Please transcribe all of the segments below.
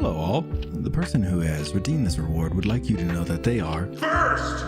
Hello all. The person who has redeemed this reward would like you to know that they are First!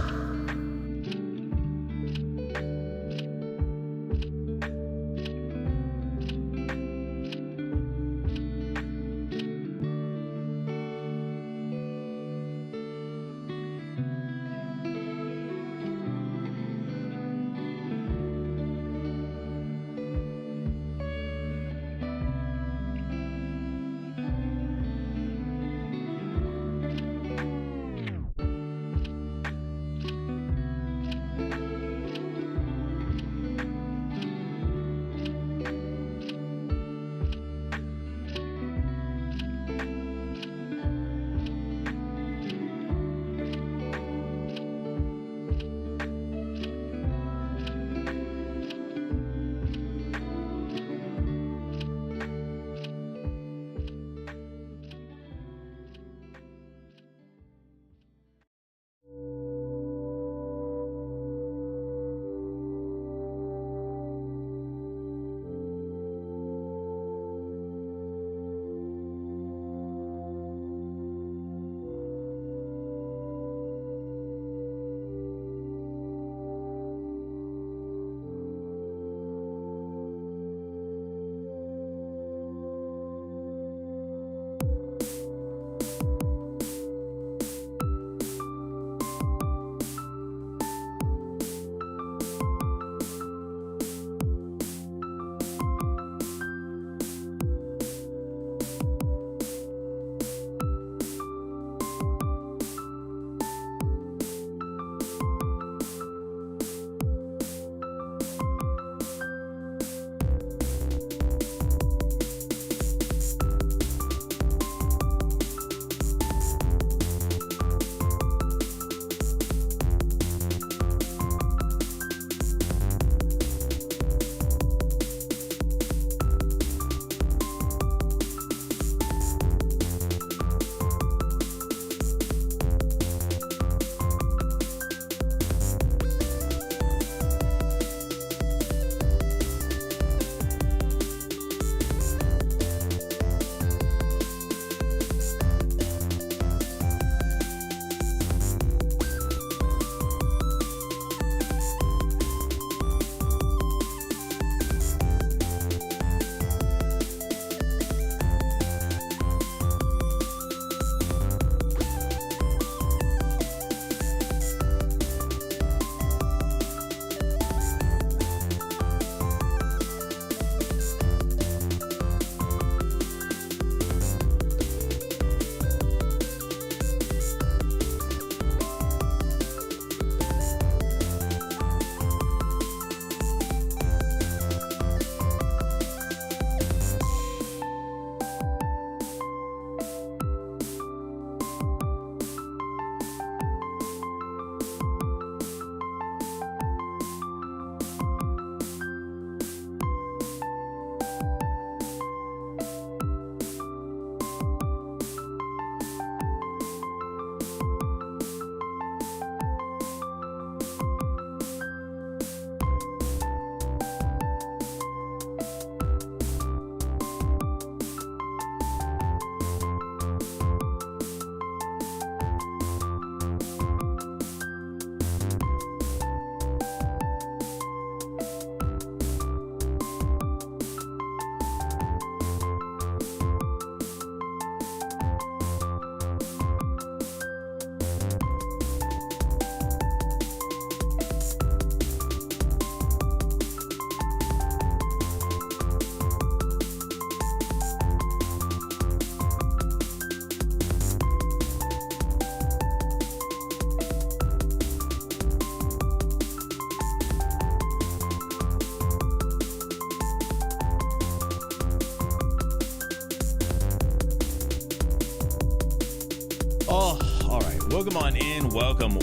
Welcome on in. Welcome.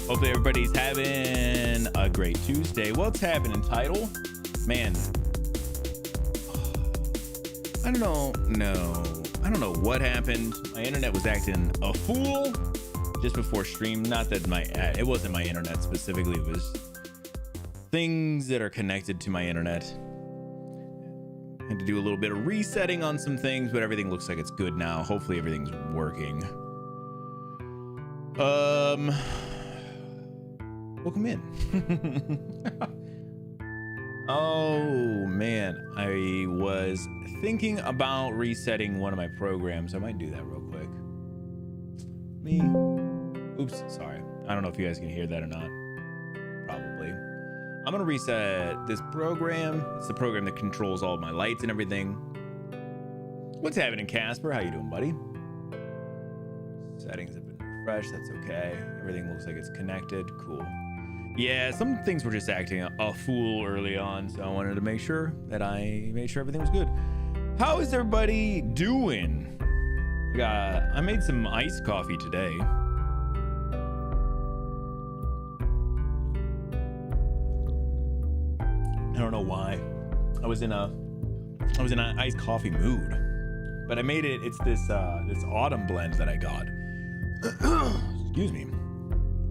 Hopefully everybody's having a great Tuesday. What's happening, title? Man, I don't know what happened. My internet was acting a fool just before stream. Not that it wasn't my internet specifically. It was things that are connected to my internet. Had to do a little bit of resetting on some things, but everything looks like it's good now. Hopefully everything's working. Welcome in. Oh man, I was thinking about resetting one of my programs. I might do that real quick. Oops, sorry. I don't know if you guys can hear that or not. Probably. I'm gonna reset this program. It's the program that controls all of my lights and everything. What's happening, Casper? How you doing, buddy? Settings have been refreshed. That's okay. Everything looks like it's connected. Cool. Yeah, some things were just acting a fool early on, so I wanted to make sure that I made sure everything was good. How is everybody doing? I made some iced coffee today. I don't know why. I was in an iced coffee mood, but I made it. It's this autumn blend that I got. Excuse me.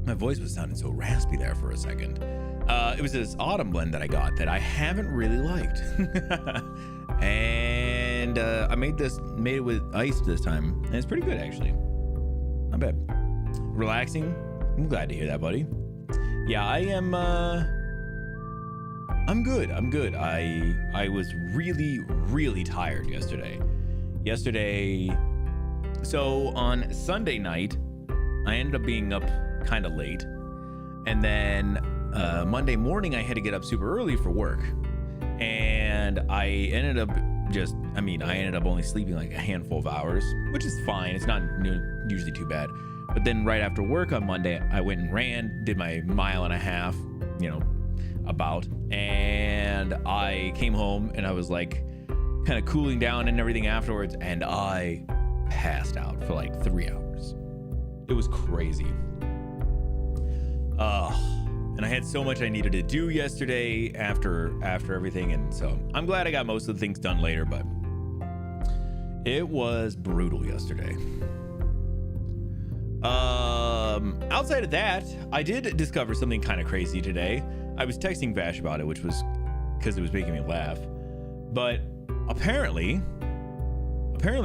My voice was sounding so raspy there for a second. It was this autumn blend that I got that I haven't really liked. And I made it with ice this time, and it's pretty good actually. Not bad. Relaxing. I'm glad to hear that, buddy. Yeah, I am. I'm good. I was really tired yesterday. So on Sunday night, I ended up being up kind of late, and then Monday morning I had to get up super early for work, and I ended up only sleeping like a handful of hours, which is fine. It's not usually too bad. But then right after work on Monday, I went and ran, did my 1.5 miles, about, and I came home and I was like kind of cooling down and everything afterwards, and I passed out for like 3 hours. It was crazy. And I had so much I needed to do yesterday after everything, and so I'm glad I got most of the things done later, but it was brutal yesterday. Outside of that, I did discover something kind of crazy today. I was texting Vash about it, which was because it was making me laugh, but apparently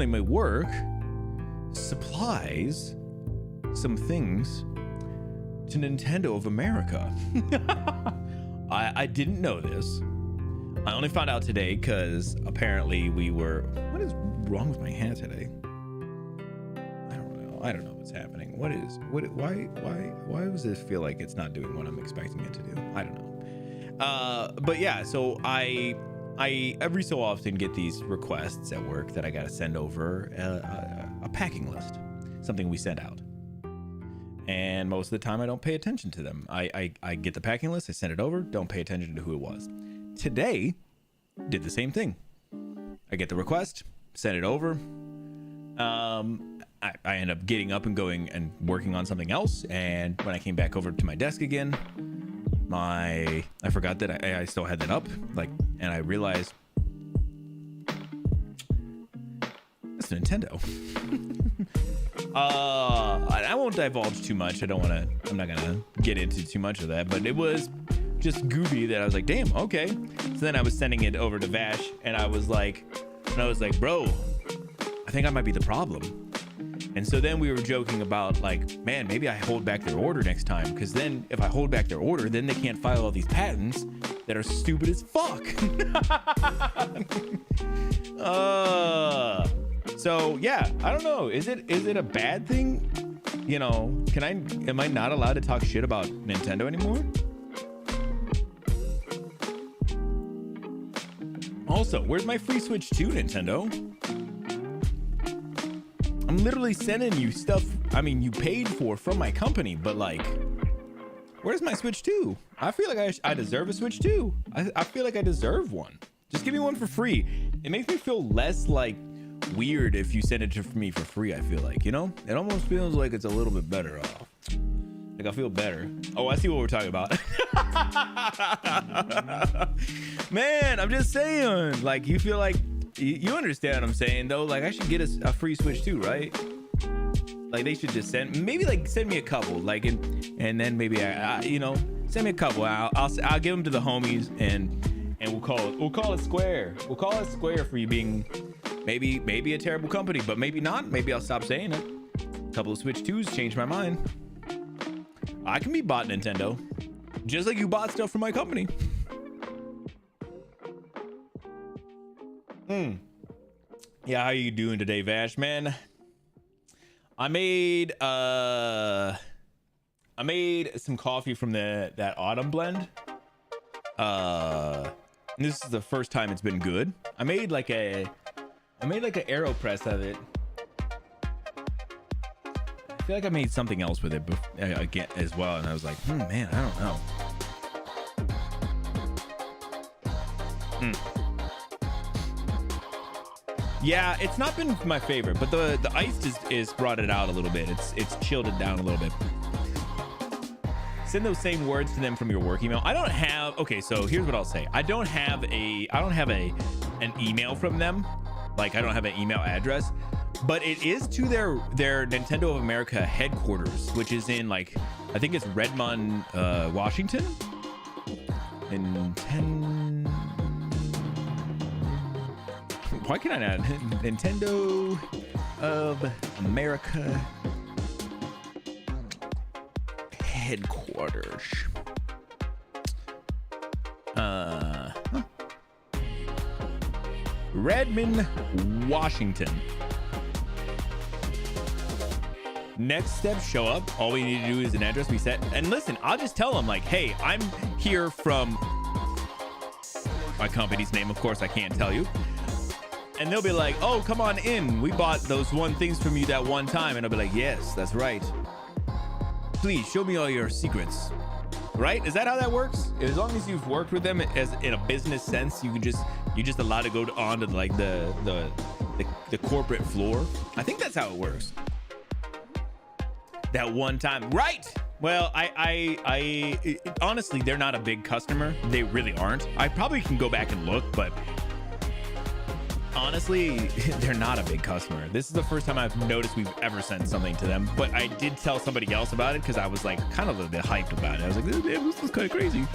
my work supplies some things to Nintendo of America. I didn't know this. I only found out today because apparently what is wrong with my hand today? I don't know what's happening. Why does this feel like it's not doing what I'm expecting it to do? I don't know. But yeah, so I every so often get these requests at work that I got to send over a packing list, something we send out. And most of the time I don't pay attention to them. I get the packing list, I send it over, don't pay attention to who it was. Today, did the same thing. I get the request, send it over. I end up getting up and going and working on something else. And when I came back over to my desk again, I forgot that I still had that up. And I realized it's Nintendo. I won't divulge too much. I'm not gonna get into too much of that, but it was just goofy that I was like, damn, okay. So then I was sending it over to Vash, and I was like, bro, I think I might be the problem. And so then we were joking about man, maybe I hold back their order next time, because then if I hold back their order, then they can't file all these patents that are stupid as fuck. So yeah, I don't know. Is it a bad thing? Am I not allowed to talk shit about Nintendo anymore? Also, where's my free Switch 2, Nintendo? I'm literally sending you stuff, you paid for from my company, but where's my Switch 2? I feel like I deserve a Switch 2. I feel like I deserve one. Just give me one for free. It makes me feel less weird if you send it to me for free. I feel like, it almost feels like it's a little bit better off. I feel better. Oh, I see what we're talking about. Man, I'm just saying, you feel like you understand what I'm saying though. I should get a free Switch too, right? They should just send me a couple, and then maybe send me a couple. I'll give them to the homies, and we'll we'll call it Square. We'll call it Square for you being maybe a terrible company, but maybe not. Maybe I'll stop saying it. A couple of Switch 2s changed my mind. I can be bought Nintendo, just like you bought stuff from my company. Yeah, how you doing today, Vash, man? I made some coffee from that autumn blend. This is the first time it's been good. I made like an AeroPress of it. I feel like I made something else with it again as well, and I was like, man, I don't know. Yeah, it's not been my favorite, but the ice is brought it out a little bit. It's chilled it down a little bit. Send those same words to them from your work email. I don't have. Okay, so here's what I'll say. I don't have an email from them. Like, I don't have an email address, but it is to their Nintendo of America headquarters, which is in, like, I think it's Redmond, Washington. Why can I not? Nintendo of America headquarters. Redmond, Washington. Next step, show up. All we need to do is an address we set. And listen, I'll just tell them, like, hey, I'm here from my company's name. Of course, I can't tell you. And they'll be like, oh, come on in. We bought those one things from you that one time. And I'll be like, yes, that's right. Please show me all your secrets. Right? Is that how that works? As long as you've worked with them as in a business sense, you're just allowed to go on to like the corporate floor. I think that's how it works. That one time, right? Well, I honestly, they're not a big customer. They really aren't. I probably can go back and look, but honestly, they're not a big customer. This is the first time I've noticed we've ever sent something to them, but I did tell somebody else about it because I was like kind of a bit hyped about it. I was like, this is kind of crazy.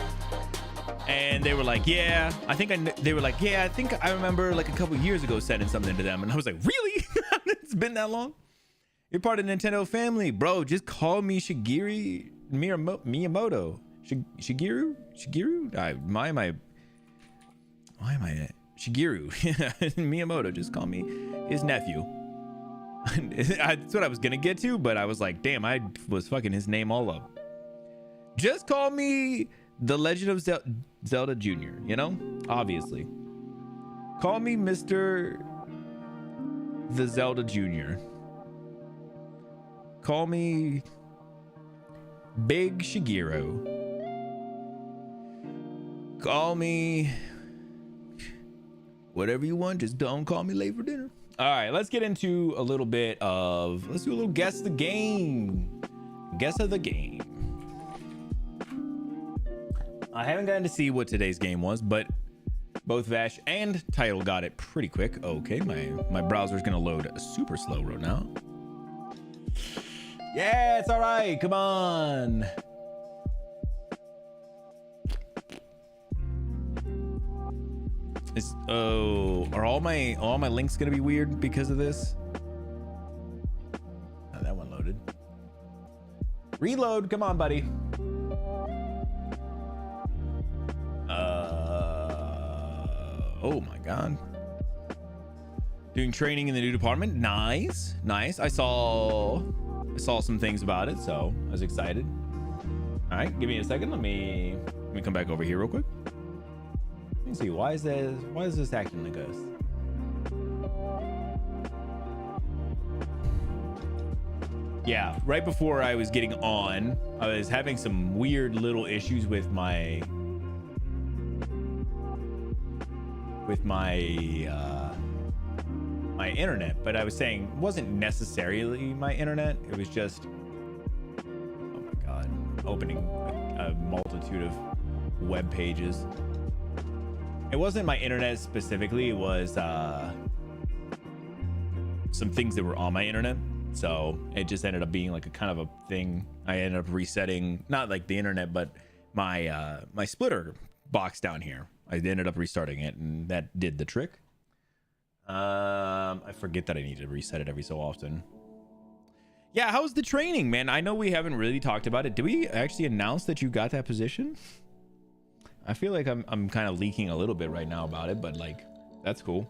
And they were like, yeah, I think I remember like a couple years ago sending something to them. And I was like, really? It's been that long? You're part of the Nintendo family, bro. Just call me Shigeru Miyamoto. Shigeru? Why am I Shigeru Miyamoto? Just call me his nephew. That's what I was gonna get to, but I was like, damn, I was fucking his name all up. Just call me the Legend of Zelda Jr., you know? Obviously. Call me Mr. the Zelda Jr. Call me Big Shigeru. Call me whatever you want, just don't call me late for dinner. All right, let's get into a little bit of, let's do a little guess the game. Guess of the game. I haven't gotten to see what today's game was, but both Vash and Title got it pretty quick. Okay, my browser's gonna load super slow right now. Yeah, it's all right. Come on. Are all my links gonna be weird because of this? Oh, that one loaded. Reload. Come on, buddy. Oh my god. Doing training in the new department. Nice. I saw some things about it, so I was excited. All right, give me a second. Let me come back over here real quick. Let me see. Why is this acting like this? Yeah, right before I was getting on, I was having some weird little issues with my my internet, but I was saying it wasn't necessarily my internet. It was just, oh my god, opening a multitude of web pages. It wasn't my internet specifically. It was some things that were on my internet. So it just ended up being like a kind of a thing. I ended up resetting, not like the internet, but my my splitter box down here. I ended up restarting it, and that did the trick. I forget that I need to reset it every so often. Yeah, how's the training, man? I know we haven't really talked about it. Did we actually announce that you got that position? I feel like I'm kind of leaking a little bit right now about it, but like, that's cool.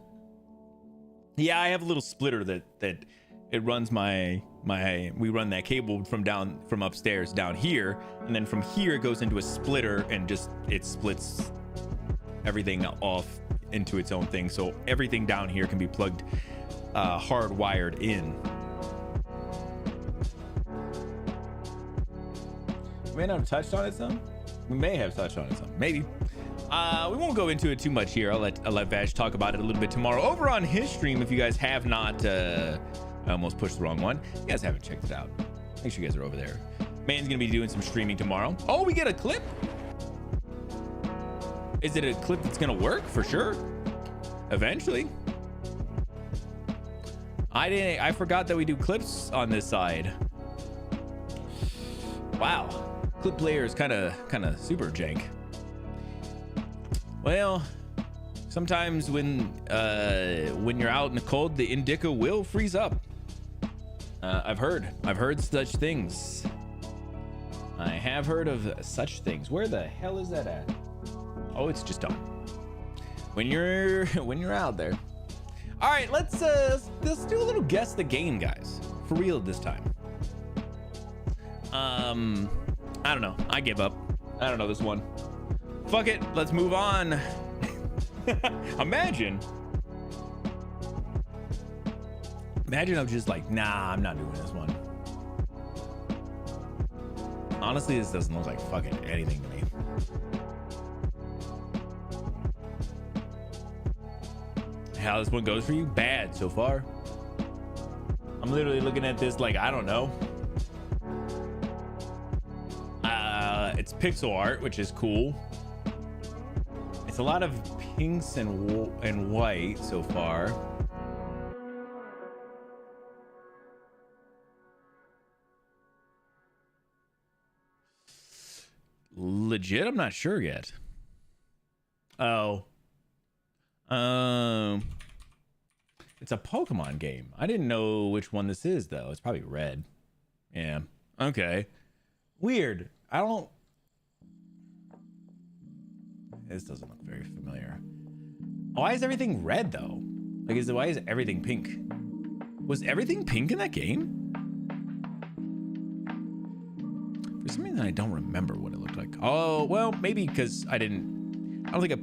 Yeah, I have a little splitter that it runs we run that cable from upstairs down here, and then from here it goes into a splitter and just it splits everything off into its own thing, so everything down here can be plugged hardwired in. We may not have touched on it some. We may have touched on it some, maybe. We won't go into it too much here. I'll let Vash talk about it a little bit tomorrow over on his stream. If you guys have not, I almost pushed the wrong one. If you guys haven't checked it out, make sure you guys are over there. Man's gonna be doing some streaming tomorrow. Oh, we get a clip. Is it a clip that's gonna work for sure? Eventually. I forgot that we do clips on this side. Wow. Clip player is kind of super jank. Well, sometimes when you're out in the cold, the indica will freeze up. I've heard such things. I have heard of such things. Where the hell is that at? Oh, it's just on. When you're out there. All right, let's do a little guess the game, guys. For real this time. I don't know. I give up. I don't know this one. Fuck it. Let's move on. Imagine I'm just like, nah, I'm not doing this one. Honestly, this doesn't look like fucking anything to me. How this one goes for you? Bad so far. I'm literally looking at this like, I don't know. It's pixel art, which is cool. It's a lot of pinks and white so far. Legit, I'm not sure yet. Oh. It's a Pokemon game. I didn't know which one this is though. It's probably red. Yeah. Okay. Weird. This doesn't look very familiar. Why is everything red though? Like, why is everything pink? Was everything pink in that game? For some reason, I don't remember what it looked like. Oh, well, maybe because I don't think I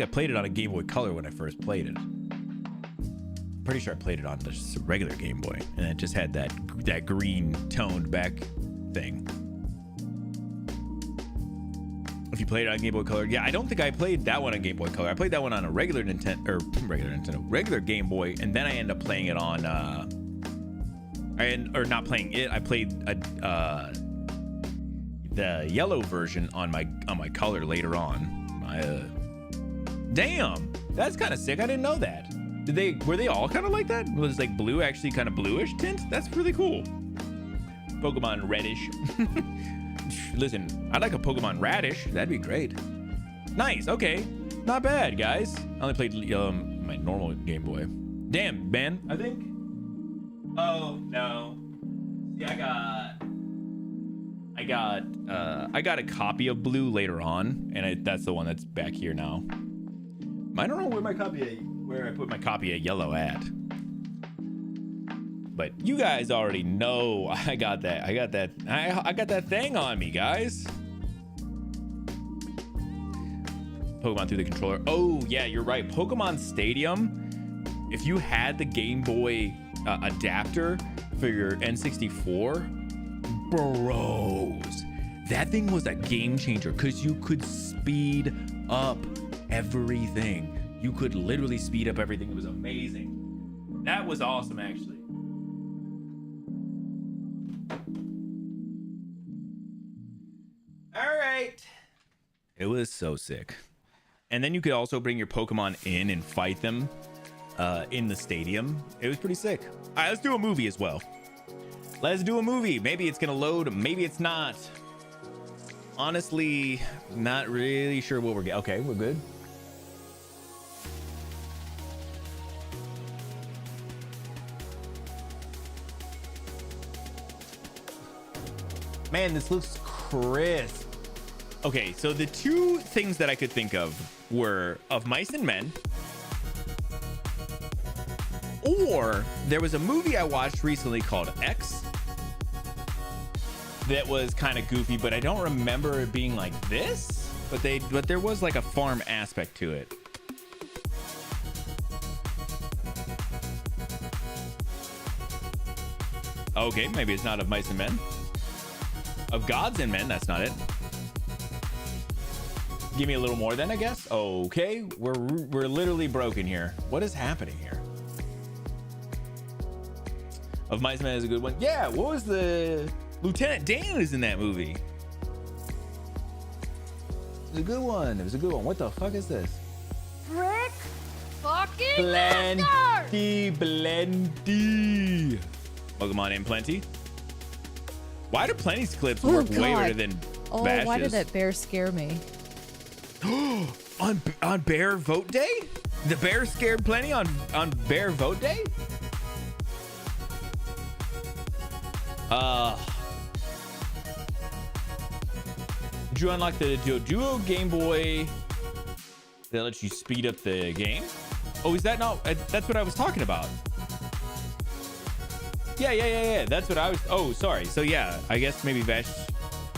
played it on a Game Boy Color when I first played it. Pretty sure I played it on just a regular Game Boy, and it just had that green toned back thing. If you played it on Game Boy Color, yeah, I don't think I played that one on Game Boy Color. I played that one on a regular Game Boy, and then I ended up playing it on, not playing it. I played the yellow version on my Color later on. Damn, that's kind of sick. I didn't know that. Were they all kind of like that? Was like blue actually kind of bluish tint? That's really cool. Pokemon Reddish. Listen, I'd like a Pokemon Radish. That'd be great. Nice. Okay. Not bad, guys. I only played my normal Game Boy. Damn, man. I think. Oh no. See, I got a copy of Blue later on, and that's the one that's back here now. I don't know where I put my copy of Yellow at. But you guys already know I got that. I got that thing on me, guys. Pokemon through the controller. Oh, yeah, you're right. Pokemon Stadium, if you had the Game Boy adapter for your N64, bros, that thing was a game changer because you could speed up everything. You could literally speed up everything. It was amazing. That was awesome, actually. All right. It was so sick. And then you could also bring your Pokemon in and fight them in the stadium. It was pretty sick. All right, let's do a movie as well. Let's do a movie. Maybe it's going to load. Maybe it's not. Honestly, not really sure what we're getting. Okay, we're good. Man, this looks crisp. Okay, so the two things that I could think of were Of Mice and Men, or there was a movie I watched recently called X that was kind of goofy, but I don't remember it being like this. But there was like a farm aspect to it. Okay, maybe it's not Of Mice and Men. Of Gods and Men, that's not it. Give me a little more then, I guess. Okay, we're literally broken here. What is happening here? Of Mice and Men is a good one. Yeah, what was the... Lieutenant Dan is in that movie. It was a good one. It was a good one. What the fuck is this? Frick fucking Plenty, plenty. Welcome on in, Plenty. Why do Plenty's clips work way better than Bash's? Why did that bear scare me? on Bear Vote Day? The bear scared Plenty on Bear Vote Day? Did you unlock the Duo Game Boy that lets you speed up the game? Oh, is that not? That's what I was talking about. Yeah. That's what I was. Oh, sorry. So yeah, I guess maybe Vash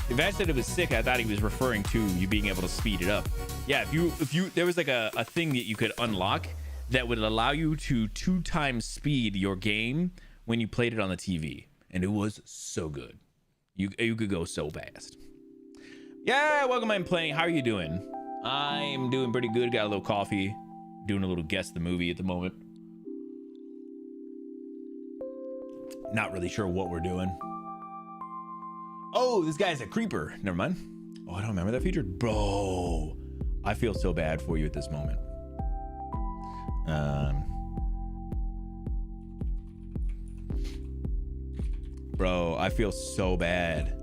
said it was sick. I thought he was referring to you being able to speed it up. Yeah, if you there was like a thing that you could unlock that would allow you to 2 times speed your game when you played it on the TV, and it was so good. You could go so fast. Yeah, welcome. I'm playing. How are you doing? I'm doing pretty good. Got a little coffee. Doing a little guess the movie at the moment. Not really sure what we're doing. Oh, this guy's a creeper. Never mind. Oh, I don't remember that feature. Bro, I feel so bad for you at this moment. Bro, I feel so bad.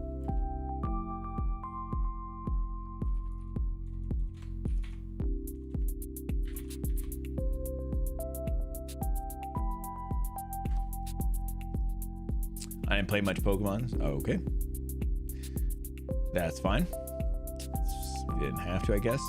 I didn't play much Pokemon. Okay. That's fine. You didn't have to, I guess.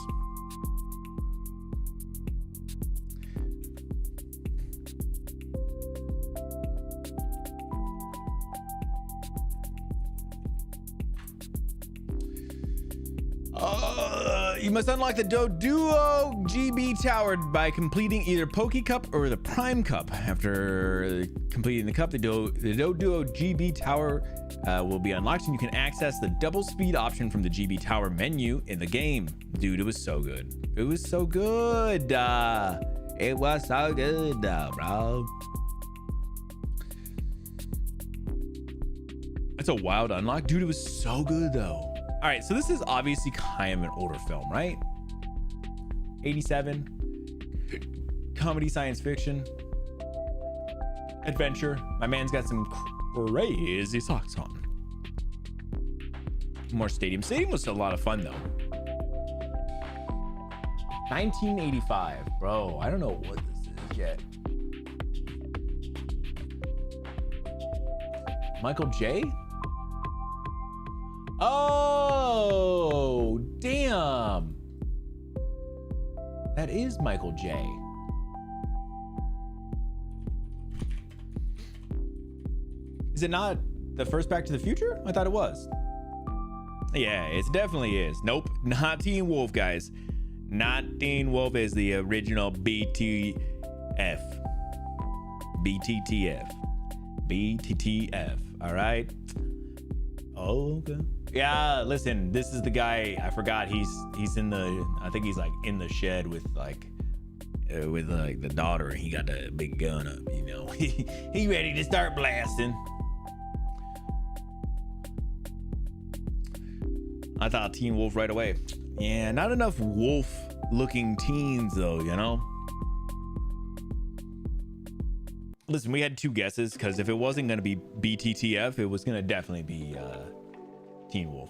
You must unlock the Doduo GB Tower by completing either Poke Cup or the Prime Cup. After completing the cup, the Doduo GB Tower will be unlocked, and you can access the double speed option from the GB Tower menu in the game. Dude, it was so good. It was so good. It was so good, bro. It's a wild unlock. Dude, it was so good, though. All right, so this is obviously kind of an older film, right? 87. Comedy, science fiction, adventure. My man's got some crazy socks on. More Stadium. Stadium was a lot of fun, though. 1985. Bro, I don't know what this is yet. Michael J? Oh, damn. That is Michael J. Is it not the first Back to the Future? I thought it was. Yeah, it definitely is. Nope, not Teen Wolf, guys. Not Teen Wolf is the original BTF. BTTF. All right. Oh, okay. Yeah, listen, this is the guy. I forgot he's in the, I think he's like in the shed with like the daughter, and he got the big gun up, you know. He ready to start blasting. I thought Teen Wolf right away. Yeah, not enough wolf looking teens though, you know. Listen, we had 2 guesses because if it wasn't going to be BTTF, it was going to definitely be Teen Wolf.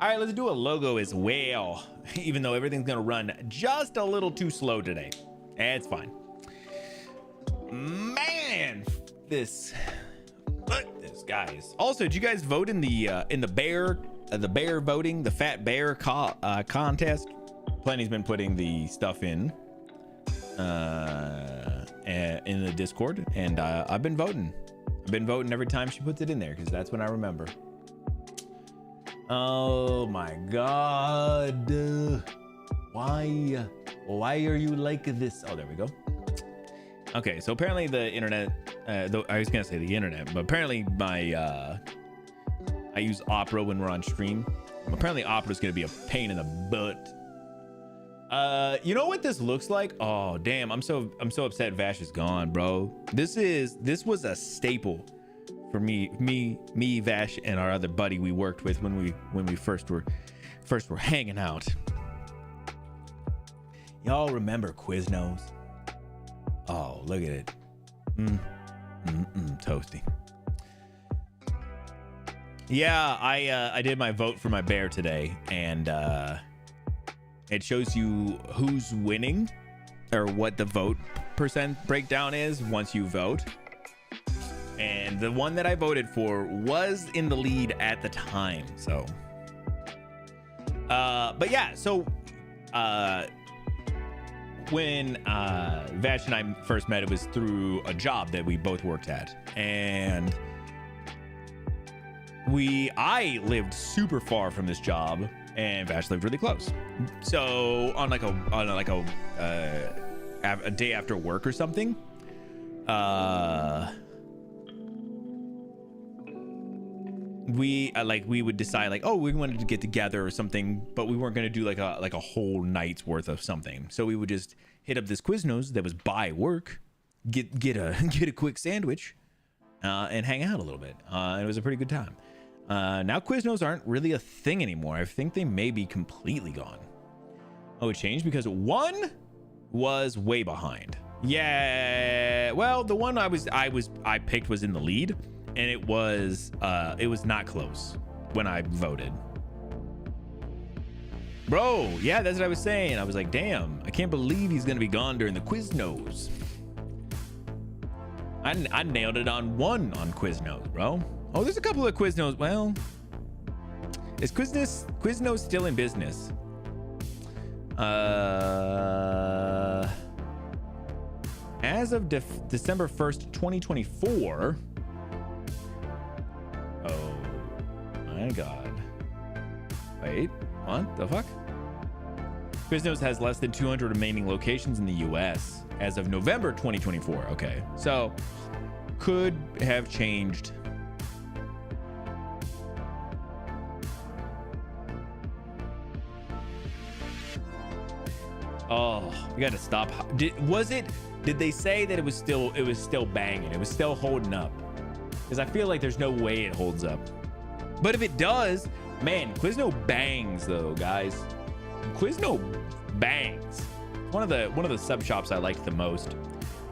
All right, let's do a logo as well, even though everything's gonna run just a little too slow today. It's fine. Man, this guys. Also, did you guys vote in the bear voting, the fat bear contest? Plenty's been putting the stuff in the Discord, and I've been voting. I've been voting every time she puts it in there because that's when I remember. Oh my God. Why are you like this? Oh, there we go. Okay, so apparently the internet, though I was gonna say the internet, but apparently my I use Opera when we're on stream. Apparently Opera's gonna be a pain in the butt. You know what this looks like? Oh damn, I'm so upset Vash is gone, bro. This was a staple for me, Vash, and our other buddy we worked with when we first were hanging out. Y'all remember Quiznos? Oh, look at it. Toasty. Yeah, I did my vote for my bear today, and it shows you who's winning or what the vote percent breakdown is once you vote. And the one that I voted for was in the lead at the time. So, but yeah, so when Vash and I first met, it was through a job that we both worked at, and I lived super far from this job, and Vash lived really close. So on a day after work or something, we would decide like, oh, we wanted to get together or something, but we weren't going to do like a whole night's worth of something. So we would just hit up this Quiznos that was by work, get a quick sandwich, and hang out a little bit. It was a pretty good time. Now Quiznos aren't really a thing anymore. I think they may be completely gone. Oh, it changed because one was way behind. Yeah, well, the one I picked was in the lead, and it was not close when I voted. Bro, yeah, that's what I was saying. I was like, damn, I can't believe he's gonna be gone during the Quiznos. I nailed it on one on Quiznos, bro. Oh, there's a couple of Quiznos. Well, is Quiznos still in business? As of December 1st, 2024. Oh my God. Wait, what the fuck? Quiznos has less than 200 remaining locations in the US as of November 2024. Okay, so could have changed. Oh, we got to stop. Did they say that it was still banging? It was still holding up? Because I feel like there's no way it holds up. But if it does, man, Quizno bangs though, guys. Quizno bangs. One of the sub shops I liked the most.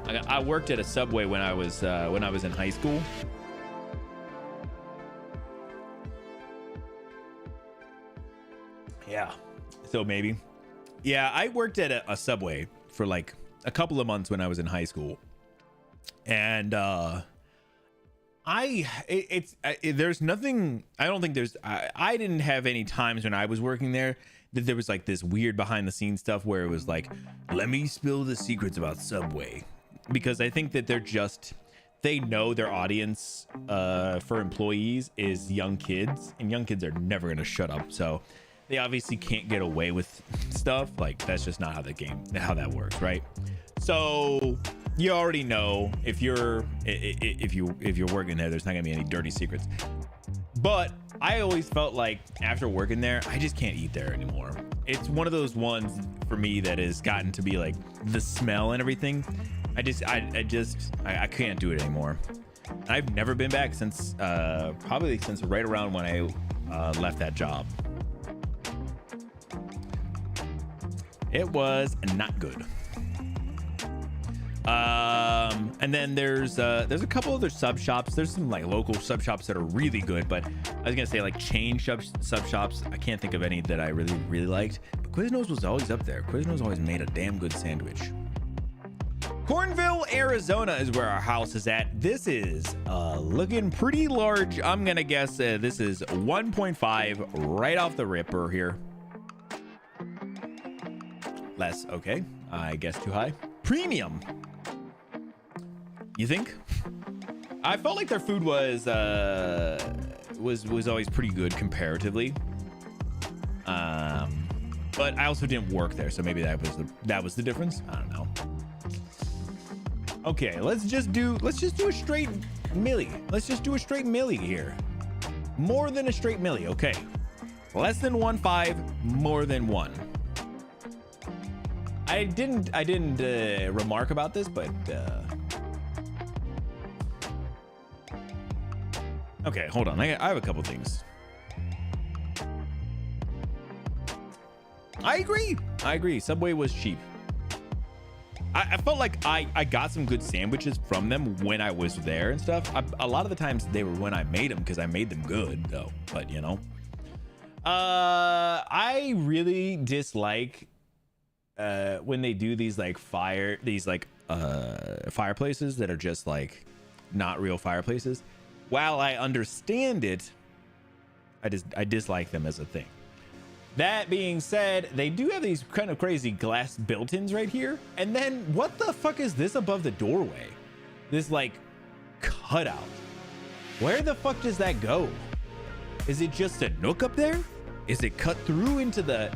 I worked at a Subway when I was in high school. Yeah, so maybe. Yeah, I worked at a Subway for like a couple of months when I was in high school, and there's nothing. I don't think there's. I didn't have any times when I was working there that there was like this weird behind the scenes stuff where it was like, let me spill the secrets about Subway, because I think that they know their audience for employees is young kids, and young kids are never gonna shut up. So they obviously can't get away with stuff. Like, that's just not how that works, right? So you already know if you're working there, there's not gonna be any dirty secrets. But I always felt like after working there, I just can't eat there anymore. It's one of those ones for me that has gotten to be like the smell and everything. I can't do it anymore. I've never been back since probably since right around when I left that job. It was not good. And then there's a couple other sub shops. There's some like local sub shops that are really good, but I was gonna say like chain sub shops. I can't think of any that I really liked. But Quiznos was always up there. Quiznos always made a damn good sandwich. Cornville, Arizona is where our house is at. This is looking pretty large. I'm gonna guess this is 1.5 right off the ripper here. Less, okay. I guess too high. Premium. You think? I felt like their food was always pretty good comparatively. But I also didn't work there, so maybe that was the difference. I don't know. Okay, let's just do a straight milli. Let's just do a straight milli here. More than a straight milli, okay. Less than 1.5, more than 1. I didn't remark about this, but okay, hold on. I have a couple things. I agree. Subway was cheap. I felt like I got some good sandwiches from them when I was there and stuff. A lot of the times they were when I made them because I made them good though. But you know, I really dislike when they do these like fireplaces that are just like not real fireplaces. While I understand it, I dislike them as a thing. That being said, they do have these kind of crazy glass built-ins right here. And then what the fuck is this above the doorway? This like cutout. Where the fuck does that go? Is it just a nook up there? Is it cut through into the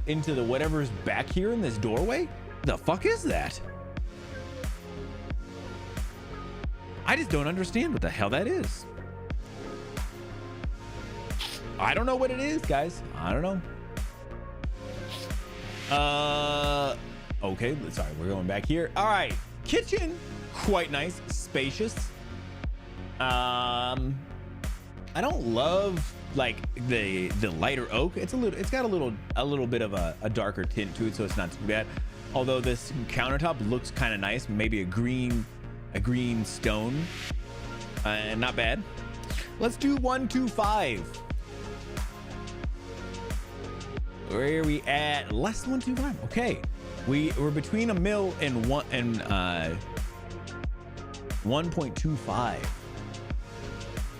whatever's back here in this doorway? The fuck is that? I just don't understand what the hell that is. I don't know what it is, guys. I don't know. Okay, sorry, we're going back here. All right, kitchen, quite nice, spacious. I don't love like the lighter oak. It's got a little bit of a darker tint to it, so it's not too bad. Although this countertop looks kind of nice, maybe a green stone, and not bad. Let's do 125. Where are we at? Less than 125. Okay, we're between a mil and 1.25.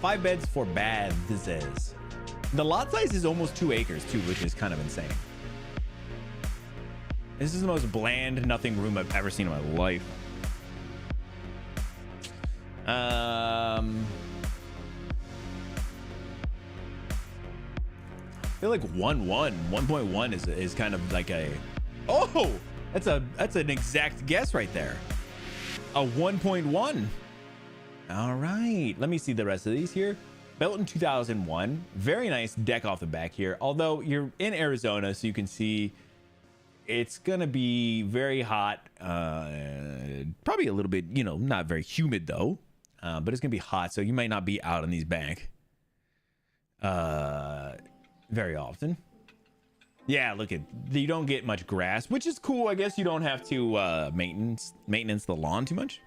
5 beds for baths. This is the lot size is almost 2 acres too, which is kind of insane. This is the most bland nothing room I've ever seen in my life. I feel like 1.1 is kind of like a, oh, that's an exact guess right there. A 1.1. All right, let me see the rest of these here. Built in 2001. Very nice deck off the back here. Although you're in Arizona, so you can see it's gonna be very hot. Probably a little bit, you know, not very humid though. But it's gonna be hot, so you might not be out on these bank very often. Yeah, look at, you don't get much grass, which is cool. I guess you don't have to maintenance the lawn too much.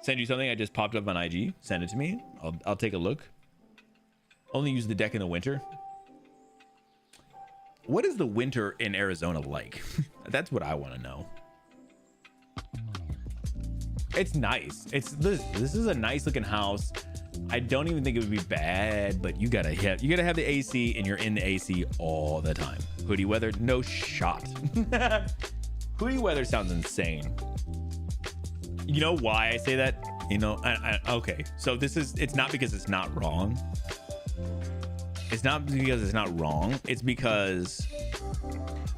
Send you something I just popped up on IG. Send it to me. I'll take a look. Only use the deck in the winter. What is the winter in Arizona like? That's what I want to know. It's nice. This is a nice looking house. I don't even think it would be bad, but you gotta have the AC, and you're in the AC all the time. Hoodie weather, no shot. Hoodie weather sounds insane. You know why I say that? You know, okay. So it's not because it's not wrong. It's not because it's not wrong. It's because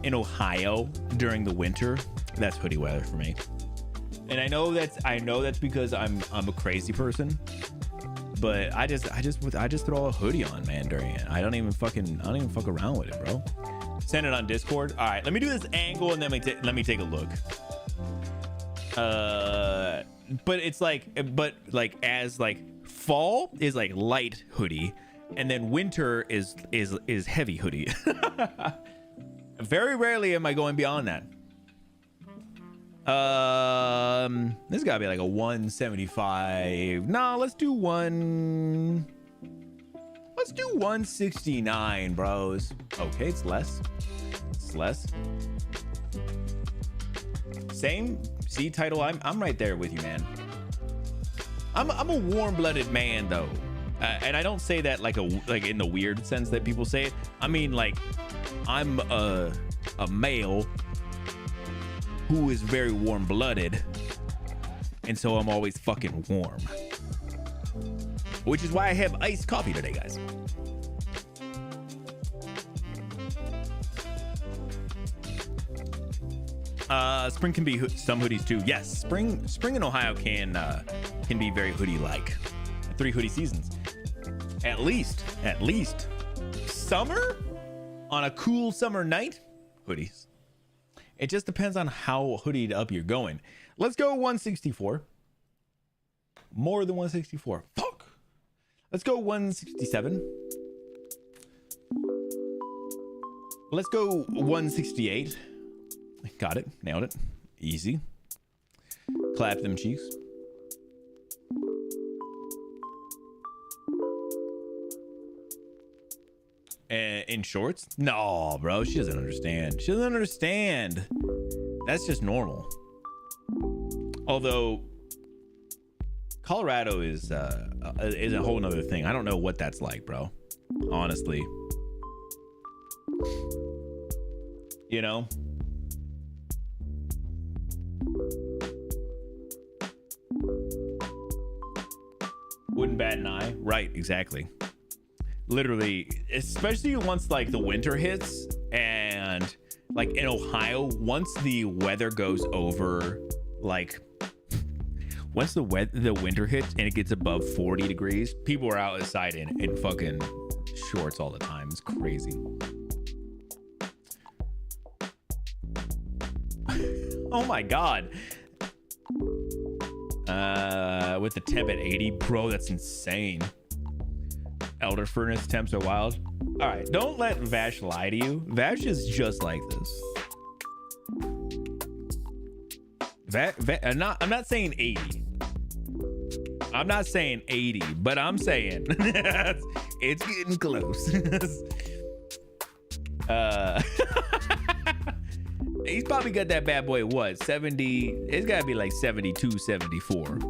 in Ohio during the winter, that's hoodie weather for me. And I know that's because I'm a crazy person. But I just throw a hoodie on, man, during it. I don't even fuck around with it, bro. Send it on Discord. All right, let me do this angle and then let me take a look. But it's like, as like fall is like light hoodie, and then winter is heavy hoodie. Very rarely am I going beyond that. This gotta be like a 175. No, let's do 169, bros. Okay, it's less. It's less. Same. See, title. I'm right there with you, man. I'm a warm-blooded man, though, and I don't say that like in the weird sense that people say it. I mean, like, I'm a male who is very warm-blooded, and so I'm always fucking warm. Which is why I have iced coffee today, guys. Spring can be some hoodies too. Yes, spring in Ohio can be very hoodie-like. 3 hoodie seasons, at least. Summer, on a cool summer night, hoodies. It just depends on how hoodied up you're going. Let's go 164. More than 164. Fuck. Let's go 167. Let's go 168. Got it. Nailed it. Easy. Clap them cheeks. In shorts? No, bro. She doesn't understand. She doesn't understand. That's just normal. Although Colorado is a whole nother thing. I don't know what that's like, bro. Honestly. You know? Wouldn't bat an eye. Right, exactly. Literally, especially once like the winter hits, and like in Ohio, once the weather goes over, like once the winter hits and it gets above 40 degrees, people are outside in fucking shorts all the time. It's crazy. Oh my god. With the temp at 80, bro, that's insane. Elder furnace temps are wild. All right, don't let Vash lie to you. Vash is just like this. I'm not saying 80. I'm not saying 80, but I'm saying it's getting close. He's probably got that bad boy, what, 70? It's gotta be like 72, 74.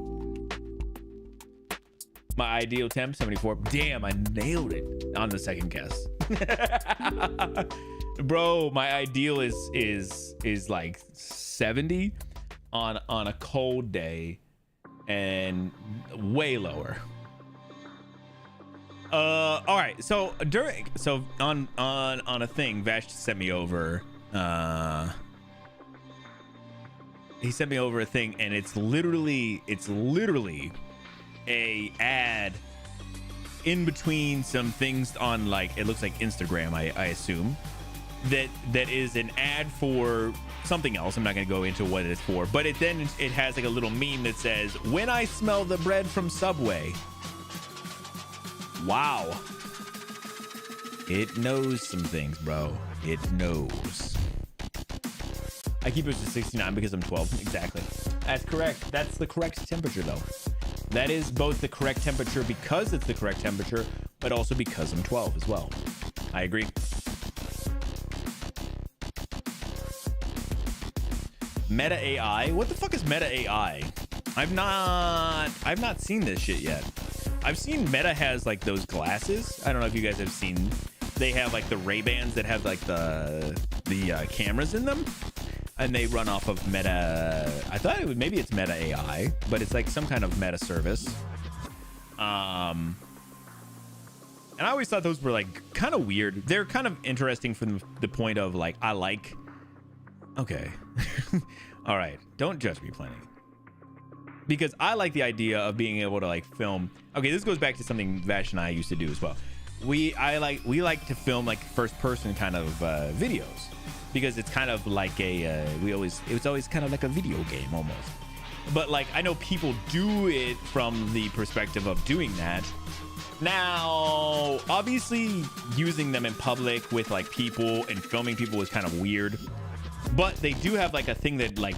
My ideal temp, 74. Damn, I nailed it on the second guess. Bro, my ideal is like 70 on a cold day and way lower. All right, so on a thing, Vash sent me over he sent me over a thing, and it's literally a ad in between some things on, like, it looks like Instagram, I assume, that is an ad for something else. I'm not gonna go into what it's for, but it has like a little meme that says, "When I smell the bread from Subway." Wow, it knows some things, bro. It knows. I keep it to 69 because I'm 12. Exactly. That's correct. That's the correct temperature, though. That is both the correct temperature because it's the correct temperature, but also because I'm 12 as well. I agree. Meta AI? What the fuck is Meta AI? I've not seen this shit yet. I've seen Meta has like those glasses. I don't know if you guys have seen. They have like the Ray-Bans that have like the cameras in them, and they run off of Meta. I thought maybe it's Meta AI, but it's like some kind of Meta service. And I always thought those were like kind of weird. They're kind of interesting from the point of like, okay. All right, don't judge me plenty, because I like the idea of being able to like film. Okay, this goes back to something Vash and I used to do as well. We like to film like first person kind of videos, because it's kind of like it's always kind of like a video game almost. But like, I know people do it from the perspective of doing that. Now, obviously using them in public with like people and filming people is kind of weird. But they do have like a thing that like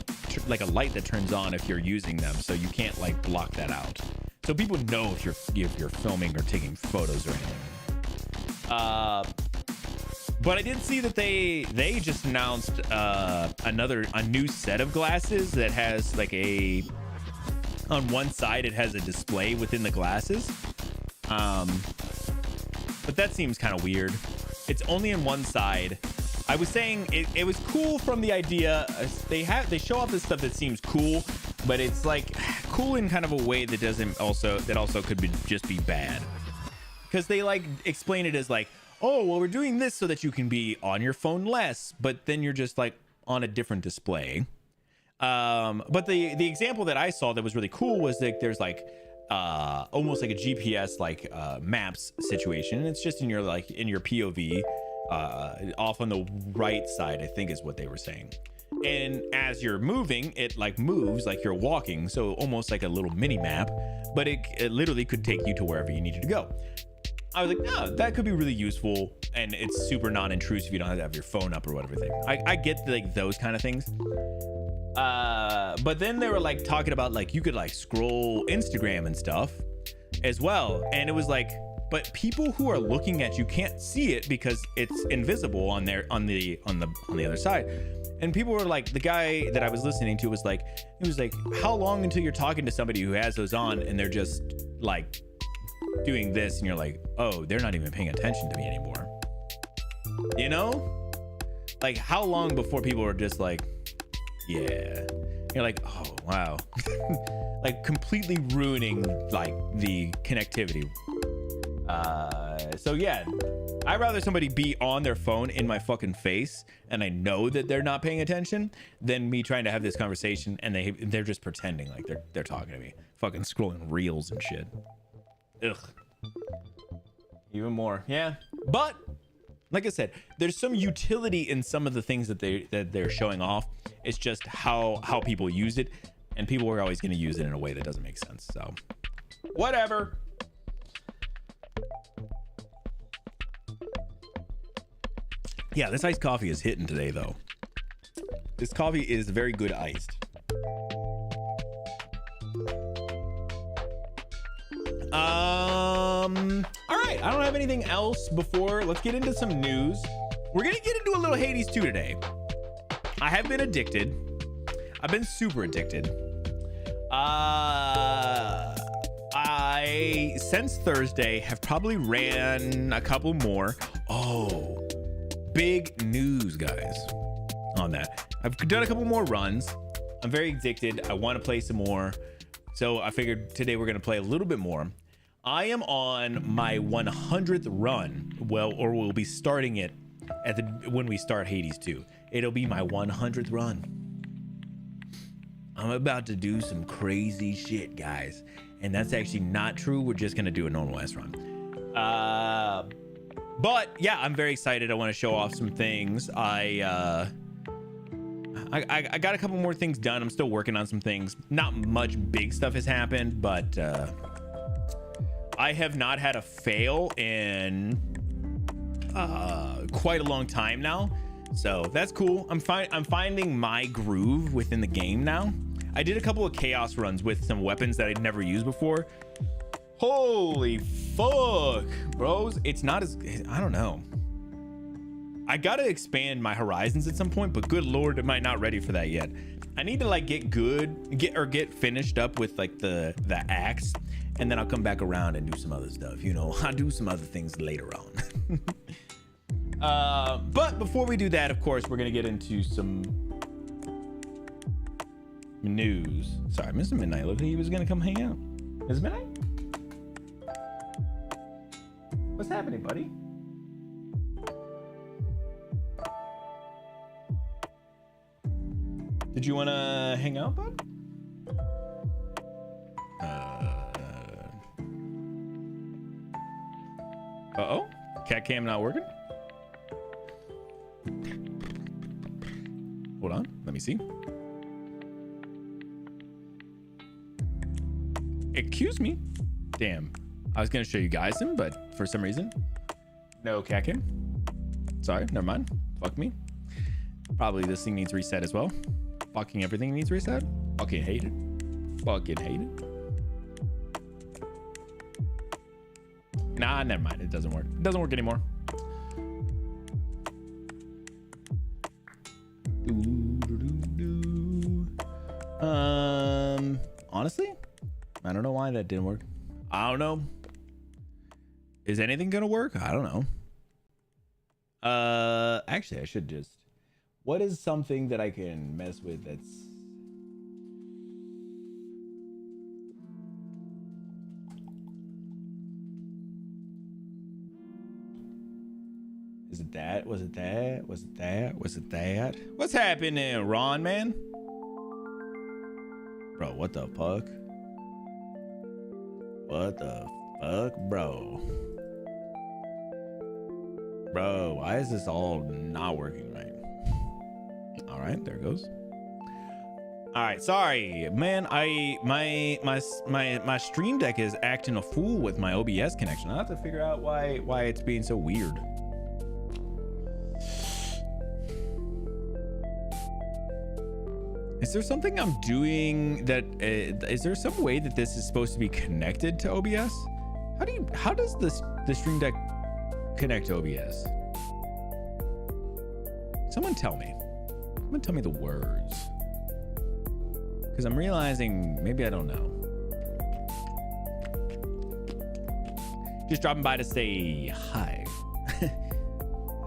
a light that turns on if you're using them, so you can't like block that out. So people know if you're filming or taking photos or anything. But I did see that they just announced a new set of glasses that has like on one side it has a display within the glasses. But that seems kind of weird. It's only on one side. I was saying it was cool from the idea. They show off this stuff that seems cool, but it's like cool in kind of a way that also could just be bad. Because they like explain it as like, oh, well, we're doing this so that you can be on your phone less, but then you're just like on a different display. But the example that I saw that was really cool was like there's like almost like a GPS like maps situation, and it's just in your POV off on the right side, I think is what they were saying. And as you're moving, it like moves like you're walking, so almost like a little mini map, but it literally could take you to wherever you needed to go. I was like, no, that could be really useful, and it's super non-intrusive. You don't have to have your phone up or whatever. I get like those kind of things. But then they were like talking about like you could like scroll Instagram and stuff as well, and it was like, but people who are looking at you can't see it because it's invisible on the other side. And people were like, the guy that I was listening to was like, how long until you're talking to somebody who has those on and they're just like doing this, and you're like, oh, they're not even paying attention to me anymore, you know? Like, how long before people are just like, yeah, you're like, oh wow. Like completely ruining like the connectivity. So yeah, I'd rather somebody be on their phone in my fucking face and I know that they're not paying attention than me trying to have this conversation and they're just pretending like they're talking to me, fucking scrolling reels and shit. Ugh. Even more. Yeah. But like I said, there's some utility in some of the things that they're showing off. It's just how people use it, and people are always going to use it in a way that doesn't make sense. So whatever. Yeah, this iced coffee is hitting today though. This coffee is very good iced. All right, I don't have anything else before. Let's get into some news. We're gonna get into a little Hades 2 today. I have been addicted. I've been super addicted. I since Thursday have probably ran a couple more. Oh, big news, guys, on that. I've done a couple more runs. I'm very addicted. I want to play some more. So I figured today we're going to play a little bit more. I am on my 100th run. We'll be starting it when we start Hades 2. It'll be my 100th run. I'm about to do some crazy shit, guys. And that's actually not true. We're just going to do a normal S run. But yeah, I'm very excited. I want to show off some things. I got a couple more things done. I'm still working on some things. Not much big stuff has happened, but I have not had a fail in quite a long time now. So that's cool. I'm finding my groove within the game now. I did a couple of chaos runs with some weapons that I'd never used before. Holy fuck, bros. It's not as, I don't know. I gotta expand my horizons at some point, but good lord, am I not ready for that yet. I need to like get finished up with like the axe, and then I'll come back around and do some other stuff. You know, I'll do some other things later on. But before we do that, of course, we're gonna get into some news. Sorry, Mr. Midnight looked like he was gonna come hang out. Is it Midnight? What's happening, buddy? Did you want to hang out, bud? Uh-oh. Cat cam not working? Hold on. Let me see. Excuse me. Damn. I was going to show you guys him, but for some reason, no cat cam. Sorry. Never mind. Fuck me. Probably this thing needs reset as well. Fucking everything needs reset. Fucking hate it. Fucking hate it. Nah, never mind. It doesn't work. It doesn't work anymore. Honestly, I don't know why that didn't work. I don't know. Is anything gonna work? I don't know. Actually, I should just. What is something that I can mess with that's. Is it that? Was it that? Was it that? Was it that? What's happening, Ron, man? Bro, what the fuck? What the fuck, bro? Bro, why is this all not working right? All right, there it goes. All right, sorry, man. My Stream Deck is acting a fool with my OBS connection. I have to figure out why it's being so weird. Is there something I'm doing that is there some way that this is supposed to be connected to OBS? How does the Stream Deck connect to OBS? Someone tell me the words, because I'm realizing maybe I don't know. Just dropping by to say hi.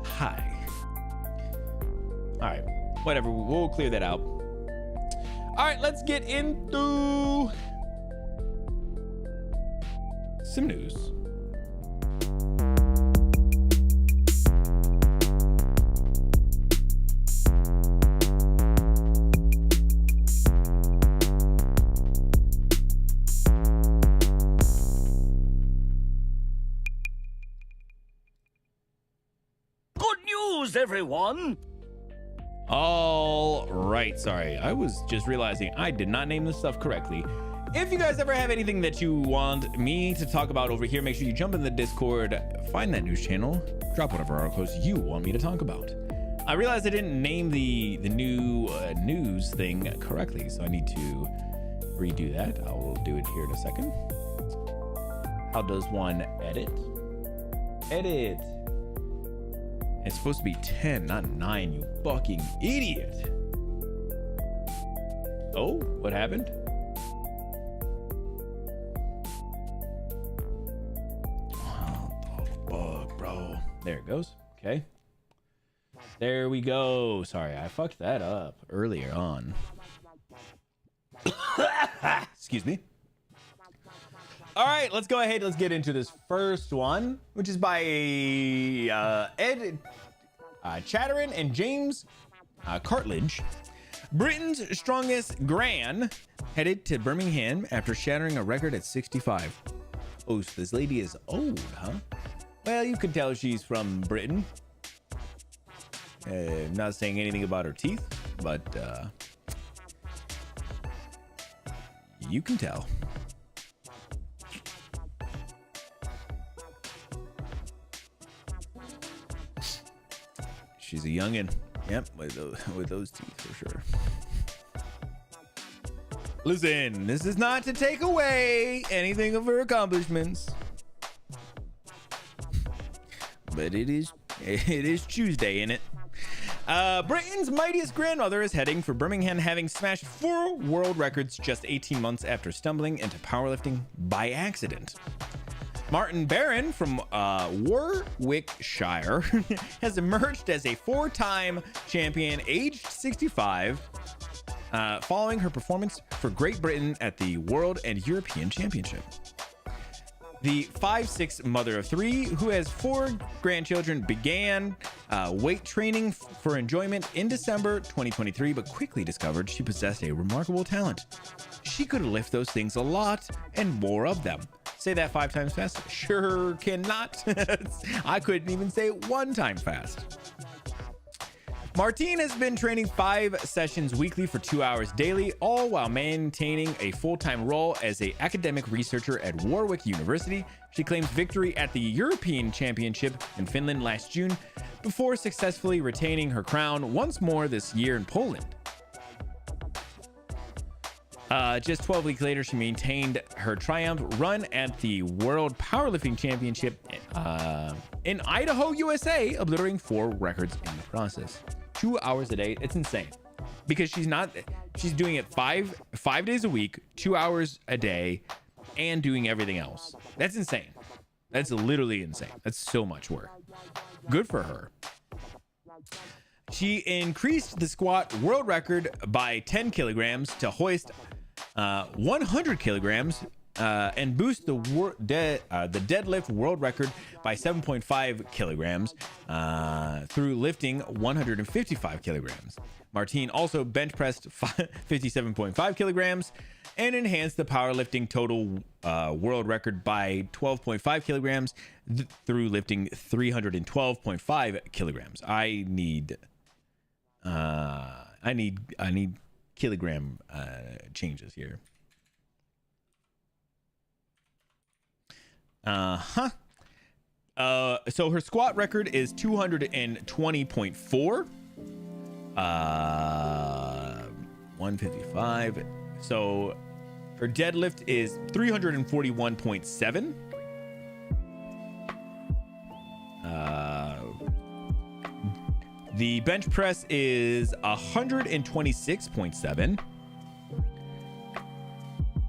Hi. All right, whatever, we'll clear that out. All right, let's get into some news. Good news, everyone! All right, sorry. I was just realizing I did not name this stuff correctly. If you guys ever have anything that you want me to talk about over here, make sure you jump in the Discord, find that news channel, drop whatever articles you want me to talk about. I realized I didn't name the new news thing correctly, so I need to redo that. I will do it here in a second. How does one edit? Edit. It's supposed to be 10, not 9, you fucking idiot. Oh, what happened? What the fuck, bro? There it goes. Okay. There we go. Sorry, I fucked that up earlier on. Excuse me. All right, let's go ahead. Let's get into this first one, which is by Ed Chatterin and James Cartledge. Britain's strongest Gran headed to Birmingham after shattering a record at 65. Oh, so this lady is old, huh? Well, you can tell she's from Britain. Not saying anything about her teeth, but you can tell. She's a youngin'. Yep, with those teeth for sure. Listen, this is not to take away anything of her accomplishments, but it is Tuesday, innit? Britain's mightiest grandmother is heading for Birmingham, having smashed 4 world records just 18 months after stumbling into powerlifting by accident. Martin Barron from Warwickshire has emerged as a 4-time champion, aged 65, following her performance for Great Britain at the World and European Championship. The 5'6" mother of 3, who has 4 grandchildren, began weight training for enjoyment in December 2023, but quickly discovered she possessed a remarkable talent. She could lift those things a lot and more of them. Say that 5 times fast. Sure cannot. I couldn't even say it 1 time fast. Martine has been training 5 sessions weekly for 2 hours daily, all while maintaining a full-time role as an academic researcher at Warwick University. She claims victory at the European Championship in Finland last June before successfully retaining her crown once more this year in Poland. Just 12 weeks later, she maintained her triumph run at the World Powerlifting Championship in Idaho, USA, obliterating 4 records in the process. 2 hours a day. It's insane because she's doing it five days a week, 2 hours a day, and doing everything else. That's insane. That's literally insane. That's so much work. Good for her. She increased the squat world record by 10 kilograms to hoist 100 kilograms and boost the deadlift world record by 7.5 kilograms through lifting 155 kilograms. Martine also bench pressed 57.5 kilograms and enhanced the powerlifting total world record by 12.5 kilograms through lifting 312.5 kilograms. I need kilogram changes here. So her squat record is 220.4. 155. So her deadlift is 341.7. The bench press is 126.7.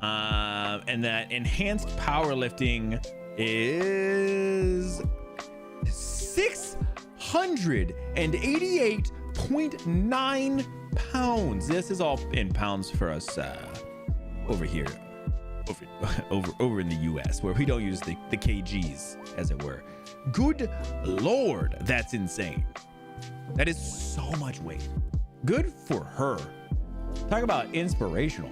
And that enhanced powerlifting is 688.9 pounds. This is all in pounds for us over here, over in the US, where we don't use the kgs, as it were. Good Lord, that's insane. That is so much weight. Good for her. Talk about inspirational.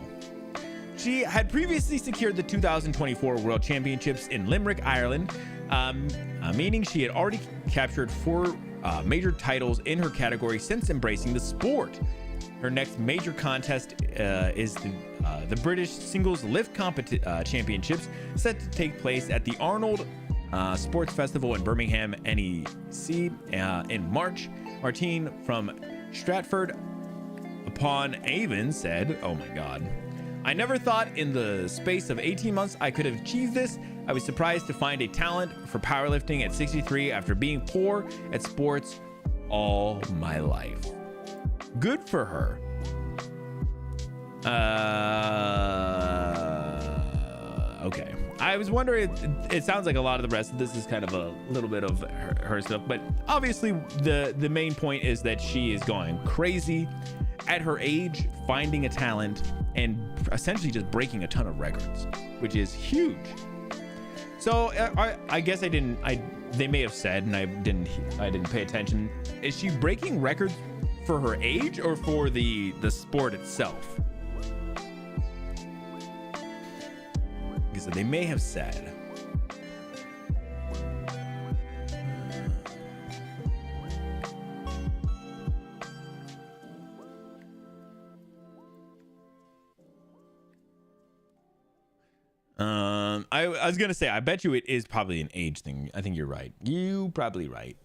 She had previously secured the 2024 World Championships in Limerick, Ireland, meaning she had already captured 4 major titles in her category since embracing the sport. Her next major contest is the British Singles Lift Championships, set to take place at the Arnold Sports Festival in Birmingham, NEC, in March. Martine from Stratford upon Avon said, "Oh my God. I never thought in the space of 18 months I could have achieved this. I was surprised to find a talent for powerlifting at 63 after being poor at sports all my life." Good for her. Okay. I was wondering, it sounds like a lot of the rest of this is kind of a little bit of her stuff, but obviously the main point is that she is going crazy at her age, finding a talent and essentially just breaking a ton of records, which is huge. So I guess they may have said, and I didn't pay attention. Is she breaking records for her age or for the sport itself? So they may have said. I was gonna say, I bet you it is probably an age thing. I think you're right. You probably right,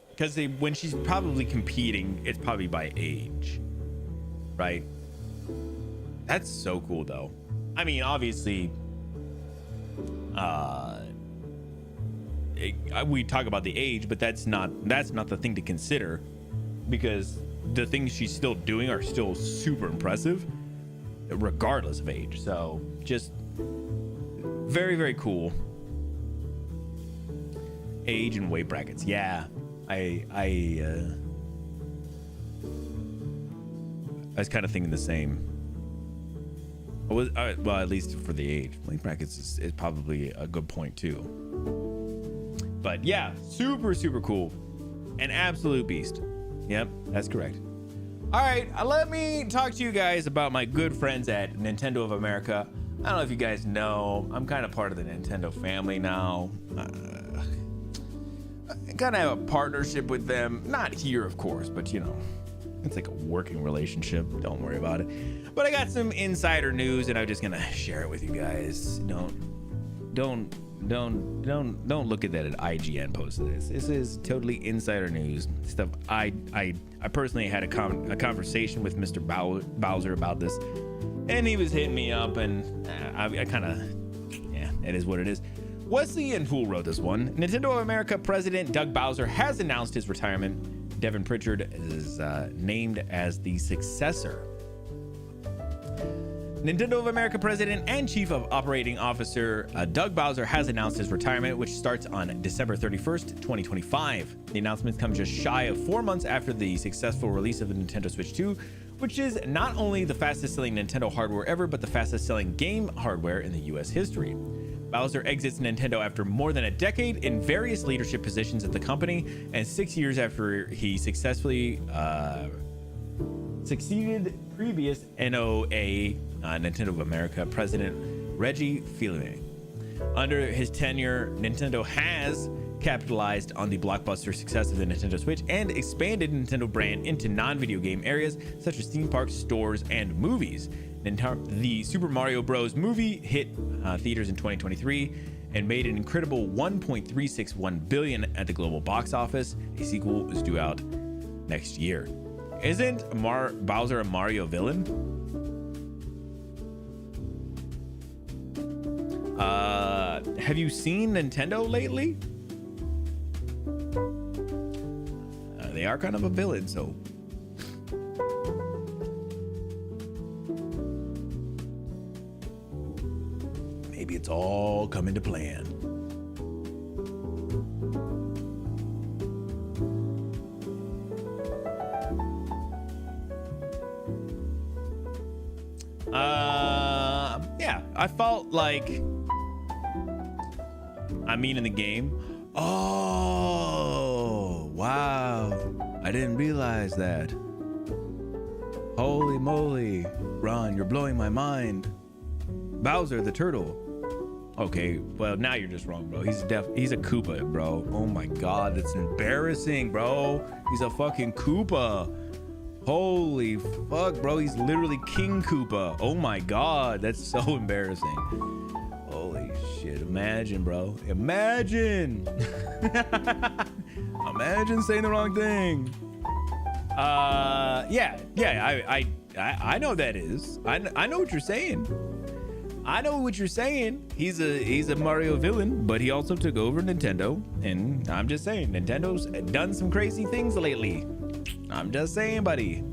because when she's probably competing, it's probably by age, right? That's so cool, though. I mean, obviously, we talk about the age, but that's not the thing to consider, because the things she's still doing are still super impressive, regardless of age. So just very, very cool. Age and weight brackets. Yeah, I was kind of thinking the same. Well, at least for the age. Weight brackets is probably a good point too. But yeah, super, super cool. An absolute beast. Yep, that's correct. All right, let me talk to you guys about my good friends at Nintendo of America. I don't know if you guys know, I'm kind of part of the Nintendo family now. I kind of have a partnership with them. Not here, of course, but you know, It's like a working relationship. Don't worry about it. But I got some insider news, and I'm just gonna share it with you guys. Don't look at that at IGN posted this. This is totally insider news stuff. I personally had a conversation with Mr. Bowser about this, and he was hitting me up, and I kind of, yeah, it is what it is. Wesley and Fool wrote this one. Nintendo of America president Doug Bowser has announced his retirement. Devin Pritchard is named as the successor. Nintendo of America president and chief of operating officer Doug Bowser has announced his retirement, which starts on December 31st, 2025. The announcement comes just shy of 4 months after the successful release of the Nintendo Switch 2, which is not only the fastest selling Nintendo hardware ever, but the fastest selling game hardware in the US history. Bowser exits Nintendo after more than a decade in various leadership positions at the company, and 6 years after he successfully succeeded previous NOA Nintendo of America president Reggie Fils-Aimé. Under his tenure, Nintendo has capitalized on the blockbuster success of the Nintendo Switch and expanded Nintendo brand into non-video game areas such as theme parks, stores, and movies. The Super Mario Bros. Movie hit theaters in 2023 and made an incredible $1.361 billion at the global box office. A sequel is due out next year. Isn't Bowser a Mario villain? Have you seen Nintendo lately? They are kind of a villain, so. Maybe it's all coming to plan. Yeah, I felt like, I mean, in the game. Oh, wow. I didn't realize that. Holy moly. Ron, you're blowing my mind. Bowser the turtle. Okay, well, now you're just wrong, bro. He's a Koopa, bro. Oh my god, that's embarrassing, bro. He's a fucking Koopa. Holy fuck, bro. He's literally King Koopa. Oh my god, that's so embarrassing. Holy shit. Imagine, bro. Imagine. Imagine saying the wrong thing. Yeah, I know that is. I know what you're saying. I know what you're saying. He's a Mario villain, but he also took over Nintendo, and I'm just saying Nintendo's done some crazy things lately. I'm just saying, buddy.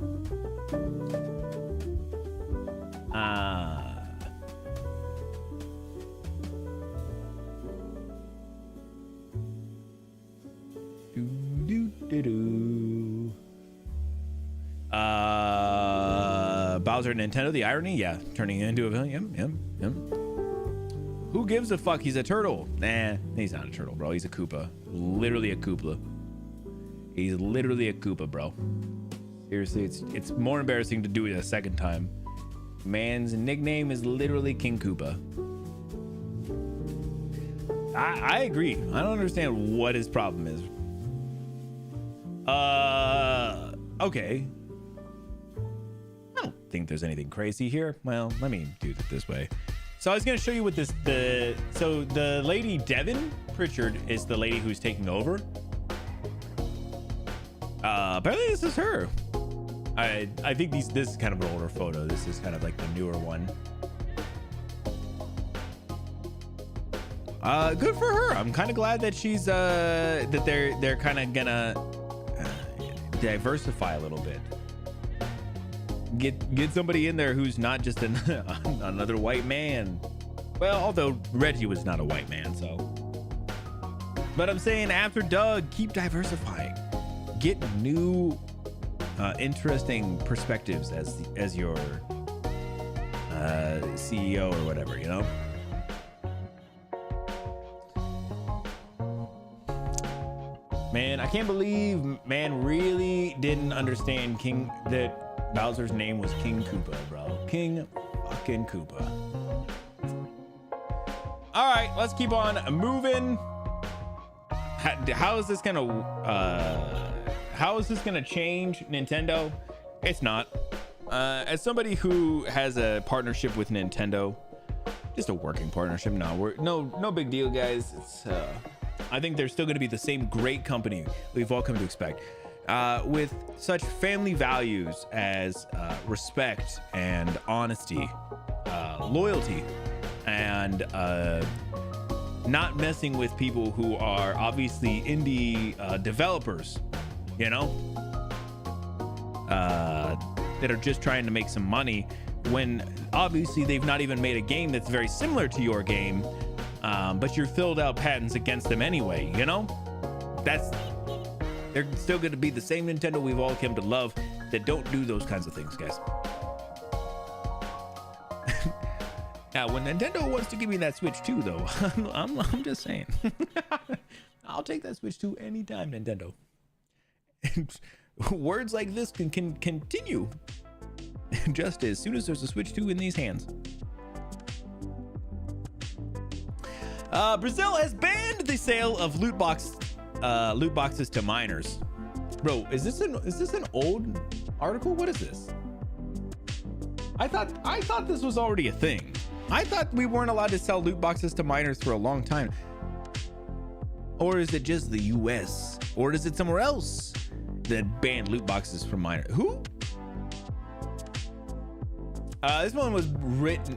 Bowser Nintendo, the irony, yeah, turning into a villain. Yep. Who gives a fuck? He's a turtle. Nah, he's not a turtle, bro. He's a Koopa. Literally a Koopa. He's literally a Koopa, bro. Seriously, it's more embarrassing to do it a second time. Man's nickname is literally King Koopa. I agree. I don't understand what his problem is. Okay. I don't think there's anything crazy here. Well, let me do it this way. So I was going to show you what so the lady Devin Pritchard is the lady who's taking over. Apparently this is her. I think this is kind of an older photo. This is kind of like the newer one. Good for her. I'm kind of glad that she's that they're kind of gonna diversify a little bit. Get somebody in there who's not just another white man. Well, although Reggie was not a white man, so. But I'm saying after Doug, keep diversifying. Get new, interesting perspectives as your CEO or whatever, you know. Man, I can't believe man really didn't understand that Bowser's name was King Koopa, bro. King fucking Koopa. All right, let's keep on moving. How is this gonna change Nintendo? It's not. As somebody who has a partnership with Nintendo, just a working partnership. No big deal, guys. It's I think they're still going to be the same great company we've all come to expect, with such family values as respect and honesty, loyalty, and not messing with people who are obviously indie developers, you know, that are just trying to make some money when obviously they've not even made a game that's very similar to your game, but you're filled out patents against them anyway, you know? They're still going to be the same Nintendo we've all come to love that don't do those kinds of things, guys. Now, when Nintendo wants to give me that Switch 2, though, I'm just saying. I'll take that Switch 2 anytime, Nintendo. Words like this can continue just as soon as there's a Switch 2 in these hands. Brazil has banned the sale of loot boxes to minors. Bro, is this an old article? What is this? I thought this was already a thing. I thought we weren't allowed to sell loot boxes to minors for a long time. Or is it just the US? Or is it somewhere else that banned loot boxes from minors? Who? This one was written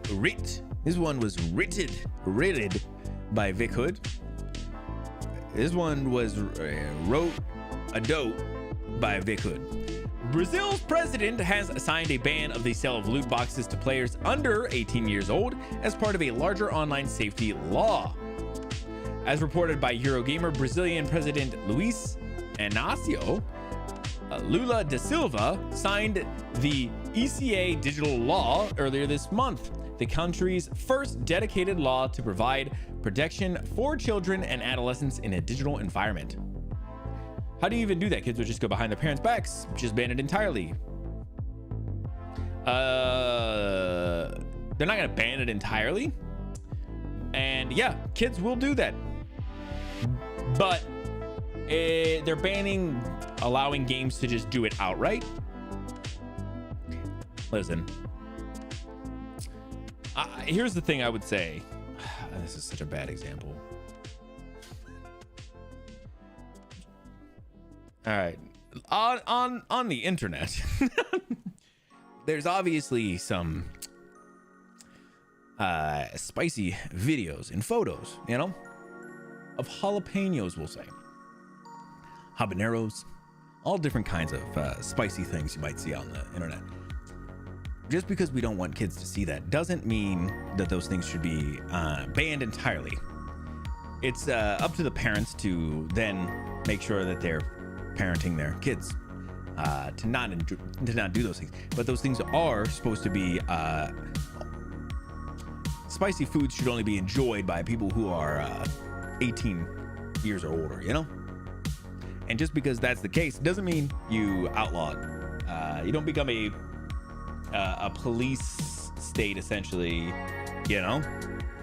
by Vic Hood. This one was wrote a dope by Vic Hood. Brazil's president has signed a ban of the sale of loot boxes to players under 18 years old as part of a larger online safety law. As reported by Eurogamer, Brazilian President Luiz Inácio Lula da Silva signed the ECA digital law earlier this month, the country's first dedicated law to provide protection for children and adolescents in a digital environment. How do you even do that? Kids would just go behind their parents' backs, just ban it entirely. They're not gonna ban it entirely. And yeah, kids will do that. But they're banning allowing games to just do it outright. Listen, here's the thing I would say. This is such a bad example. All right, on the internet, there's obviously some spicy videos and photos, you know, of jalapenos, we'll say, habaneros, all different kinds of spicy things you might see on the internet. Just because we don't want kids to see that doesn't mean that those things should be banned entirely. It's up to the parents to then make sure that they're parenting their kids to not do those things. But those things are supposed to be spicy foods should only be enjoyed by people who are 18 years or older, you know? And just because that's the case doesn't mean you outlaw it. You don't become a police state, essentially, you know?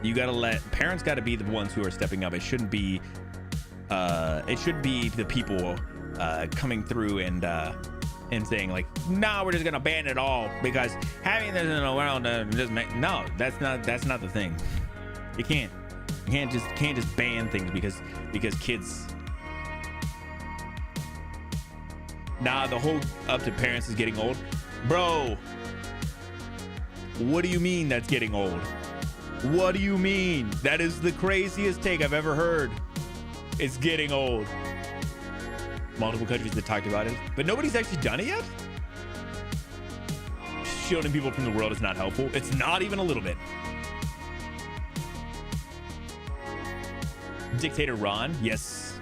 You gotta parents gotta be the ones who are stepping up. It should be the people coming through and saying like, nah, we're just gonna ban it all because having this in the world just no, that's not the thing. You can't just ban things because kids. Nah, the whole up to parents is getting old, bro. What do you mean that's getting old? What do you mean? That is the craziest take I've ever heard. It's getting old. Multiple countries that talked about it, but nobody's actually done it yet. Shielding people from the world is not helpful. It's not even a little bit. Dictator Ron, yes.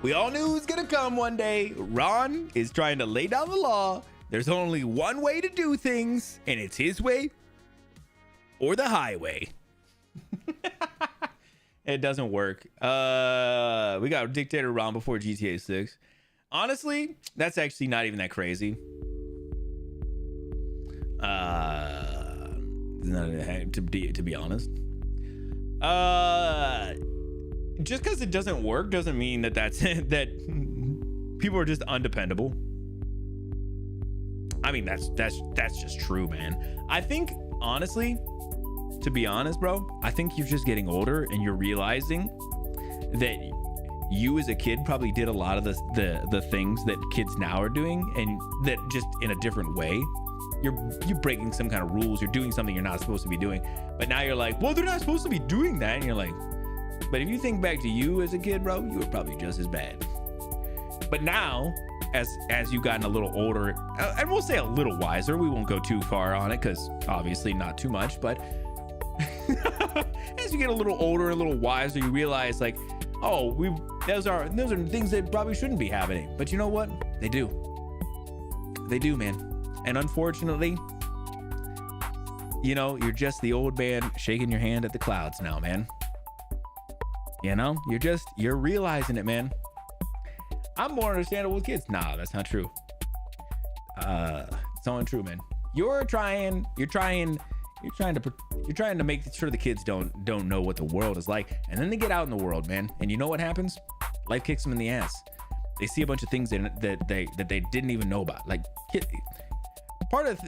We all knew it was gonna come one day. Ron is trying to lay down the law. There's only one way to do things, and it's his way or the highway. It doesn't work. We got Dictator Ron before GTA 6. Honestly, that's actually not even that crazy. To be honest. Just because it doesn't work doesn't mean that People are just undependable. I mean, that's just true, man. I think, honestly, to be honest, bro, I think you're just getting older and you're realizing that you as a kid probably did a lot of the things that kids now are doing, and that just in a different way. You're breaking some kind of rules. You're doing something you're not supposed to be doing. But now you're like, well, they're not supposed to be doing that. And you're like, but if you think back to you as a kid, bro, you were probably just as bad. But now, as you've gotten a little older, and we'll say a little wiser, we won't go too far on it because obviously not too much, but as you get a little older, a little wiser, you realize like, oh, those are things that probably shouldn't be happening. But you know what? They do, man. And unfortunately, you know, you're just the old man shaking your hand at the clouds now, man. You know, you're realizing it, man. I'm more understandable with kids. Nah, that's not true. It's not true, man. You're trying to make sure the kids don't know what the world is like, and then they get out in the world, man. And you know what happens? Life kicks them in the ass. They see a bunch of things that they didn't even know about. Like, part of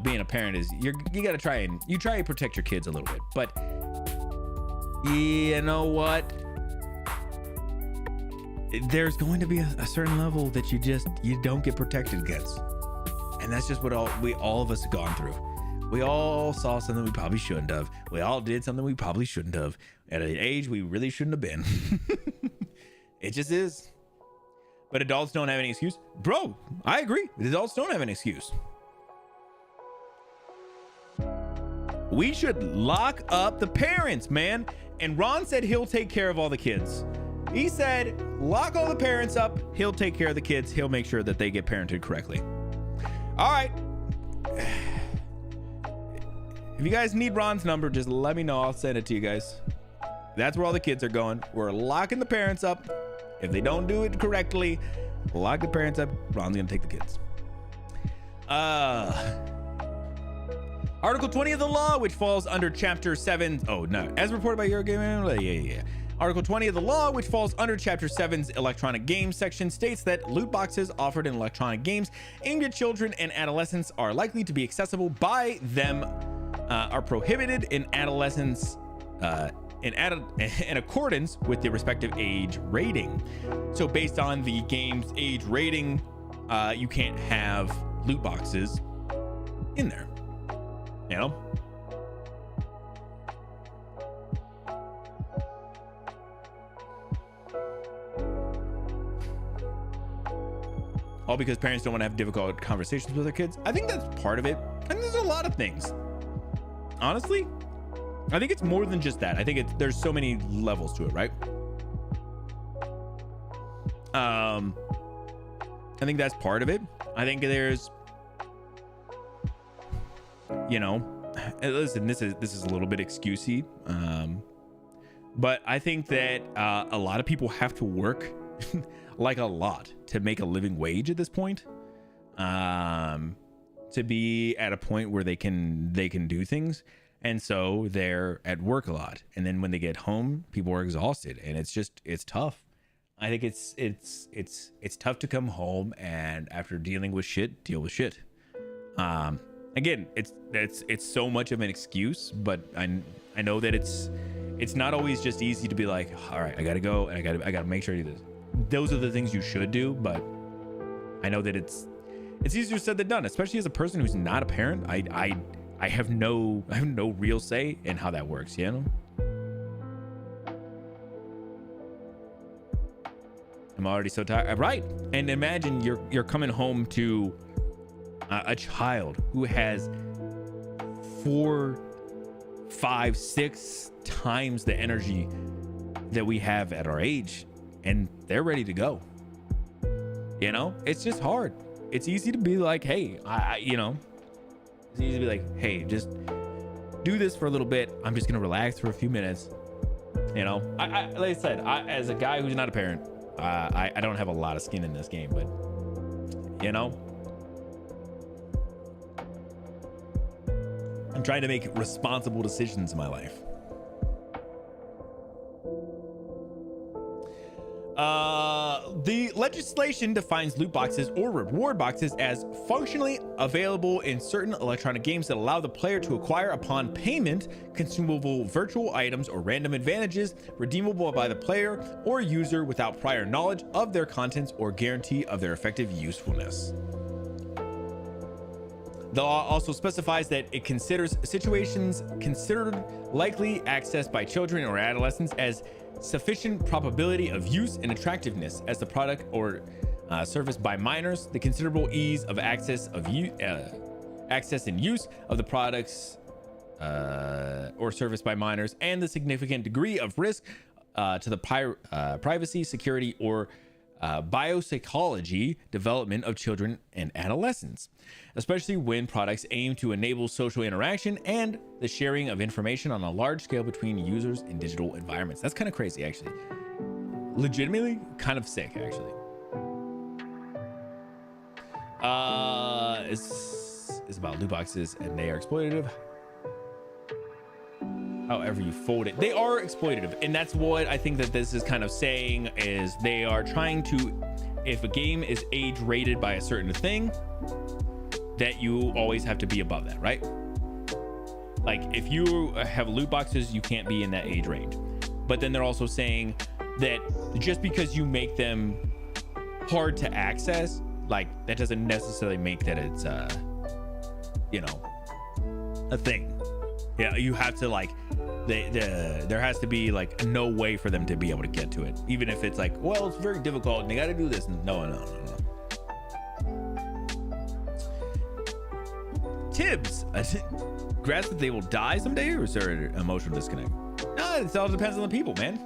being a parent is you got to try and protect your kids a little bit. But you know what? There's going to be a certain level that you don't get protected against, and that's just what all of us have gone through. We all saw something we probably shouldn't have. We all did something we probably shouldn't have at an age we really shouldn't have been. It just is. But adults don't have any excuse, bro. I agree. Adults don't have an excuse. We should lock up the parents, man. And Ron said he'll take care of all the kids. He said, lock all the parents up. He'll take care of the kids. He'll make sure that they get parented correctly. All right. If you guys need Ron's number, just let me know. I'll send it to you guys. That's where all the kids are going. We're locking the parents up. If they don't do it correctly, lock the parents up. Ron's going to take the kids. Article 20 of the law, which falls under Chapter 7. Oh, no. As reported by Eurogamer. Yeah. Article 20 of the law, which falls under Chapter 7's electronic games section, states that loot boxes offered in electronic games aimed at children and adolescents are likely to be accessible by them, are prohibited in adolescents in accordance with the respective age rating. So based on the game's age rating, you can't have loot boxes in there. You know? All because parents don't want to have difficult conversations with their kids. I think that's part of it. I think there's a lot of things. Honestly, I think it's more than just that. I think there's so many levels to it, right? I think that's part of it. I think there's, listen, this is a little bit excusey, but I think that a lot of people have to work like a lot to make a living wage at this point, to be at a point where they can do things. And so they're at work a lot. And then when they get home, people are exhausted, and it's tough. I think it's tough to come home and after dealing with shit, deal with shit. Again, it's so much of an excuse, but I know that it's not always just easy to be like, all right, I gotta go and I gotta make sure I do this. Those are the things you should do, but I know that it's easier said than done, especially as a person who's not a parent. I have no real say in how that works, you know? I'm already so tired. Right. And imagine you're coming home to a child who has 4, 5, 6 times the energy that we have at our age, and they're ready to go. You know, it's just hard. It's easy to be like, hey, it's easy to be like, hey, just do this for a little bit. I'm just gonna relax for a few minutes. You know, I like I said, as a guy who's not a parent, I don't have a lot of skin in this game, but you know, I'm trying to make responsible decisions in my life. The legislation defines loot boxes or reward boxes as functionally available in certain electronic games that allow the player to acquire upon payment consumable virtual items or random advantages redeemable by the player or user without prior knowledge of their contents or guarantee of their effective usefulness. The law also specifies that it considers situations considered likely accessed by children or adolescents as sufficient probability of use and attractiveness as the product or service by minors, the considerable ease of access and use of the products or service by minors, and the significant degree of risk to the privacy, security, or biopsychology development of children and adolescents, especially when products aim to enable social interaction and the sharing of information on a large scale between users in digital environments. That's kind of crazy, actually. Legitimately kind of sick, actually. It's about loot boxes and they are exploitative. However you fold it, they are exploitative, and that's what I think that this is kind of saying, is they are trying to, if a game is age rated by a certain thing, that you always have to be above that, right? Like if you have loot boxes, you can't be in that age range. But then they're also saying that just because you make them hard to access, like that doesn't necessarily make that it's you know, a thing. Yeah, you have to like there has to be like no way for them to be able to get to it, even if it's like, well, it's very difficult and they got to do this. No. Tibbs, grasp that they will die someday, or is there an emotional disconnect? No, it all depends on the people, man.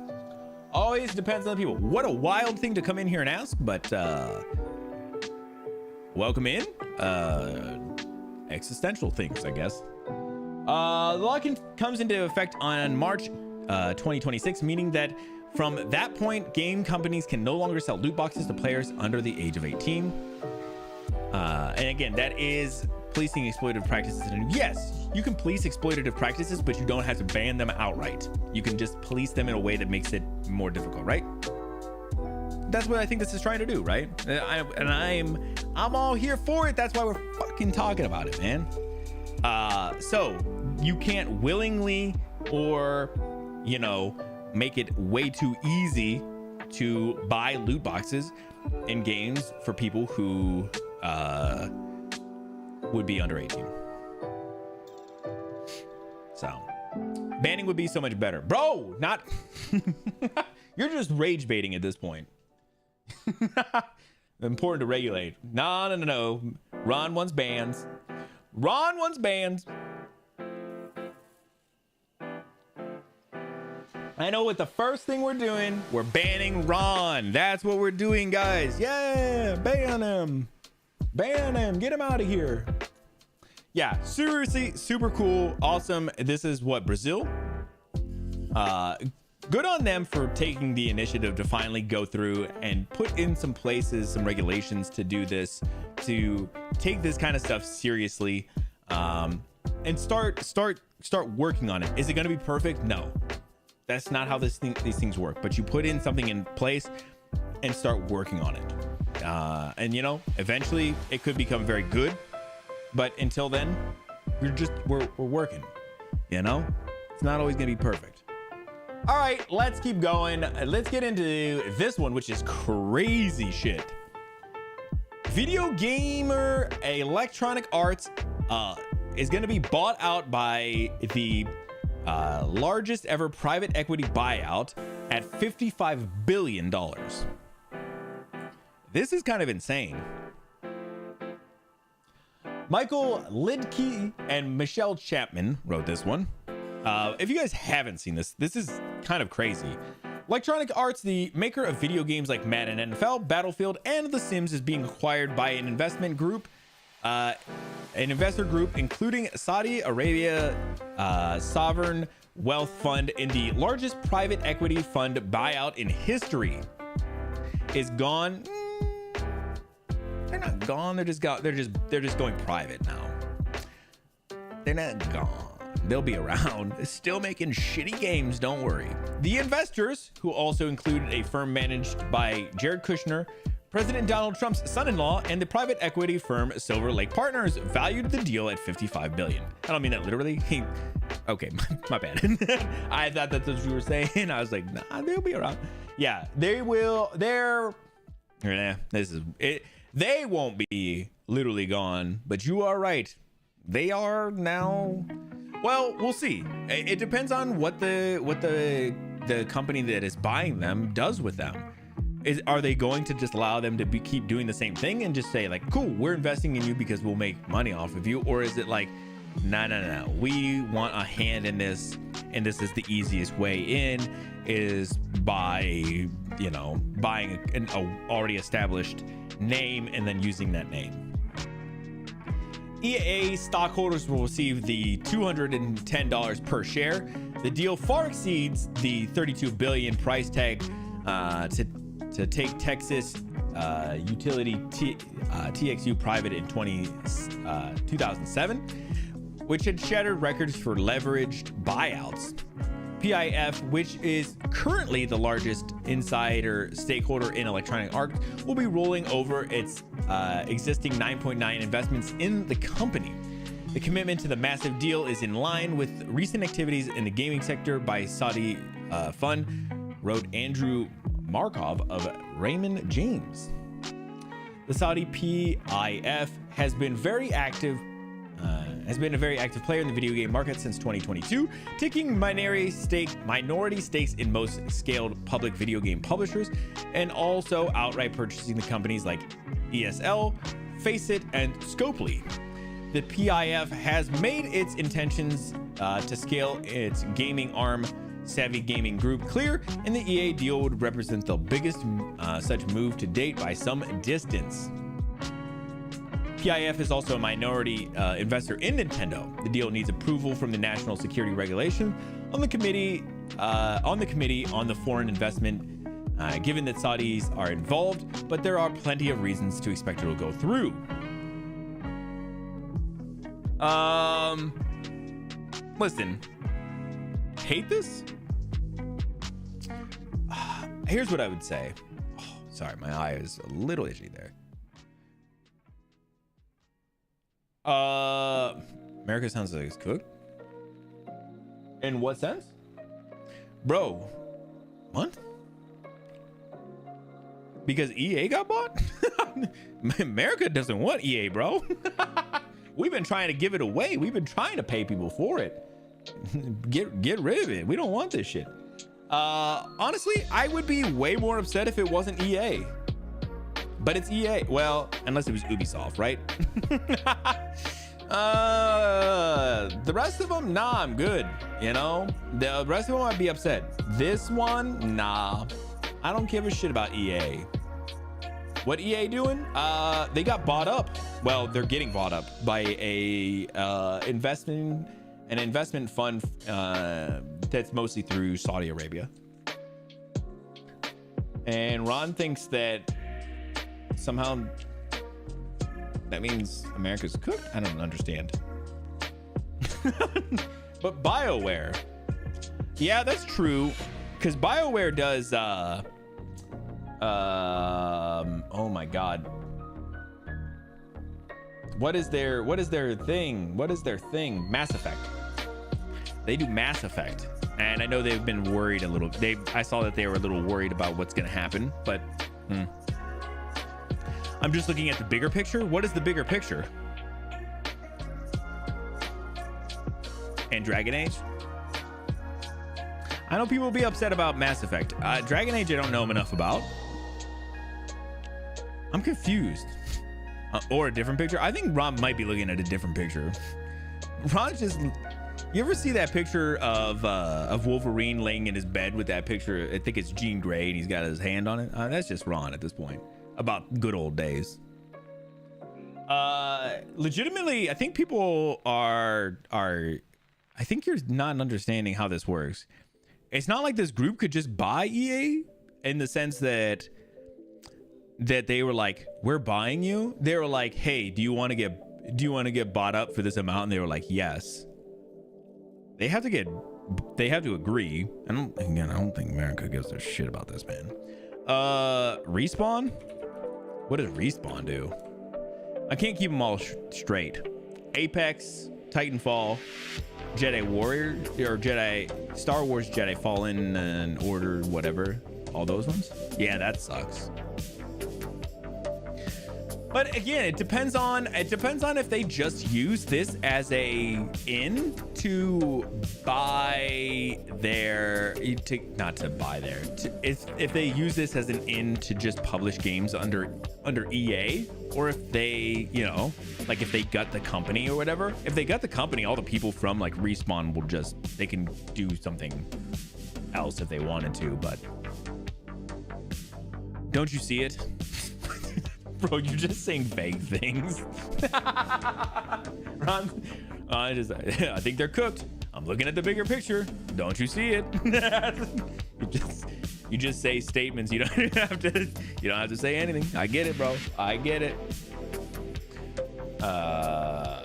Always depends on the people. What a wild thing to come in here and ask, but welcome in. Existential things, I guess. The law comes into effect on March 2026, meaning that from that point, game companies can no longer sell loot boxes to players under the age of 18. And again, that is policing exploitative practices. And yes, you can police exploitative practices, but you don't have to ban them outright. You can just police them in a way that makes it more difficult, right? That's what I think this is trying to do, right? I'm all here for it. That's why we're fucking talking about it, man. So you can't willingly or, you know, make it way too easy to buy loot boxes in games for people who would be under 18. So banning would be so much better, bro. Not you're just rage baiting at this point. Important to regulate. No. Ron wants bans. I know what the first thing we're doing. We're banning Ron. That's what we're doing, guys. Yeah, ban him. Get him out of here. Yeah, seriously, super cool. Awesome. This is what, Brazil? Good on them for taking the initiative to finally go through and put in some places, some regulations to do this, to take this kind of stuff seriously, and start working on it. Is it going to be perfect? No, that's not how these things work. But you put in something in place and start working on it, and you know, eventually it could become very good. But until then, we're working. You know, it's not always going to be perfect. All right, let's keep going. Let's get into this one, which is crazy shit. Video gamer Electronic Arts is going to be bought out by the largest ever private equity buyout at $55 billion. This is kind of insane. Michael Lidke and Michelle Chapman wrote this one. If you guys haven't seen this, this is kind of crazy. Electronic Arts, the maker of video games like Madden NFL, Battlefield, and The Sims, is being acquired by an investor group including Saudi Arabia Sovereign Wealth Fund, in the largest private equity fund buyout in history. Is gone. They're not gone. They're just going private now. They're not gone. they'll be around, still making shitty games, don't worry. The investors, who also included a firm managed by Jared Kushner, President Donald Trump's son-in-law, and the private equity firm Silver Lake Partners, valued the deal at $55 billion. I don't mean that literally. Okay, my bad. I thought that's what you were saying. I was like, nah, they'll be around. Yeah, they will. This is it. They won't be literally gone, but you are right. They are now. Well, we'll see. It depends on what the company that is buying them does with them. Are they going to just allow them to keep doing the same thing and just say like, cool, we're investing in you because we'll make money off of you? Or is it like, no, we want a hand in this, and this is the easiest way in, is by, buying an already established name and then using that name. EA stockholders will receive the $210 per share. The deal far exceeds the $32 billion price tag to take Texas utility TXU private in 2007, which had shattered records for leveraged buyouts. PIF, which is currently the largest insider stakeholder in Electronic Arts, will be rolling over its existing 9.9 investments in the company. The commitment to the massive deal is in line with recent activities in the gaming sector by Saudi fund, wrote Andrew Markov of Raymond James. The Saudi PIF has been a very active player in the video game market since 2022, taking minority stakes in most scaled public video game publishers, and also outright purchasing the companies like ESL, Faceit, and Scopely. The PIF has made its intentions to scale its gaming arm, Savvy Gaming Group, clear, and the EA deal would represent the biggest such move to date by some distance. PIF is also a minority investor in Nintendo. The deal needs approval from the National Security Regulation on the Committee on the Foreign Investment, given that Saudis are involved, but there are plenty of reasons to expect it will go through. Listen, hate this? Here's what I would say. Oh, sorry, my eye is a little itchy there. America sounds like it's cooked. In what sense? Bro, what? Because EA got bought? America doesn't want EA, bro. We've been trying to give it away. We've been trying to pay people for it. Get rid of it. We don't want this shit. Honestly, I would be way more upset if it wasn't EA. But it's EA. Well, unless it was Ubisoft, right? The rest of them, nah, I'm good. The rest of them I'd be upset. This one, nah. I don't give a shit about EA. What EA doing? They got bought up. Well, they're getting bought up by an investment fund that's mostly through Saudi Arabia. And Ron thinks that somehow that means America's cooked. I don't understand. But BioWare, yeah, that's true, because BioWare does oh my god, what is their thing? Mass Effect. They do Mass Effect, and I know they've been worried a little. I saw that they were a little worried about what's gonna happen, but I'm just looking at the bigger picture. What is the bigger picture? And Dragon Age? I know people will be upset about Mass Effect. Dragon Age I don't know enough about. I'm confused. Or a different picture. I think Ron might be looking at a different picture. Ron's just... You ever see that picture of Wolverine laying in his bed with that picture? I think it's Jean Grey and he's got his hand on it. That's just Ron at this point. About good old days. Legitimately, I think people are I think you're not understanding how this works. It's not like this group could just buy EA in the sense that they were like, we're buying you. They were like, hey, do you want to get bought up for this amount? And they were like, yes. they have to agree. I don't think America gives a shit about this, man. Respawn? What does Respawn do? I can't keep them all straight. Apex, Titanfall, Jedi Warrior, or Star Wars Jedi Fallen and Order, whatever. All those ones? Yeah, that sucks. But again, it depends on if they just use this as a in to buy their if they use this as an in to just publish games under EA, or if they, you know, like if they gut the company or whatever. If they gut the company, all the people from like Respawn will they can do something else if they wanted to, but don't you see it? Bro, you're just saying vague things. Ron, I think they're cooked. I'm looking at the bigger picture. Don't you see it? you just say statements. You don't have to say anything. I get it, bro. I get it. But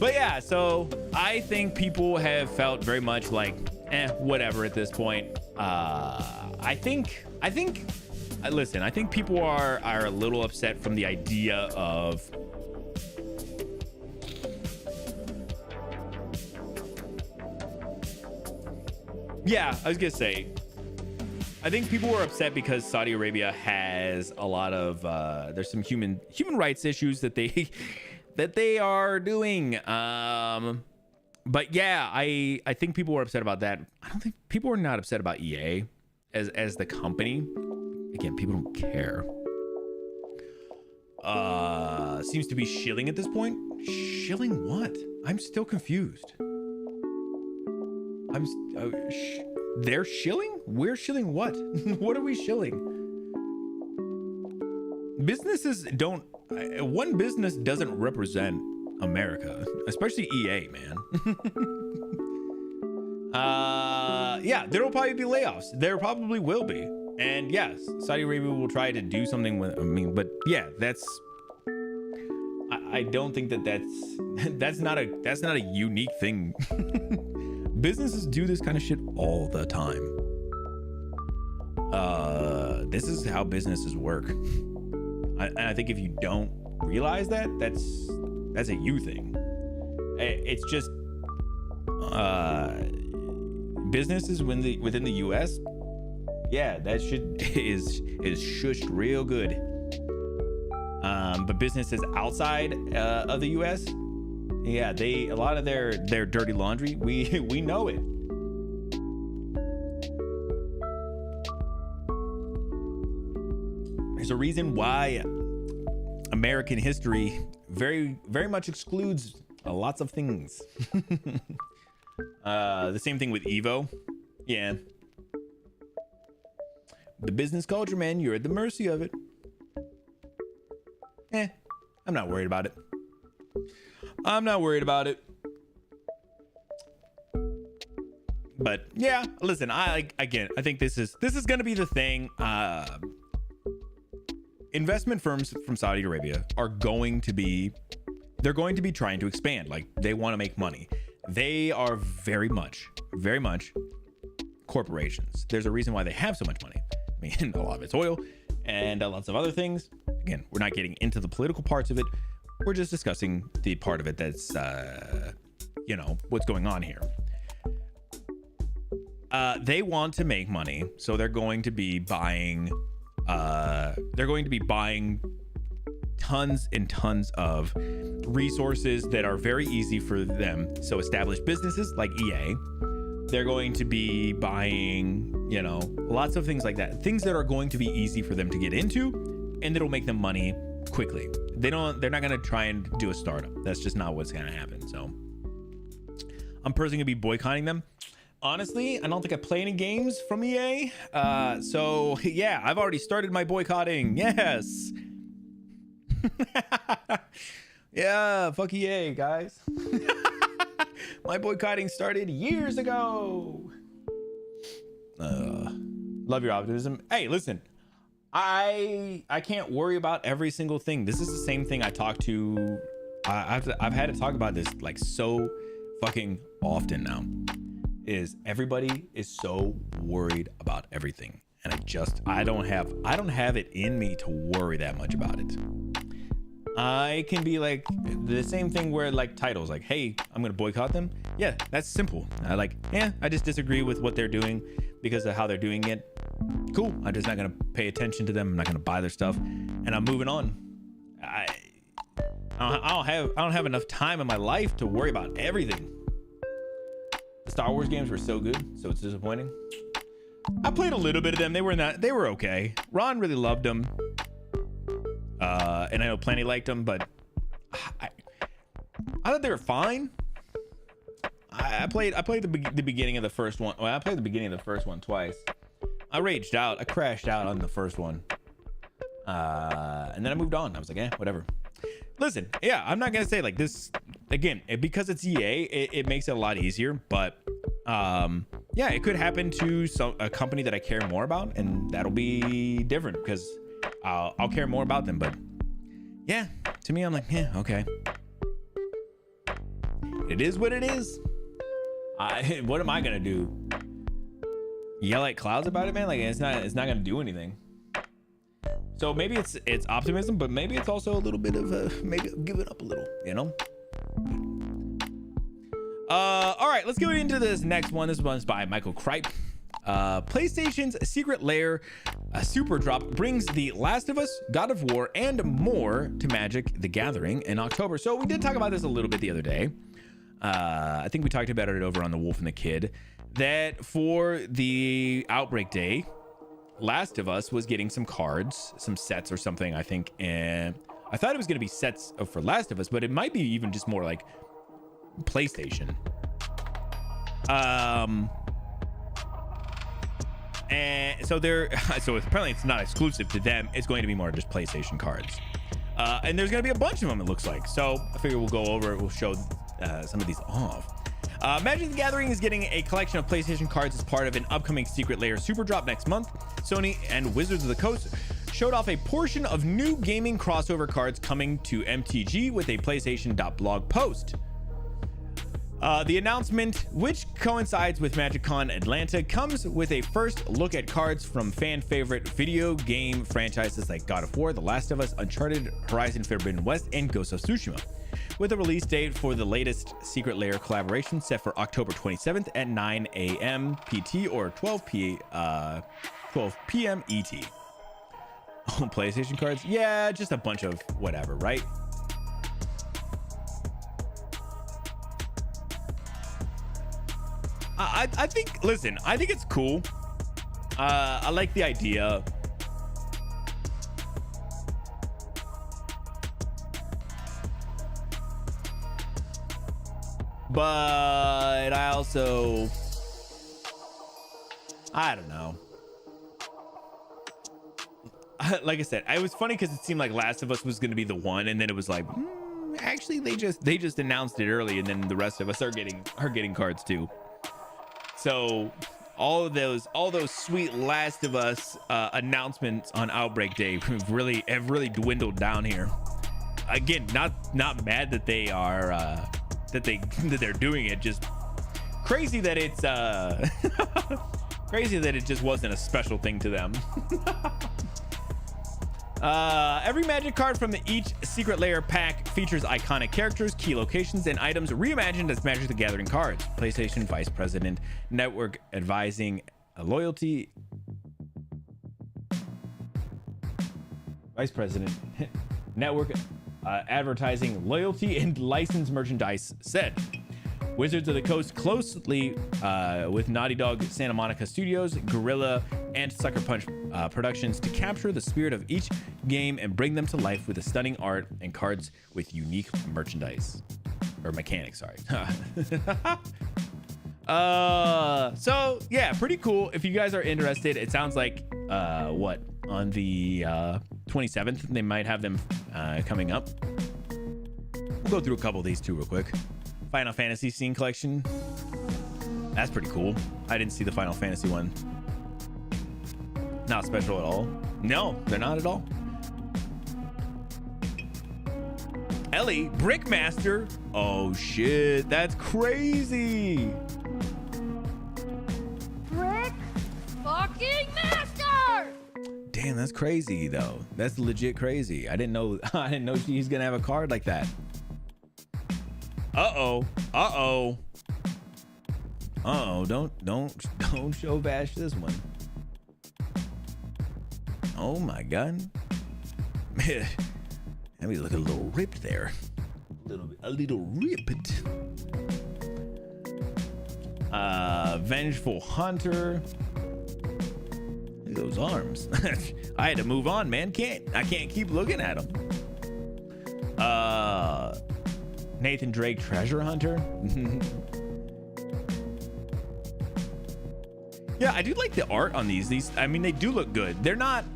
yeah, so I think people have felt very much like, whatever at this point. Listen, I think people are a little upset from the idea of I was gonna say, I think people were upset because Saudi Arabia has a lot of there's some human rights issues that they are doing. But yeah, I think people were upset about that. I don't think people are not upset about EA as the company. Again, people don't care. Seems to be shilling at this point. Shilling what? I'm still confused. They're shilling? We're shilling what? What are we shilling? Businesses don't. One business doesn't represent America, especially EA, man. Yeah, there will probably be layoffs. There probably will be. And yes, Saudi Arabia will try to do something with, but yeah, I don't think that's not a unique thing. Businesses do this kind of shit all the time. This is how businesses work. And I think if you don't realize that, that's a you thing. It's just businesses within the US. Yeah, that shit is shushed real good. But businesses outside of the US, yeah, a lot of their dirty laundry, we know it. There's a reason why American history very, very much excludes lots of things. The same thing with Evo. Yeah. The business culture, man, you're at the mercy of it. I'm not worried about it. But yeah, listen, I think this is gonna be the thing. Investment firms from Saudi Arabia are going to be trying to expand. Like, they want to make money. They are very much corporations. There's a reason why they have so much money. I mean, a lot of it's oil and lots of other things. Again, we're not getting into the political parts of it. We're just discussing the part of it that's, what's going on here. They want to make money, so they're going to be buying tons and tons of resources that are very easy for them. So established businesses like EA, they're going to be buying, lots of things like that. Things that are going to be easy for them to get into, and that'll make them money quickly. They're not going to try and do a startup. That's just not what's going to happen. So I'm personally going to be boycotting them. Honestly, I don't think I play any games from EA. So yeah, I've already started my boycotting. Yes. Yeah, fuck EA, guys. My boycotting started years ago. Love your optimism. Hey, listen, I can't worry about every single thing. This is the same thing I talked to. I've had to talk about this like so fucking often now is everybody is so worried about everything. And I don't have it in me to worry that much about it. I can be like the same thing where like titles like, hey, I'm gonna boycott them. Yeah, that's simple. I just disagree with what they're doing because of how they're doing it. Cool. I'm just not gonna pay attention to them. I'm not gonna buy their stuff, and I'm moving on. I don't have enough time in my life to worry about everything. The Star Wars games were so good, so it's disappointing. I played a little bit of them. They were okay. Ron really loved them. And I know Plenty liked them, but I thought they were fine. I played the beginning of the first one. Well, I played the beginning of the first one twice. I raged out. I crashed out on the first one. And then I moved on. I was like, whatever. Listen, yeah, I'm not gonna say like this again because it's EA. It makes it a lot easier, but yeah, it could happen to a company that I care more about, and that'll be different because I'll care more about them. But yeah, to me, I'm like, yeah, okay. It is what it is. What am I gonna do? Yell at clouds about it, man? Like it's not gonna do anything. So maybe it's optimism, but maybe it's also a little bit of maybe give it up a little, you know? All right, let's go into this next one. This one's by Michael Kripe. PlayStation's Secret Lair Super Drop brings The Last of Us, God of War, and more to Magic the Gathering in October. So we did talk about this a little bit the other day. I think we talked about it over on The Wolf and the Kid, that for the Outbreak Day, Last of Us was getting some cards, some sets or something, I think. And I thought it was going to be sets for Last of Us, but it might be even just more like PlayStation. And so so apparently it's not exclusive to them. It's going to be more just PlayStation cards. And there's going to be a bunch of them, it looks like. So I figure we'll go over it. We'll show some of these off. Magic the Gathering is getting a collection of PlayStation cards as part of an upcoming Secret Lair Super Drop next month. Sony and Wizards of the Coast showed off a portion of new gaming crossover cards coming to MTG with a PlayStation.blog post. The announcement, which coincides with MagicCon Atlanta, comes with a first look at cards from fan favorite video game franchises like God of War, The Last of Us, Uncharted, Horizon Forbidden West, and Ghost of Tsushima, with a release date for the latest Secret Lair collaboration set for October 27th at 9 a.m. PT or 12 p.m. ET. Oh, PlayStation cards? Yeah, just a bunch of whatever, right? I think, listen, I think it's cool. I like the idea. But I also, I don't know. Like I said, it was funny because it seemed like Last of Us was going to be the one, and then it was like, actually, they just announced it early, and then the rest of us are getting cards too. So all those sweet Last of Us announcements on Outbreak Day have really dwindled down here. Again, not mad that they are that they're doing it. Just crazy that it's crazy that it just wasn't a special thing to them. Every Magic card from each Secret Lair pack features iconic characters, key locations, and items reimagined as Magic the Gathering cards. PlayStation Vice President, Network Advising Loyalty. Vice President, Network Advertising Loyalty and Licensed Merchandise said. Wizards of the Coast closely with Naughty Dog, Santa Monica Studios, Guerrilla, and Sucker Punch Productions to capture the spirit of each game and bring them to life with a stunning art and cards with unique merchandise or mechanics. Sorry. So yeah, pretty cool. If you guys are interested, it sounds like what on the 27th they might have them coming up. We'll go through a couple of these too real quick. Final Fantasy Scene Collection. That's pretty cool. I didn't see the Final Fantasy one. Not special at all. No, they're not at all. Ellie, Brickmaster. Oh shit, that's crazy. Brick fucking master! Damn, that's crazy though. That's legit crazy. I didn't know she's gonna have a card like that. Uh-oh. Uh-oh. Uh-oh. Don't show bash this one. Oh my god. Man, we look a little ripped there. A little ripped. Vengeful Hunter. Look at those arms. I had to move on, man. I can't keep looking at them. Nathan Drake, Treasure Hunter. Yeah, I do like the art on these. I mean, they do look good. They're not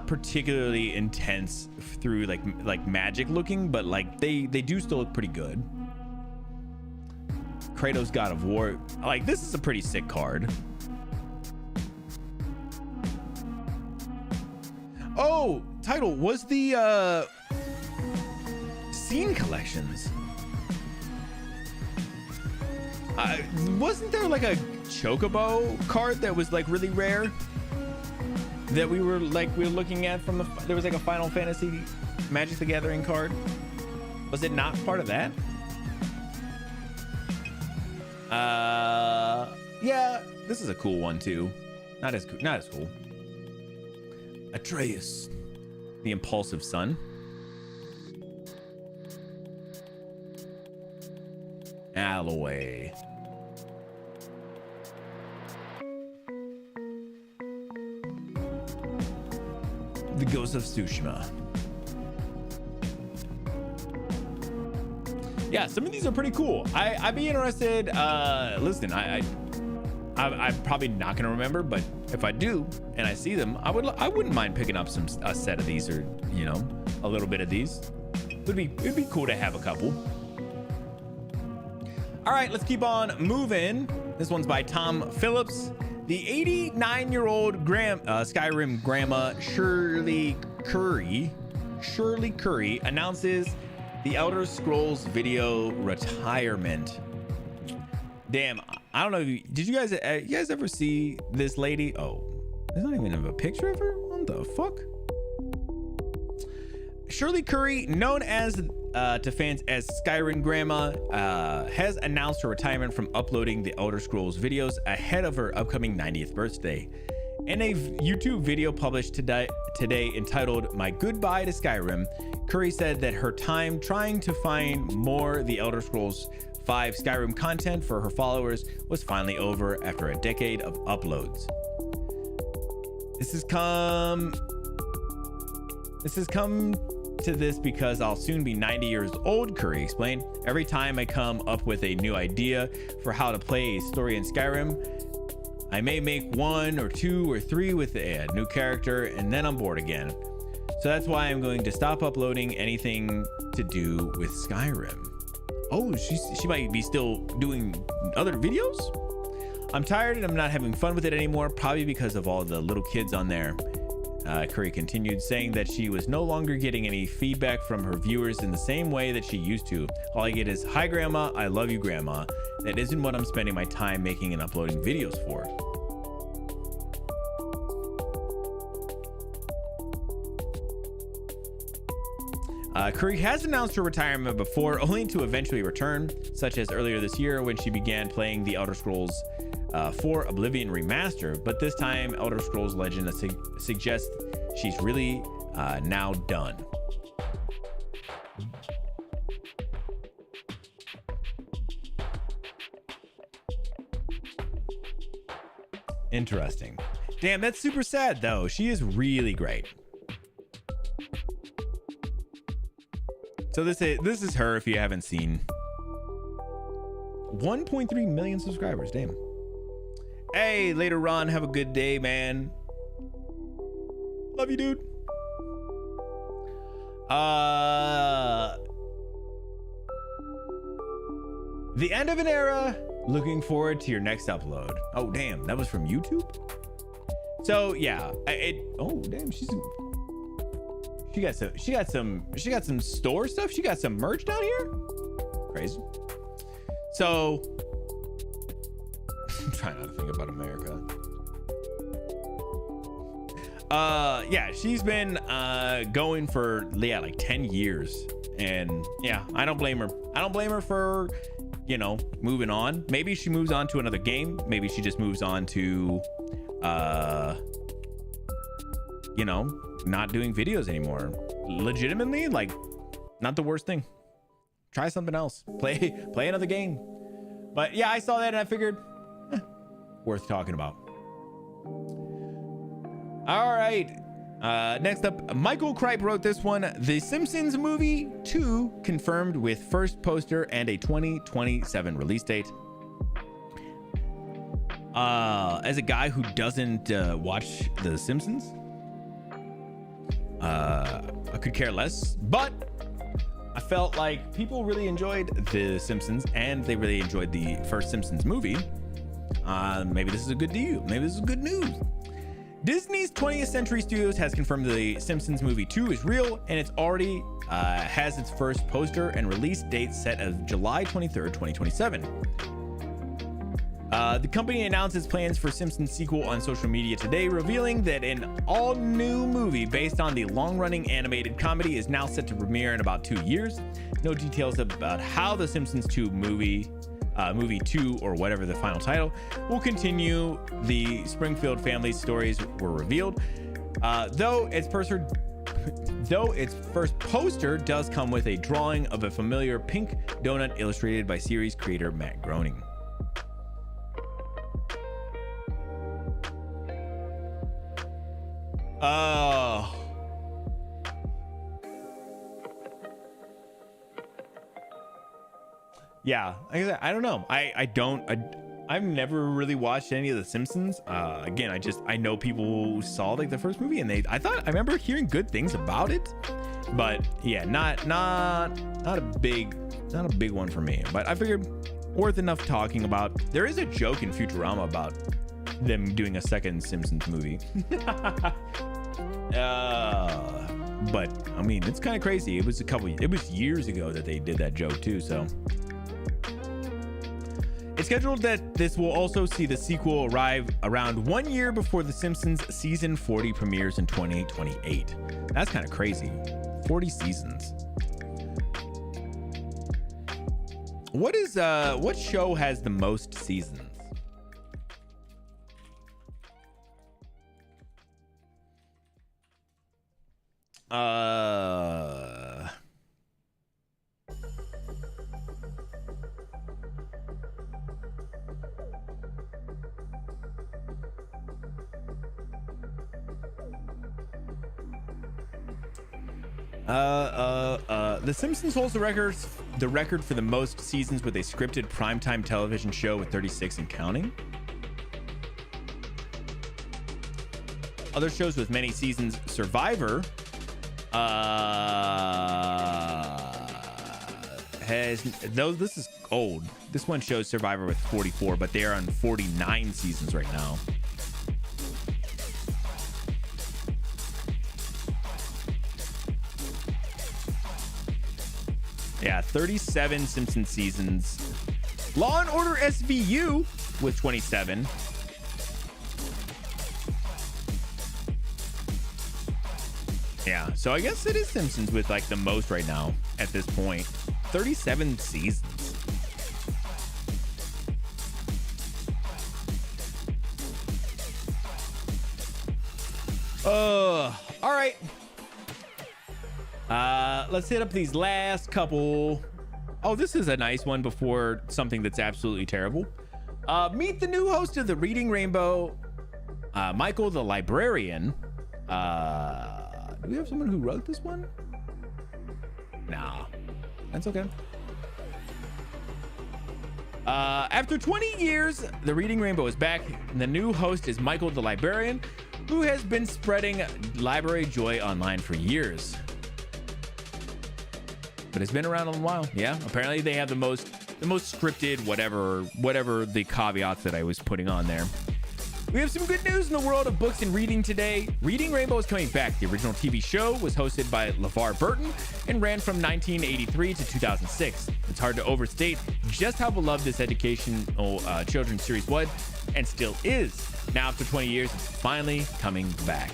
particularly intense through like magic looking, but like they do still look pretty good. Kratos, God of War. Like, this is a pretty sick card. Oh, title was the scene collections. Wasn't there like a Chocobo card that was like really rare that we were looking at from there was like a Final Fantasy Magic the Gathering card? Was it not part of that? Yeah, this is a cool one too. Not as cool. Atreus, the impulsive son. Alloway. The Ghost of Tsushima. Yeah, some of these are pretty cool. I'd be interested. Listen, I'm probably not gonna remember, but if I do and I see them, I wouldn't mind picking up a set of these, or a little bit of these. It'd be cool to have a couple. All right, let's keep on moving. This one's by Tom Phillips. The 89-year-old Skyrim grandma Shirley Curry announces the Elder Scrolls video retirement. Damn, I don't know. Did you guys ever see this lady? Oh, there's not even a picture of her. What the fuck? Shirley Curry, known as to fans as Skyrim Grandma, has announced her retirement from uploading the Elder Scrolls videos ahead of her upcoming 90th birthday. In a YouTube video published today entitled "My Goodbye to Skyrim," Curry said that her time trying to find more The Elder Scrolls V Skyrim content for her followers was finally over after a decade of uploads. This has come to this because I'll soon be 90 years old, Curry explained. Every time I come up with a new idea for how to play a story in Skyrim, I may make 1 or 2 or 3 with a new character, and then I'm bored again. So that's why I'm going to stop uploading anything to do with Skyrim. Oh, she might be still doing other videos? I'm tired and I'm not having fun with it anymore, probably because of all the little kids on there. Curry continued, saying that she was no longer getting any feedback from her viewers in the same way that she used to. All I get is, "Hi Grandma, I love you Grandma." That isn't what I'm spending my time making and uploading videos for. Curry has announced her retirement before, only to eventually return, such as earlier this year when she began playing the Elder Scrolls 4 Oblivion Remaster, but this time Elder Scrolls Legend suggests she's really now done. Interesting. Damn, that's super sad though. She is really great. So this is her if you haven't seen. 1.3 million subscribers, damn. Hey, later Ron, have a good day, man. Love you, dude. The end of an era. Looking forward to your next upload. Oh, damn, that was from YouTube? So, yeah, oh, damn, She got some store stuff. She got some merch down here. Crazy. So I'm trying not to think about America. Yeah, she's been going for like 10 years. And yeah, I don't blame her. I don't blame her for, you know, moving on. Maybe she moves on to another game. Maybe she just moves on to you know, not doing videos anymore. Legitimately, like, not the worst thing. Try something else. Play another game. But yeah, I saw that and I figured, worth talking about. All right. Next up, Michael Kripe wrote this one. The Simpsons Movie 2 confirmed with first poster and a 2027 release date. As a guy who doesn't watch The Simpsons, I could care less, but I felt like people really enjoyed The Simpsons and they really enjoyed the first Simpsons movie. Maybe this is a good deal. Maybe this is good news. Disney's 20th Century Studios has confirmed The Simpsons Movie 2 is real, and it's already has its first poster and release date set of July 23rd, 2027. The company announced its plans for Simpsons sequel on social media today, revealing that an all-new movie based on the long-running animated comedy is now set to premiere in about 2 years. No details about how the Simpsons 2 movie 2 or whatever the final title will continue the Springfield family stories were revealed. Though its first poster does come with a drawing of a familiar pink donut illustrated by series creator Matt Groening. Yeah, like I said, I don't know. I've never really watched any of The Simpsons. Again, I know people saw like the first movie and I remember hearing good things about it, but yeah, not a big one for me. But I figured worth enough talking about. There is a joke in Futurama about them doing a second Simpsons movie. But I mean, it's kind of crazy. It was years ago that they did that joke too, so it's scheduled that this will also see the sequel arrive around 1 year before The Simpsons season 40 premieres in 2028. That's kind of crazy. 40 seasons. What show has the most seasons? The Simpsons holds the record for the most seasons with a scripted primetime television show with 36 and counting. Other shows with many seasons, Survivor this is old. This one shows Survivor with 44, but they are on 49 seasons right now. Yeah, 37 Simpsons seasons. Law and Order SVU with 27. Yeah, so I guess it is Simpsons with like the most right now at this point. 37 seasons. All right. Let's hit up these last couple. Oh, this is a nice one before something that's absolutely terrible. Meet the new host of the Reading Rainbow, Michael the Librarian. Do we have someone who wrote this one? Nah, that's okay. After 20 years, the Reading Rainbow is back, and the new host is Michael the Librarian, who has been spreading library joy online for years. But it's been around a while. Yeah, apparently they have the most scripted whatever the caveats that I was putting on there. We have some good news in the world of books and reading today. Reading Rainbow is coming back. The original TV show was hosted by LeVar Burton and ran from 1983 to 2006. It's hard to overstate just how beloved this educational children's series was and still is. Now, after 20 years, it's finally coming back.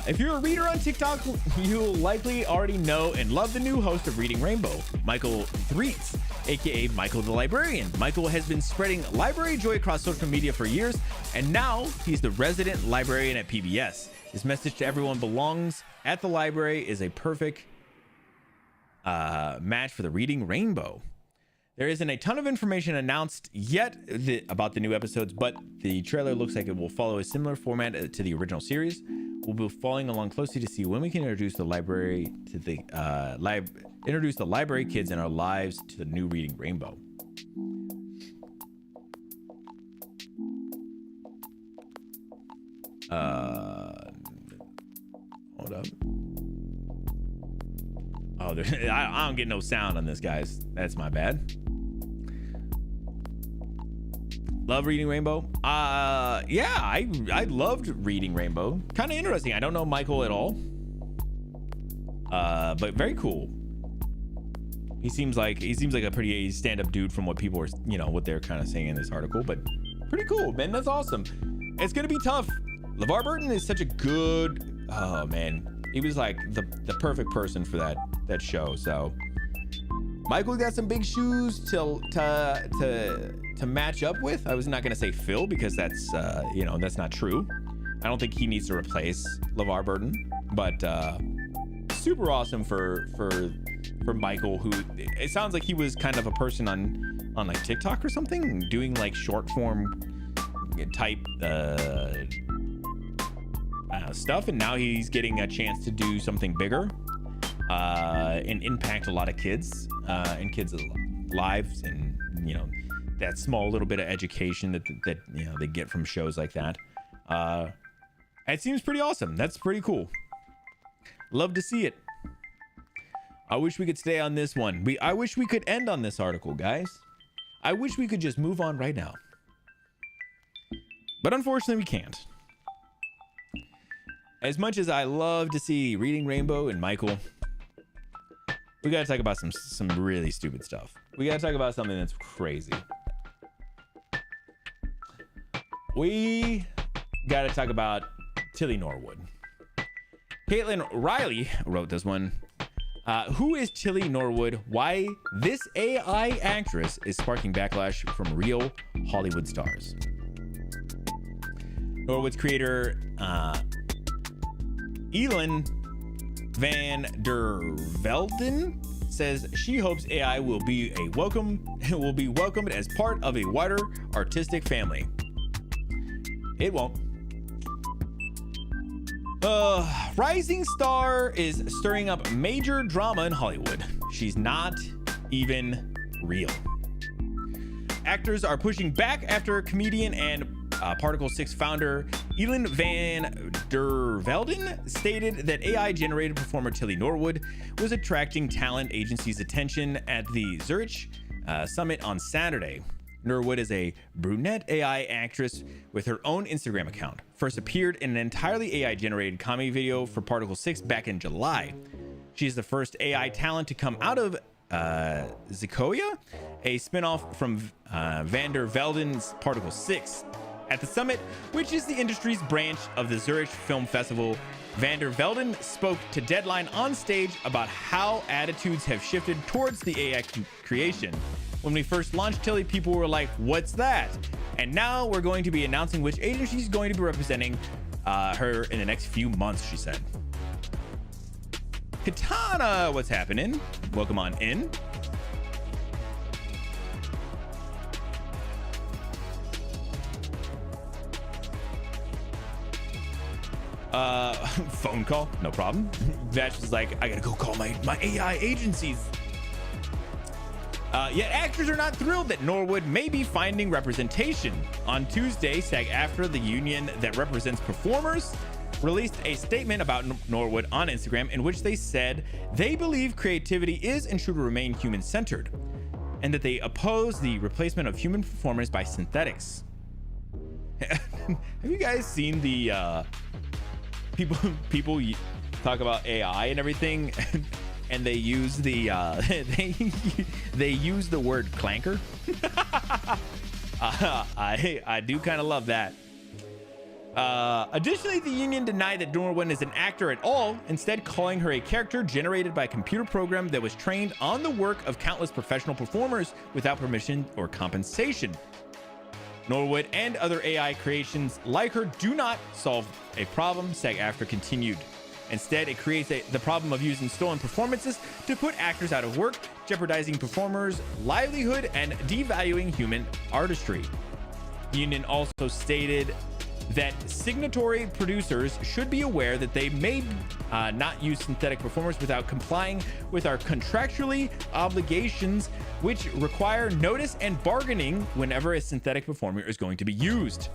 If you're a reader on TikTok, you'll likely already know and love the new host of Reading Rainbow, Michael Threets, aka Michael the Librarian. Michael has been spreading library joy across social media for years, and now he's the resident librarian at PBS. His message to everyone belongs at the library is a perfect match for the Reading Rainbow. There isn't a ton of information announced yet about the new episodes, but the trailer looks like it will follow a similar format to the original series. We'll be following along closely to see when we can introduce the library to the introduce the library kids in our lives to the new Reading Rainbow. Hold up. Oh, I don't get no sound on this, guys. That's my bad. Love Reading Rainbow. Yeah, I loved Reading Rainbow. Kind of interesting. I don't know Michael at all. But very cool. He seems like a pretty stand-up dude from what people are, what they're kind of saying in this article, but pretty cool, man. That's awesome. It's gonna be tough. LeVar Burton is such a good, oh man, he was like the perfect person for that show. So Michael got some big shoes to match up with. I was not gonna say Phil because that's that's not true. I don't think he needs to replace LeVar Burton, but super awesome for Michael, who it sounds like he was kind of a person on like TikTok or something, doing like short form type stuff, and now he's getting a chance to do something bigger and impact a lot of kids and kids' lives, and that small little bit of education that they get from shows like that. It seems pretty awesome. That's pretty cool. Love to see it. I wish we could stay on this one. I wish we could end on this article, guys. I wish we could just move on right now. But unfortunately, we can't. As much as I love to see Reading Rainbow and Michael, we gotta talk about some really stupid stuff. We gotta talk about something that's crazy. We gotta talk about Tilly Norwood. Caitlin Riley wrote this one. Who is Tilly Norwood? Why this AI actress is sparking backlash from real Hollywood stars. Norwood's creator, Elin van der Velden, says she hopes AI will be welcomed as part of a wider artistic family. It won't. Rising star is stirring up major drama in Hollywood. She's not even real. Actors are pushing back after comedian and Particle 6 founder Elin van der Velden stated that AI-generated performer Tilly Norwood was attracting talent agencies' attention at the Zurich summit on Saturday. Norwood is a brunette AI actress with her own Instagram account. First appeared in an entirely AI-generated comedy video for Particle 6 back in July. She's the first AI talent to come out of Zikoya, a spinoff from van der Velden's Particle 6. At the summit, which is the industry's branch of the Zurich Film Festival, van der Velden spoke to Deadline on stage about how attitudes have shifted towards the AI creation. When we first launched Tilly, people were like, what's that? And now we're going to be announcing which agency is going to be representing her in the next few months, she said. Katana, what's happening? Welcome on in. Phone call, no problem. Vash was like, I gotta go call my AI agencies. Yet actors are not thrilled that Norwood may be finding representation. On Tuesday, SAG-AFTRA, the union that represents performers, released a statement about Norwood on Instagram in which they said they believe creativity is and should remain human-centered, and that they oppose the replacement of human performers by synthetics. Have you guys seen the people talk about AI and everything, and they use the they use the word clanker? I do kind of love that. Additionally, the union denied that Norwood is an actor at all, instead calling her a character generated by a computer program that was trained on the work of countless professional performers without permission or compensation. Norwood and other AI creations like her do not solve a problem, SAG-AFTRA continued. Instead, it creates the problem of using stolen performances to put actors out of work, jeopardizing performers' livelihood and devaluing human artistry. The union also stated that signatory producers should be aware that they may not use synthetic performers without complying with our contractually obligations, which require notice and bargaining whenever a synthetic performer is going to be used.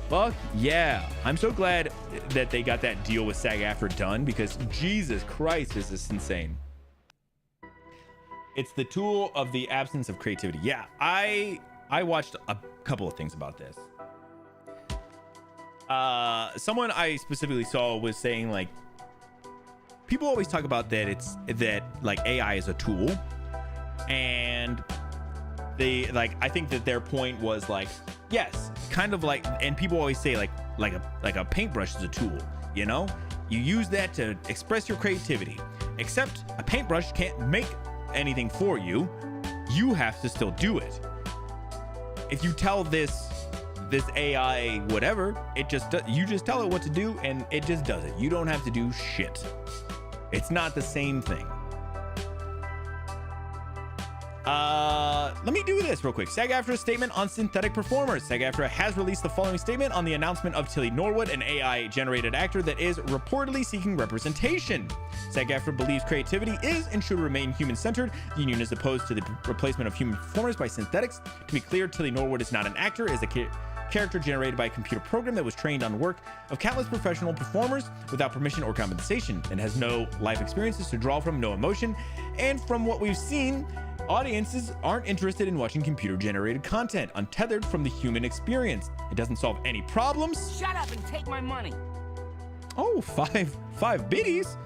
Fuck yeah. I'm so glad that they got that deal with SAG-AFTRA done, because Jesus Christ, is this insane. It's the tool of the absence of creativity. Yeah, I watched a couple of things about this. Someone I specifically saw was saying, like, people always talk about that like AI is a tool, and they, like, I think that their point was like, yes, kind of like, and people always say like a paintbrush is a tool, you know, you use that to express your creativity, except a paintbrush can't make anything for you. You have to still do it. If you tell this AI whatever, you just tell it what to do and it just does it. You don't have to do shit. It's not the same thing. Let me do this real quick. SAG-AFTRA's statement on synthetic performers. SAG-AFTRA has released the following statement on the announcement of Tilly Norwood, an AI-generated actor that is reportedly seeking representation. SAG-AFTRA believes creativity is and should remain human-centered. The union is opposed to the replacement of human performers by synthetics. To be clear, Tilly Norwood is not an actor, is a character generated by a computer program that was trained on work of countless professional performers without permission or compensation, and has no life experiences to draw from, no emotion. And from what we've seen, audiences aren't interested in watching computer-generated content untethered from the human experience. It doesn't solve any problems. Shut up and take my money. Oh, five biddies.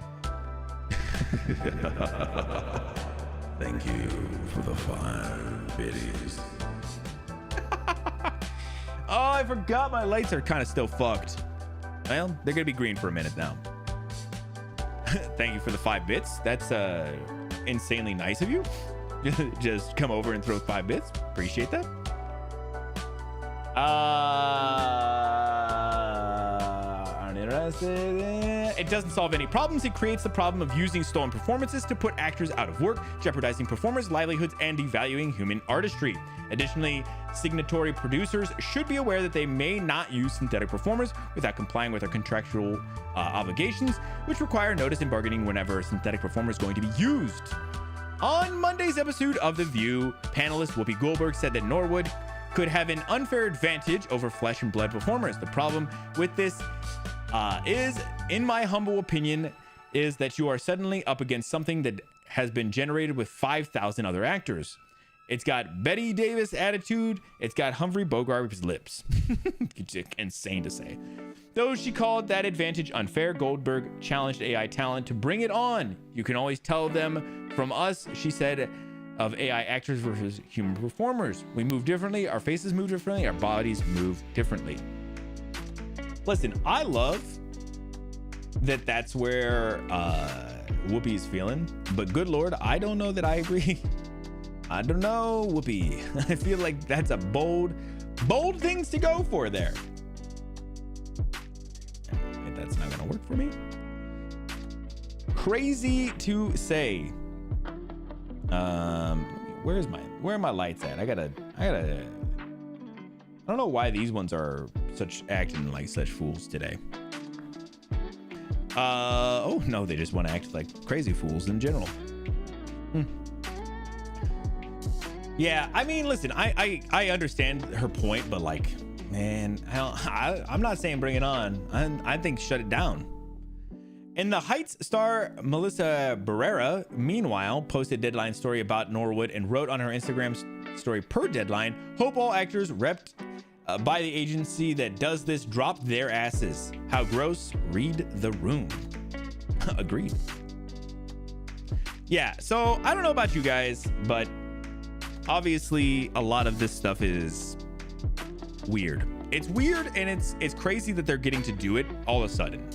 Thank you for the 5 biddies. Oh, I forgot my lights are kind of still fucked. Well, they're gonna be green for a minute now. Thank you for the 5 bits. That's insanely nice of you. Just come over and throw 5 bits. Appreciate that. Aren't interested. It doesn't solve any problems. It creates the problem of using stolen performances to put actors out of work, jeopardizing performers' livelihoods and devaluing human artistry. Additionally, signatory producers should be aware that they may not use synthetic performers without complying with their contractual obligations, which require notice and bargaining whenever a synthetic performer is going to be used. On Monday's episode of The View, panelist Whoopi Goldberg said that Norwood could have an unfair advantage over flesh and blood performers. The problem with this is, in my humble opinion, is that you are suddenly up against something that has been generated with 5,000 other actors. It's got Betty Davis attitude. It's got Humphrey Bogart's lips. It's insane to say. Though she called that advantage unfair, Goldberg challenged AI talent to bring it on. You can always tell them from us, she said, of AI actors versus human performers. We move differently. Our faces move differently. Our bodies move differently. Listen, I love that that's where Whoopi is feeling, but good Lord, I don't know that I agree. I don't know, Whoopi. I feel like that's a bold things to go for there. That's not gonna work for me. Crazy to say. Where are my lights at? I don't know why these ones are acting like such fools today. Oh no, they just want to act like crazy fools in general. Yeah, I mean, listen, I understand her point, but like, man, I'm not saying bring it on. I think shut it down. And the Heights star Melissa Barrera, meanwhile, posted Deadline story about Norwood and wrote on her Instagram story per Deadline, hope all actors repped by the agency that does this drop their asses. How gross. Read the room. Agreed. Yeah, so I don't know about you guys, but obviously a lot of this stuff is weird. It's weird, and it's crazy that they're getting to do it all of a sudden.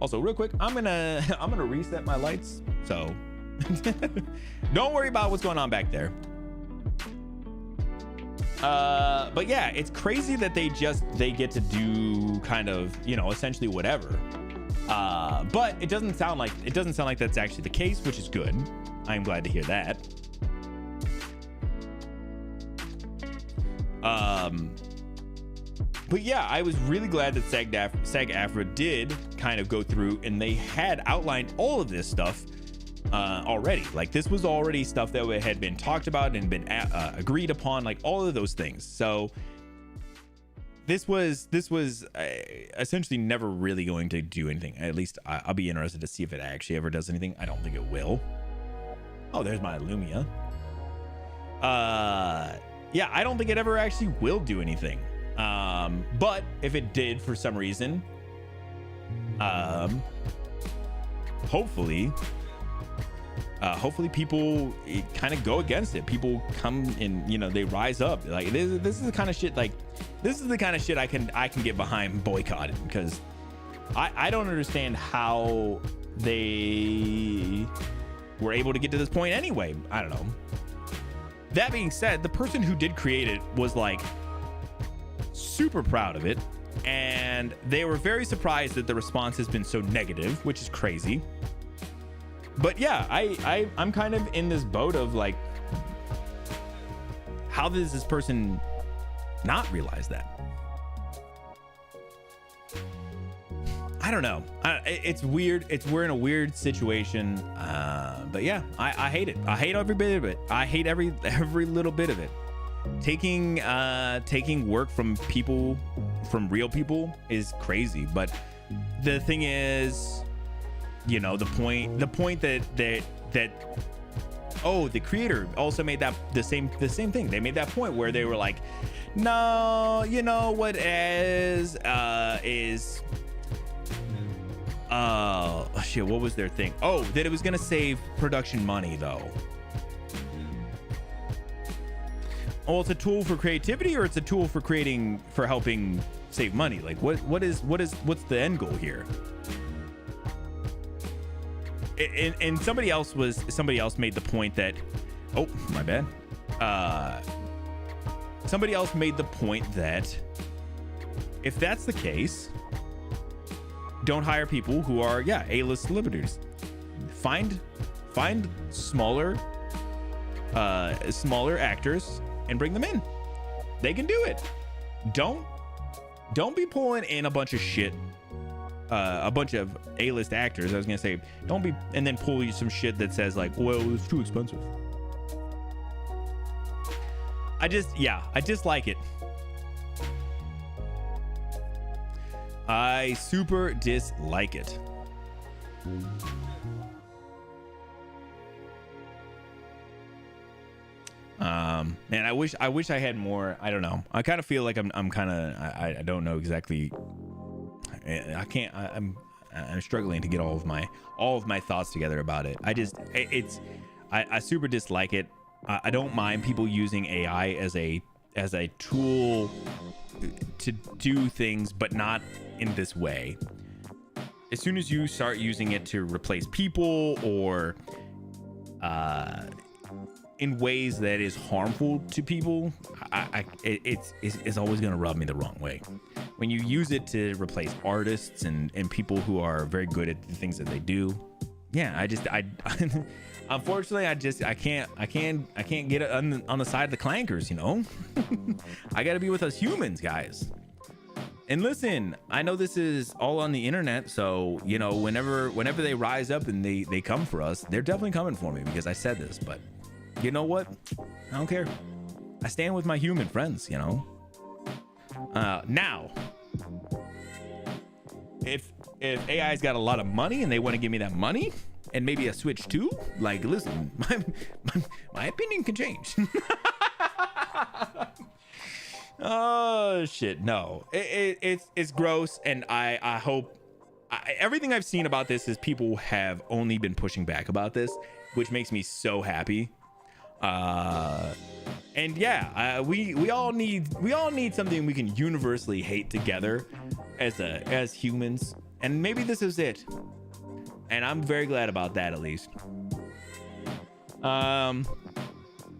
Also, real quick, I'm gonna reset my lights, so don't worry about what's going on back there. But yeah, it's crazy that they get to do kind of, you know, essentially whatever. But it doesn't sound like that's actually the case, which is good. I'm glad to hear that. But yeah, I was really glad that SAG-AFTRA did kind of go through, and they had outlined all of this stuff already. Like, this was already stuff that had been talked about and been agreed upon, like all of those things. So this was essentially never really going to do anything. At least I'll be interested to see if it actually ever does anything. I don't think it will. Oh, there's my Lumia. Yeah, I don't think it ever actually will do anything. But if it did for some reason, hopefully people kind of go against it. People come and, you know, they rise up. Like, this is the kind of shit, like, this is the kind of shit I can get behind boycotting, because I don't understand how they were able to get to this point anyway. I don't know. That being said, the person who did create it was like super proud of it, and they were very surprised that the response has been so negative, which is crazy. But yeah, I'm kind of in this boat of like, how does this person not realize that? I don't know. It's weird. We're in a weird situation. But yeah, I hate it. I hate every bit of it. I hate every little bit of it. Taking work from people, from real people, is crazy. But the thing is, you know, the point that oh, the creator also made that the same thing. They made that point where they were like, no, you know what is shit, what was their thing? Oh, that it was gonna save production money though. Oh, it's a tool for creativity, or it's a tool for helping save money? Like, what's the end goal here? And somebody else made the point that, oh, my bad. Somebody else made the point that if that's the case, don't hire people who are, A-list celebrities. Find smaller actors and bring them in. They can do it. Don't be pulling in a bunch of shit. A bunch of A-list actors. I was gonna say, don't be, and then pull you some shit that says like, well, it's too expensive. I dislike it. I super dislike it. Man, I wish I had more. I don't know. I kind of feel like I'm kind of, I don't know exactly. I'm struggling to get all of my thoughts together about it. I super dislike it. I don't mind people using AI as a tool to do things, but not in this way. As soon as you start using it to replace people, or in ways that is harmful to people, it's always going to rub me the wrong way. When you use it to replace artists and people who are very good at the things that they do, yeah, unfortunately, I can't get it on the side of the clankers, you know. I got to be with us humans, guys. And listen, I know this is all on the internet, so, you know, whenever they rise up and they come for us, they're definitely coming for me because I said this. But you know what? I don't care. I stand with my human friends, you know. Now, if AI's got a lot of money and they want to give me that money and maybe a Switch too, like, listen, my opinion can change. Oh shit, no, it's gross, and I hope everything I've seen about this is people have only been pushing back about this, which makes me so happy. And yeah, we all need something we can universally hate together as humans, and maybe this is it, and I'm very glad about that, at least.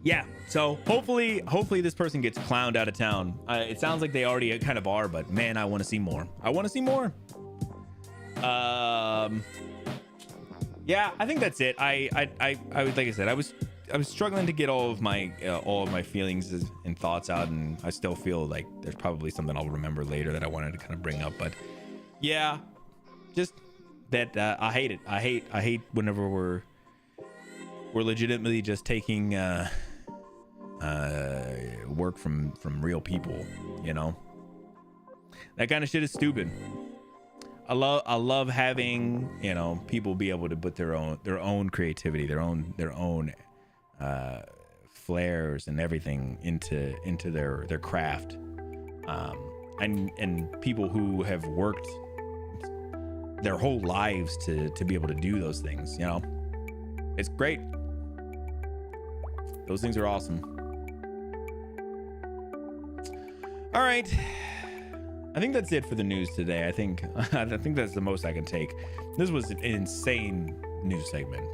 Yeah, so hopefully this person gets clowned out of town. It sounds like they already kind of are, but man, I want to see more. Yeah, I think that's it. I like I said, I was struggling to get all of my feelings and thoughts out, and I still feel like there's probably something I'll remember later that I wanted to kind of bring up. But yeah, just that I hate it. I hate whenever we're legitimately just taking work from real people, you know. That kind of shit is stupid. I love having, you know, people be able to put their own creativity, their own flares and everything into their craft, and people who have worked their whole lives to be able to do those things, you know. It's great. Those things are awesome. All right, I think that's it for the news today. I think that's the most I can take. This was an insane news segment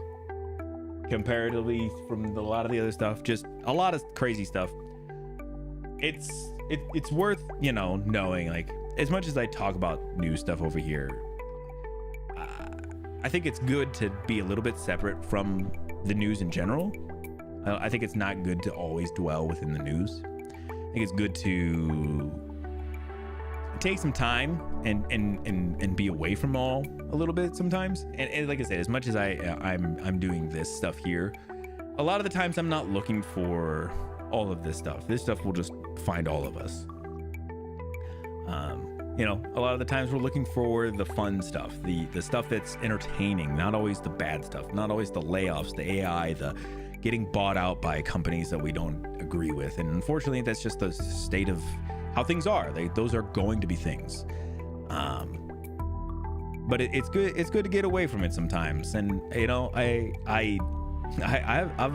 comparatively from a lot of the other stuff. Just a lot of crazy stuff. It's worth, you know, knowing, like, as much as I talk about news stuff over here, I think it's good to be a little bit separate from the news in general. I think it's not good to always dwell within the news. I think it's good to take some time and be away from all a little bit sometimes. And like I said, as much as I'm doing this stuff here, a lot of the times I'm not looking for all of this stuff. This stuff will just find all of us. You know, a lot of the times we're looking for the fun stuff, the stuff that's entertaining, not always the bad stuff, not always the layoffs, the AI, the getting bought out by companies that we don't agree with. And unfortunately, that's just the state of how things are. Those are going to be things. But it's good to get away from it sometimes. And you know, I've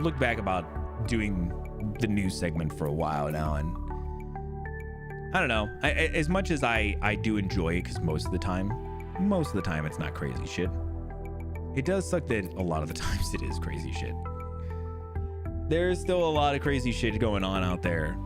looked back about doing the news segment for a while now, and I don't know. As much as I do enjoy it, because most of the time it's not crazy shit. It does suck that a lot of the times it is crazy shit. There's still a lot of crazy shit going on out there.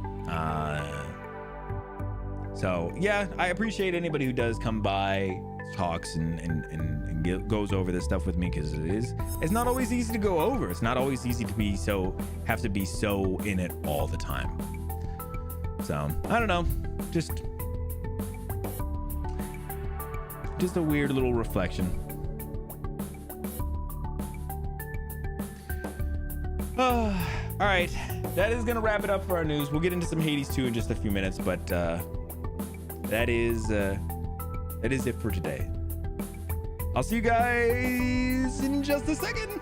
So yeah, I appreciate anybody who does come by, talks and goes over this stuff with me, because it's not always easy to go over. It's not always easy to have to be so in it all the time. So I don't know, just a weird little reflection. All right, that is gonna wrap it up for our news. We'll get into some Hades 2 in just a few minutes, but that is it for today. I'll see you guys in just a second.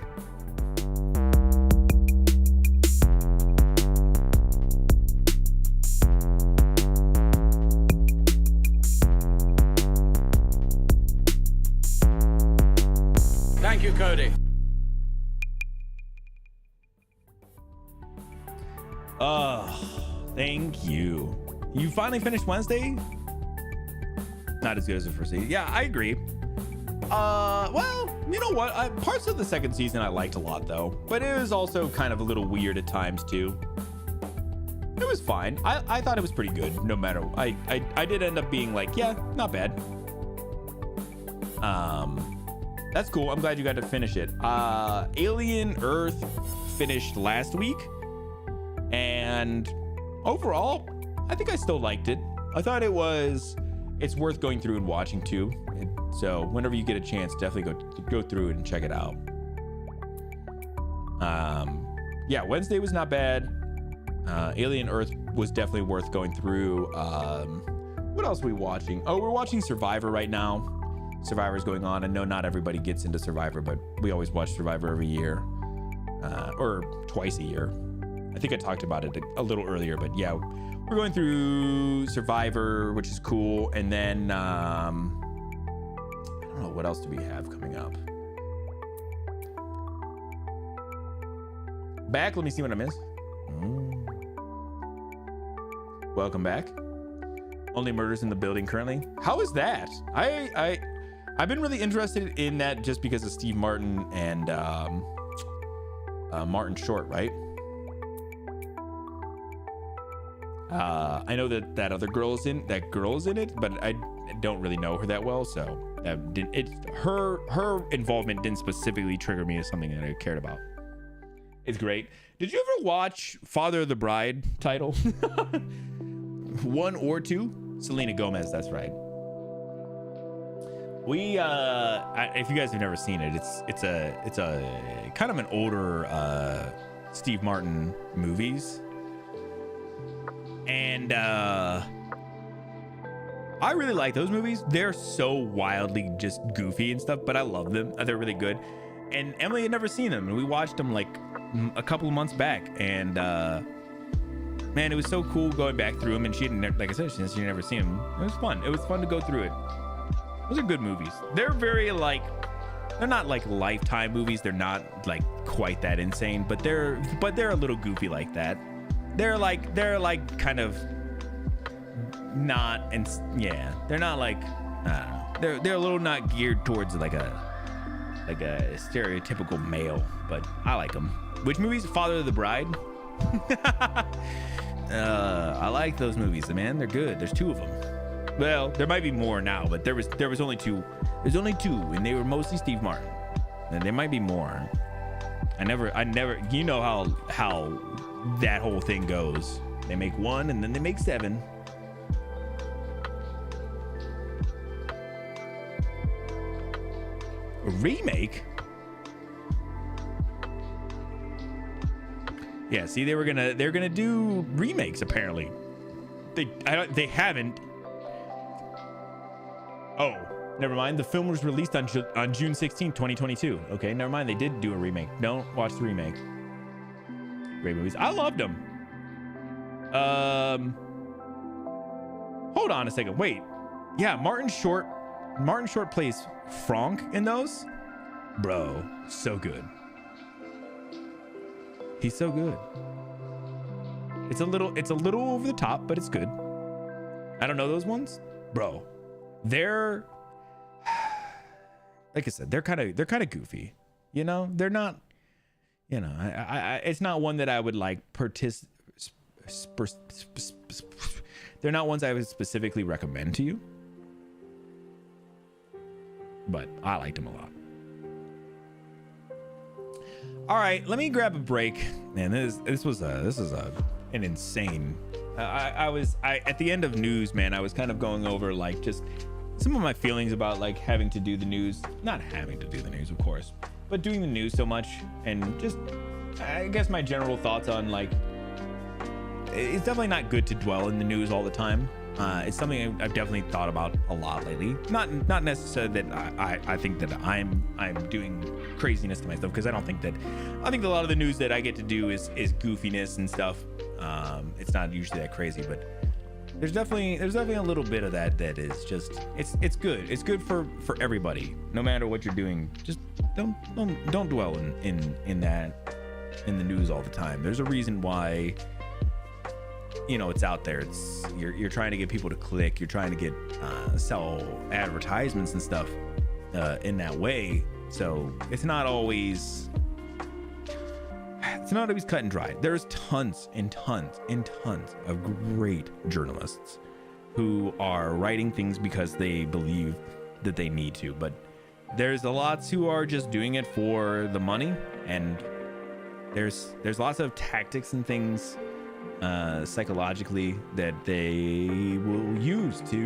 Thank you, Cody. Thank you. You finally finished Wednesday? Not as good as the first season. Yeah, I agree. Well, you know what? Parts of the second season I liked a lot, though. But it was also kind of a little weird at times, too. It was fine. I thought it was pretty good, no matter. I did end up being like, yeah, not bad. That's cool. I'm glad you got to finish it. Alien Earth finished last week. And overall, I think I still liked it. I thought it's worth going through and watching too. So whenever you get a chance, definitely go through it and check it out. Yeah, Wednesday was not bad. Alien Earth was definitely worth going through. What else are we watching? Oh, we're watching Survivor right now. Survivor's going on. I know not everybody gets into Survivor, but we always watch Survivor every year, or twice a year. I think I talked about it a little earlier, but yeah, we're going through Survivor, which is cool. And then I don't know, what else do we have coming up? Back, let me see what I missed. Welcome back. Only murders in the building currently. How is that? I've been really interested in that just because of Steve Martin and Martin Short, right? I know that other girl is in it, but I don't really know her that well, so her involvement didn't specifically trigger me as something that I cared about. It's great. Did you ever watch Father of the Bride title? 1 or 2? Selena Gomez, that's right. We if you guys have never seen it, it's a kind of an older Steve Martin movies. And I really like those movies. They're so wildly just goofy and stuff, but I love them. They're really good. And Emily had never seen them, and we watched them like a couple of months back, and man, it was so cool going back through them. And she didn't, like I said, since she never seen them, it was fun. It was fun to go through it. Those are good movies. They're very like, they're not like Lifetime movies. They're not like quite that insane, but they're a little goofy like that. They're like kind of not, and yeah, they're not like, I don't know. They're a little not geared towards like a stereotypical male, but I like them. Which movies? Father of the Bride. I like those movies, man. They're good. There's 2 of them. Well, there might be more now, but there was only 2. There's only 2, and they were mostly Steve Martin. And there might be more. I never. You know how that whole thing goes. They make 1, and then they make 7. A remake? Yeah, see, they're gonna do remakes apparently. They haven't. Oh, never mind. The film was released on June 16, 2022. Okay, never mind. They did do a remake. Don't watch the remake. Great movies. I loved them. Hold on a second. Wait. Yeah, Martin Short plays Franck in those. Bro, so good. He's so good. It's a little over the top, but it's good. I don't know those ones, bro. They're, like I said, they're kind of goofy. You know, they're not. You know, it's not one that I would like they're not ones I would specifically recommend to you. But I liked them a lot. All right, let me grab a break. Man, this was an insane. I at the end of news, man. I was kind of going over like just some of my feelings about like having to do the news, not having to do the news, of course, but doing the news so much, and just I guess my general thoughts on like it's definitely not good to dwell in the news all the time. It's something I've definitely thought about a lot lately. Not necessarily that I think that I'm doing craziness to myself, because I think that a lot of the news that I get to do is goofiness and stuff. It's not usually that crazy, but there's definitely a little bit of that is just it's good. It's good for everybody, no matter what you're doing. Just don't dwell in that in the news all the time. There's a reason why. You know, it's out there. It's you're trying to get people to click. You're trying to get sell advertisements and stuff in that way. So it's not always cut and dry. There's tons and tons and tons of great journalists who are writing things because they believe that they need to. But there's a lots who are just doing it for the money, and there's lots of tactics and things psychologically that they will use to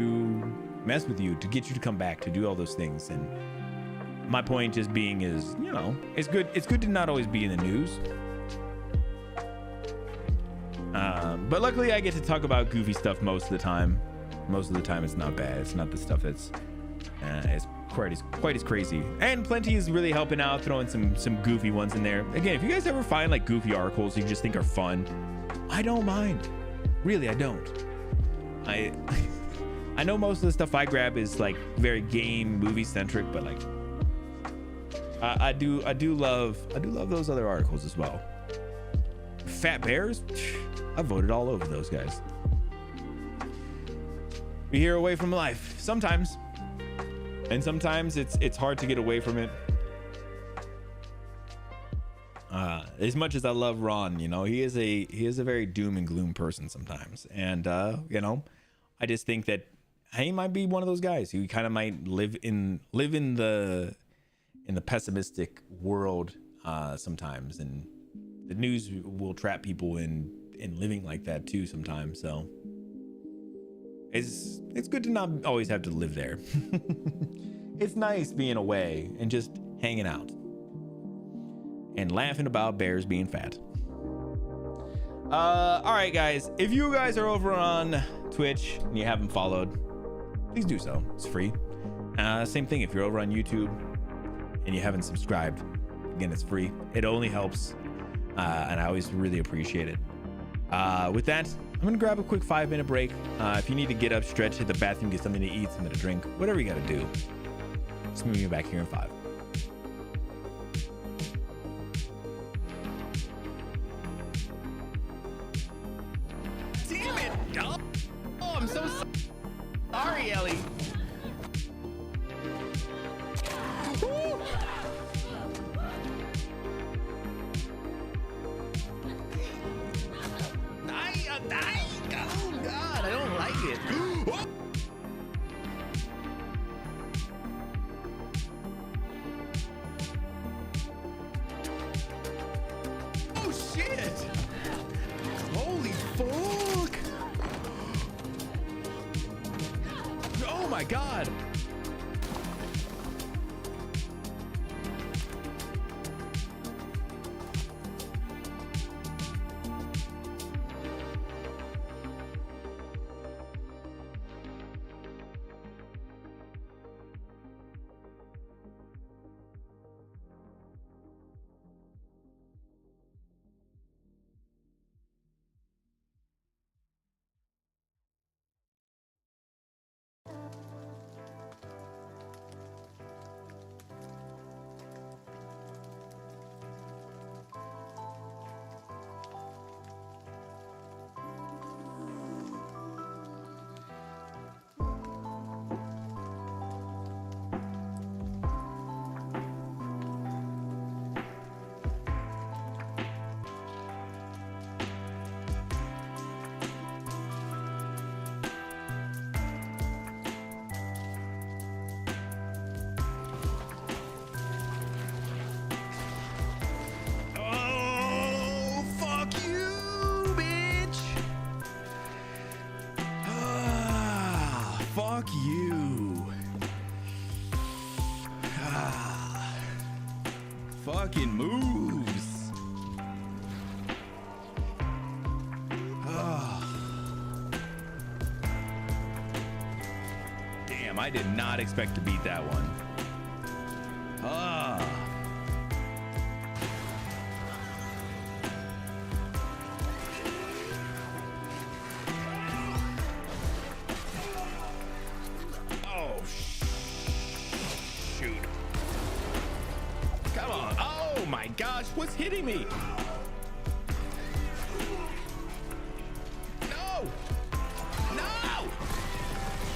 mess with you, to get you to come back, to do all those things. And my point just being is, you know, it's good to not always be in the news, but luckily I get to talk about goofy stuff most of the time. It's not bad. It's not the stuff that's as quite as crazy. And Plenty is really helping out, throwing some goofy ones in there. Again, if you guys ever find like goofy articles you just think are fun, I don't mind. Really, I don't. I know most of the stuff I grab is like very game movie centric, but like I do love those other articles as well. Fat Bears, I voted all over those guys. We hear away from life sometimes, and sometimes it's hard to get away from it. As much as I love Ron, you know, he is a very doom and gloom person sometimes, and you know, I just think that he might be one of those guys who kind of might live in the pessimistic world sometimes, and the news will trap people in living like that too sometimes. So it's good to not always have to live there. It's nice being away and just hanging out and laughing about bears being fat. All right, guys, if you guys are over on Twitch and you haven't followed, please do so. It's free. Same thing if you're over on YouTube and you haven't subscribed. Again, it's free. It only helps, and I always really appreciate it. With that, I'm gonna grab a quick 5-minute break. If you need to get up, stretch, hit the bathroom, get something to eat, something to drink, whatever you gotta do. Just meet me back here in 5. Damn it! Oh, I'm so sorry, Ellie. Oh God, I don't like it. Oh shit! Holy fuck! Oh my God! Fuck you. Fucking moves. Damn, I did not expect to beat that one. What's hitting me? No! No!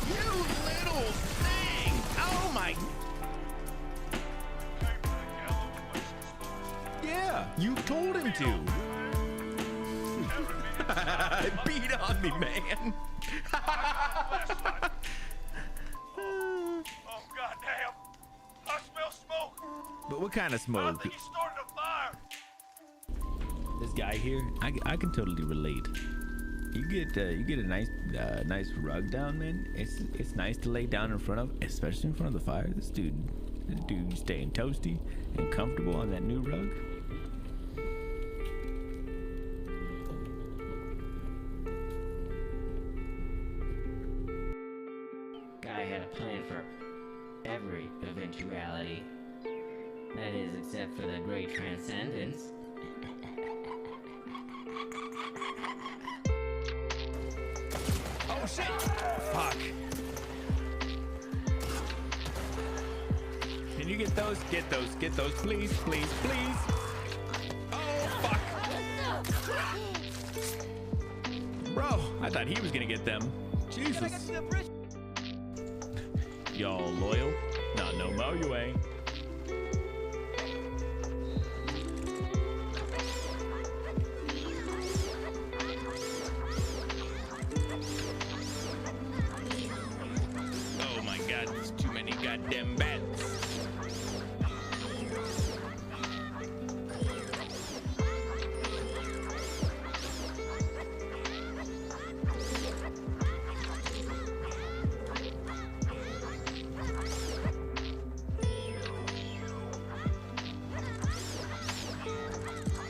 You little thing! Oh my... Yeah, you told him to. Beat on me, man. Oh, goddamn. I smell smoke. But what kind of smoke? I think he started a fire. This guy here, I can totally relate. You get a nice rug down, man. It's nice to lay down in front of, especially in front of the fire. This dude staying toasty and comfortable on that new rug. Guy had a plan for every eventuality. That is, except for the great transcendence. Oh shit! Fuck. Can you get those? Get those, please, please, please. Oh fuck. Bro, I thought he was gonna get them. Jesus. Y'all loyal? Not no more you ain't. Oh my god, there's too many goddamn bats.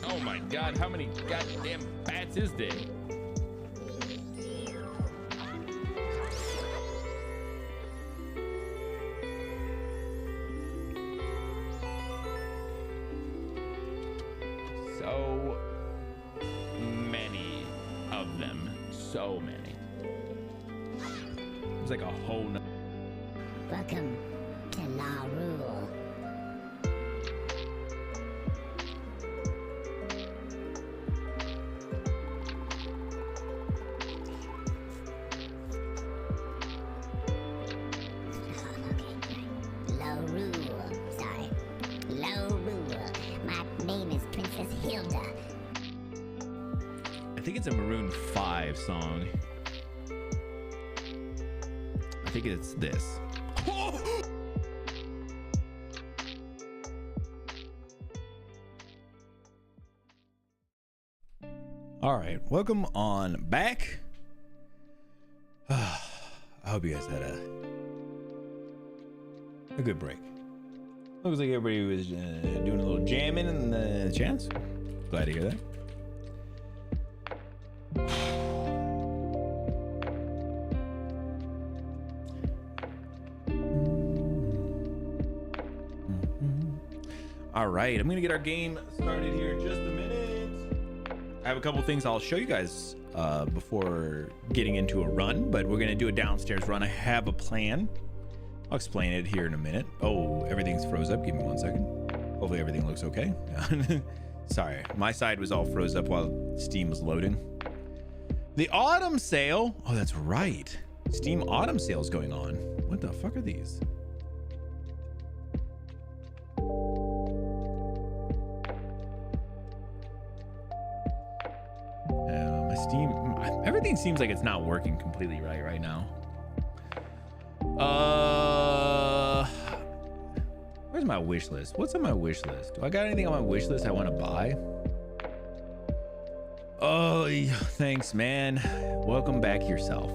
Oh my god, how many goddamn bats is there? So many of them. So many. It's like a whole Welcome to La Rule. Low Rule. Sorry. Low Rule. My name is Princess Hilda. I think it's a Maroon 5 song. I think it's this. All right, welcome on back. I hope you guys had a good break. Looks like everybody was doing a little jamming in the chats. Glad to hear that. All right, I'm gonna get our game started here in just a minute. I have a couple things I'll show you guys before getting into a run, but we're gonna do a downstairs run. I have a plan. I'll explain it here in a minute. Oh, everything's froze up. Give me 1 second. Hopefully everything looks okay. Sorry, my side was all froze up while Steam was loading. The autumn sale. Oh, that's right. Steam autumn sale is going on. What the fuck are these? My Steam, everything seems like it's not working completely right now. Where's my wish list? What's on my wish list? Do I got anything on my wish list I want to buy? Oh, thanks, man. Welcome back yourself.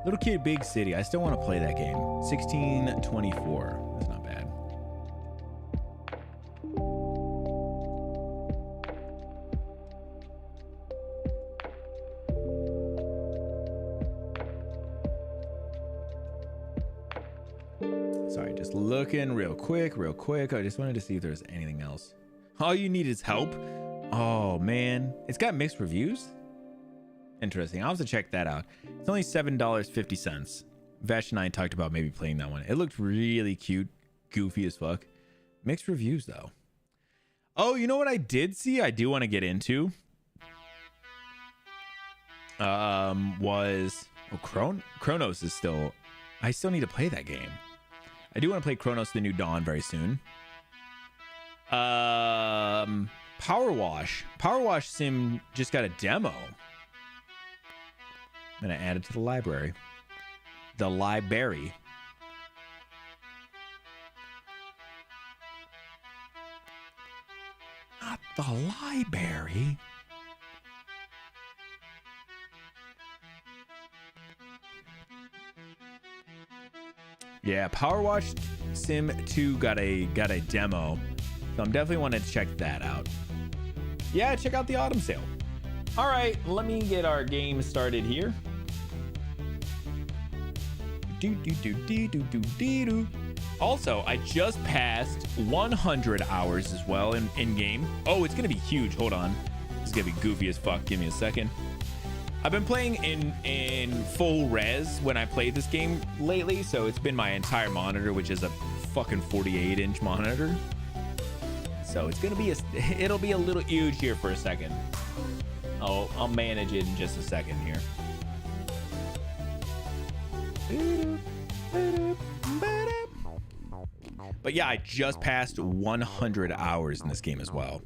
Little Kid, Big City. I still want to play that game. 1624. That's not bad. Sorry, just looking real quick. I just wanted to see if there's anything else. All you need is help. Oh man, it's got mixed reviews. Interesting. I'll have to check that out. It's only $7.50. Vash and I talked about maybe playing that one. It looked really cute, goofy as fuck. Mixed reviews though. Oh, you know what I did see? I do want to get into. Chronos is still. I still need to play that game. I do want to play Chronos: The New Dawn very soon. Power Wash Sim just got a demo. I'm gonna add it to the library. The library. Not the library. Yeah, Power Wash Sim 2 got a demo. So I'm definitely wanting to check that out. Yeah, check out the autumn sale. All right, let me get our game started here. Also, I just passed 100 hours as well in game. Oh, it's gonna be huge. Hold on, it's gonna be goofy as fuck. Give me a second. I've been playing in full res when I played this game lately, so it's been my entire monitor, which is a fucking 48-inch monitor. So it's gonna be it'll be a little huge here for a second. I'll manage it in just a second here. But yeah, I just passed 100 hours in this game as well.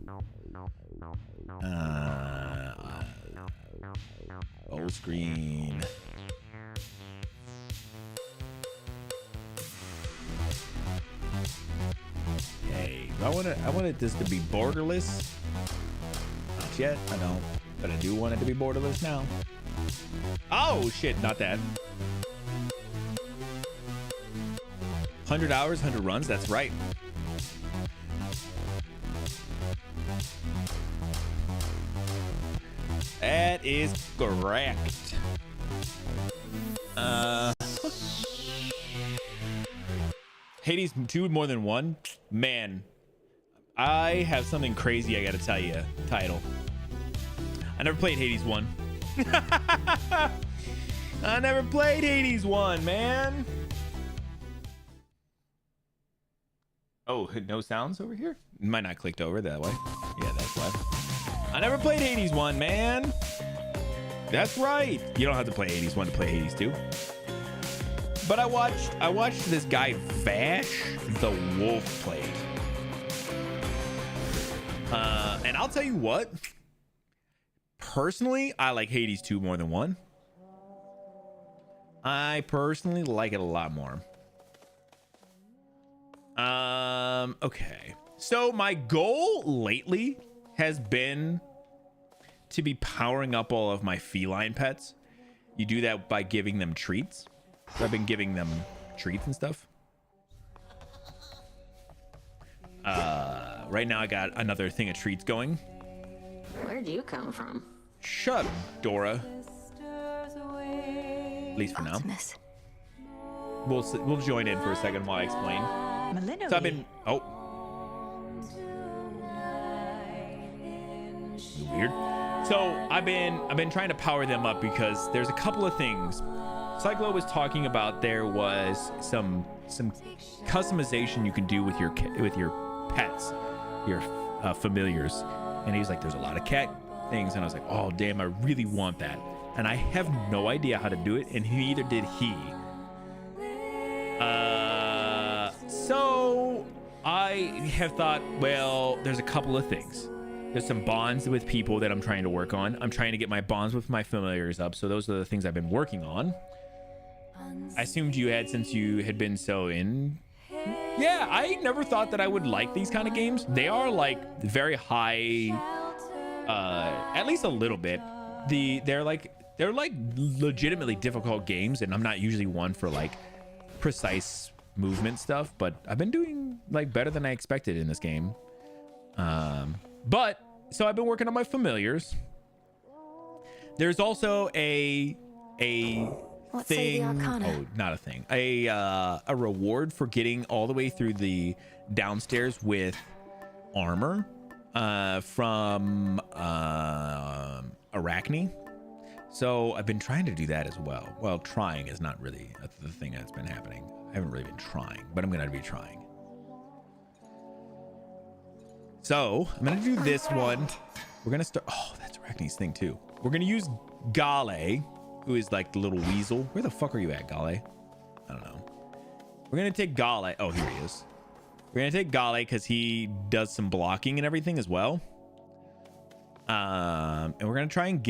Full screen. Hey, I wanted this to be borderless. Not yet, I don't. But I do want it to be borderless now. Oh shit, not that. 100 hours, 100 runs, that's right. That is correct. Hades 2 more than one? Man, I have something crazy I gotta tell you. Title. I never played Hades 1. I never played Hades 1, man. Oh, no sounds over here? Might not clicked over that way. Yeah, that's why. I never played Hades 1, man. That's right. You don't have to play Hades 1 to play Hades 2. But I watched this guy Vash the Wolf play. And I'll tell you what. Personally, I like Hades 2 more than 1. I personally like it a lot more. Okay. So my goal lately has been to be powering up all of my feline pets. You do that by giving them treats. So I've been giving them treats and stuff. Right now I got another thing of treats going. Where'd you come from? Shut up, Dora. At least for now. Optimus. We'll join in for a second while I explain. Malinois. So I've been weird. So I've been trying to power them up because there's a couple of things. Cyclo was talking about there was some customization you can do with your pets, your familiars, and he was like, there's a lot of cat things, and I was like, oh damn, I really want that, and I have no idea how to do it, and neither did he. So I have thought, well, there's a couple of things. There's some bonds with people that I'm trying to work on. I'm trying to get my bonds with my familiars up. So those are the things I've been working on. I assumed you had, since you had been so in. Yeah, I never thought that I would like these kind of games. They are like very high, at least a little bit. They're like legitimately difficult games, and I'm not usually one for like precise movement stuff, but I've been doing like better than I expected in this game. But so I've been working on my familiars. There's also a Let's say the Arcana. Oh, not a thing. A reward for getting all the way through the downstairs with armor from Arachne. So I've been trying to do that as well. Well, trying is not really the thing that's been happening. I haven't really been trying, but I'm gonna be trying. So I'm gonna do this one. We're gonna start. Oh, that's Arachne's thing too. We're gonna use Gale, who is like the little weasel. Where the fuck are you at, Gale? I don't know. We're gonna take Gale. Oh, here he is. We're gonna take Gale because he does some blocking and everything as well. And we're gonna try and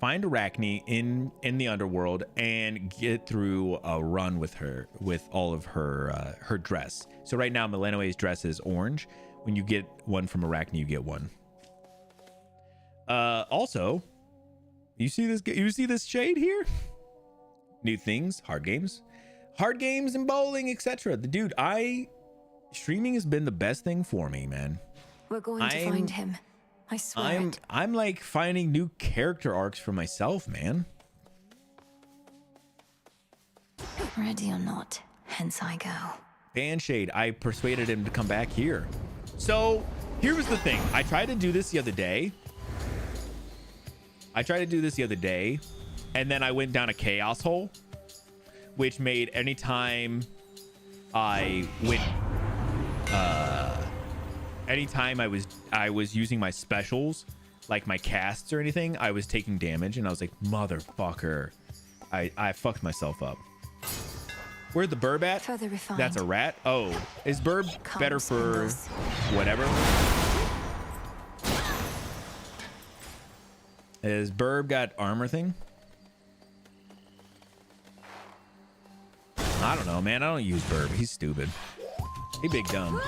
find Arachne in the underworld and get through a run with her with all of her her dress. So right now Malinois's dress is orange. When you get one from Arachne, you get one. Also, you see this shade here? New things, hard games and bowling, etc. Dude, streaming has been the best thing for me, man. We're going to find him. I swear it. I'm like finding new character arcs for myself, man. Ready or not, hence I go. Bandshade, I persuaded him to come back here. So here was the thing. I tried to do this the other day. And then I went down a chaos hole, which made anytime I went, anytime I was using my specials, like my casts or anything, I was taking damage, and I was like, motherfucker, I fucked myself up. Where'd the burb at? Further refined. That's a rat. Oh, is burb better for whatever? Is burb got armor thing? I don't know, man. I don't use burb. He's stupid. He big dumb.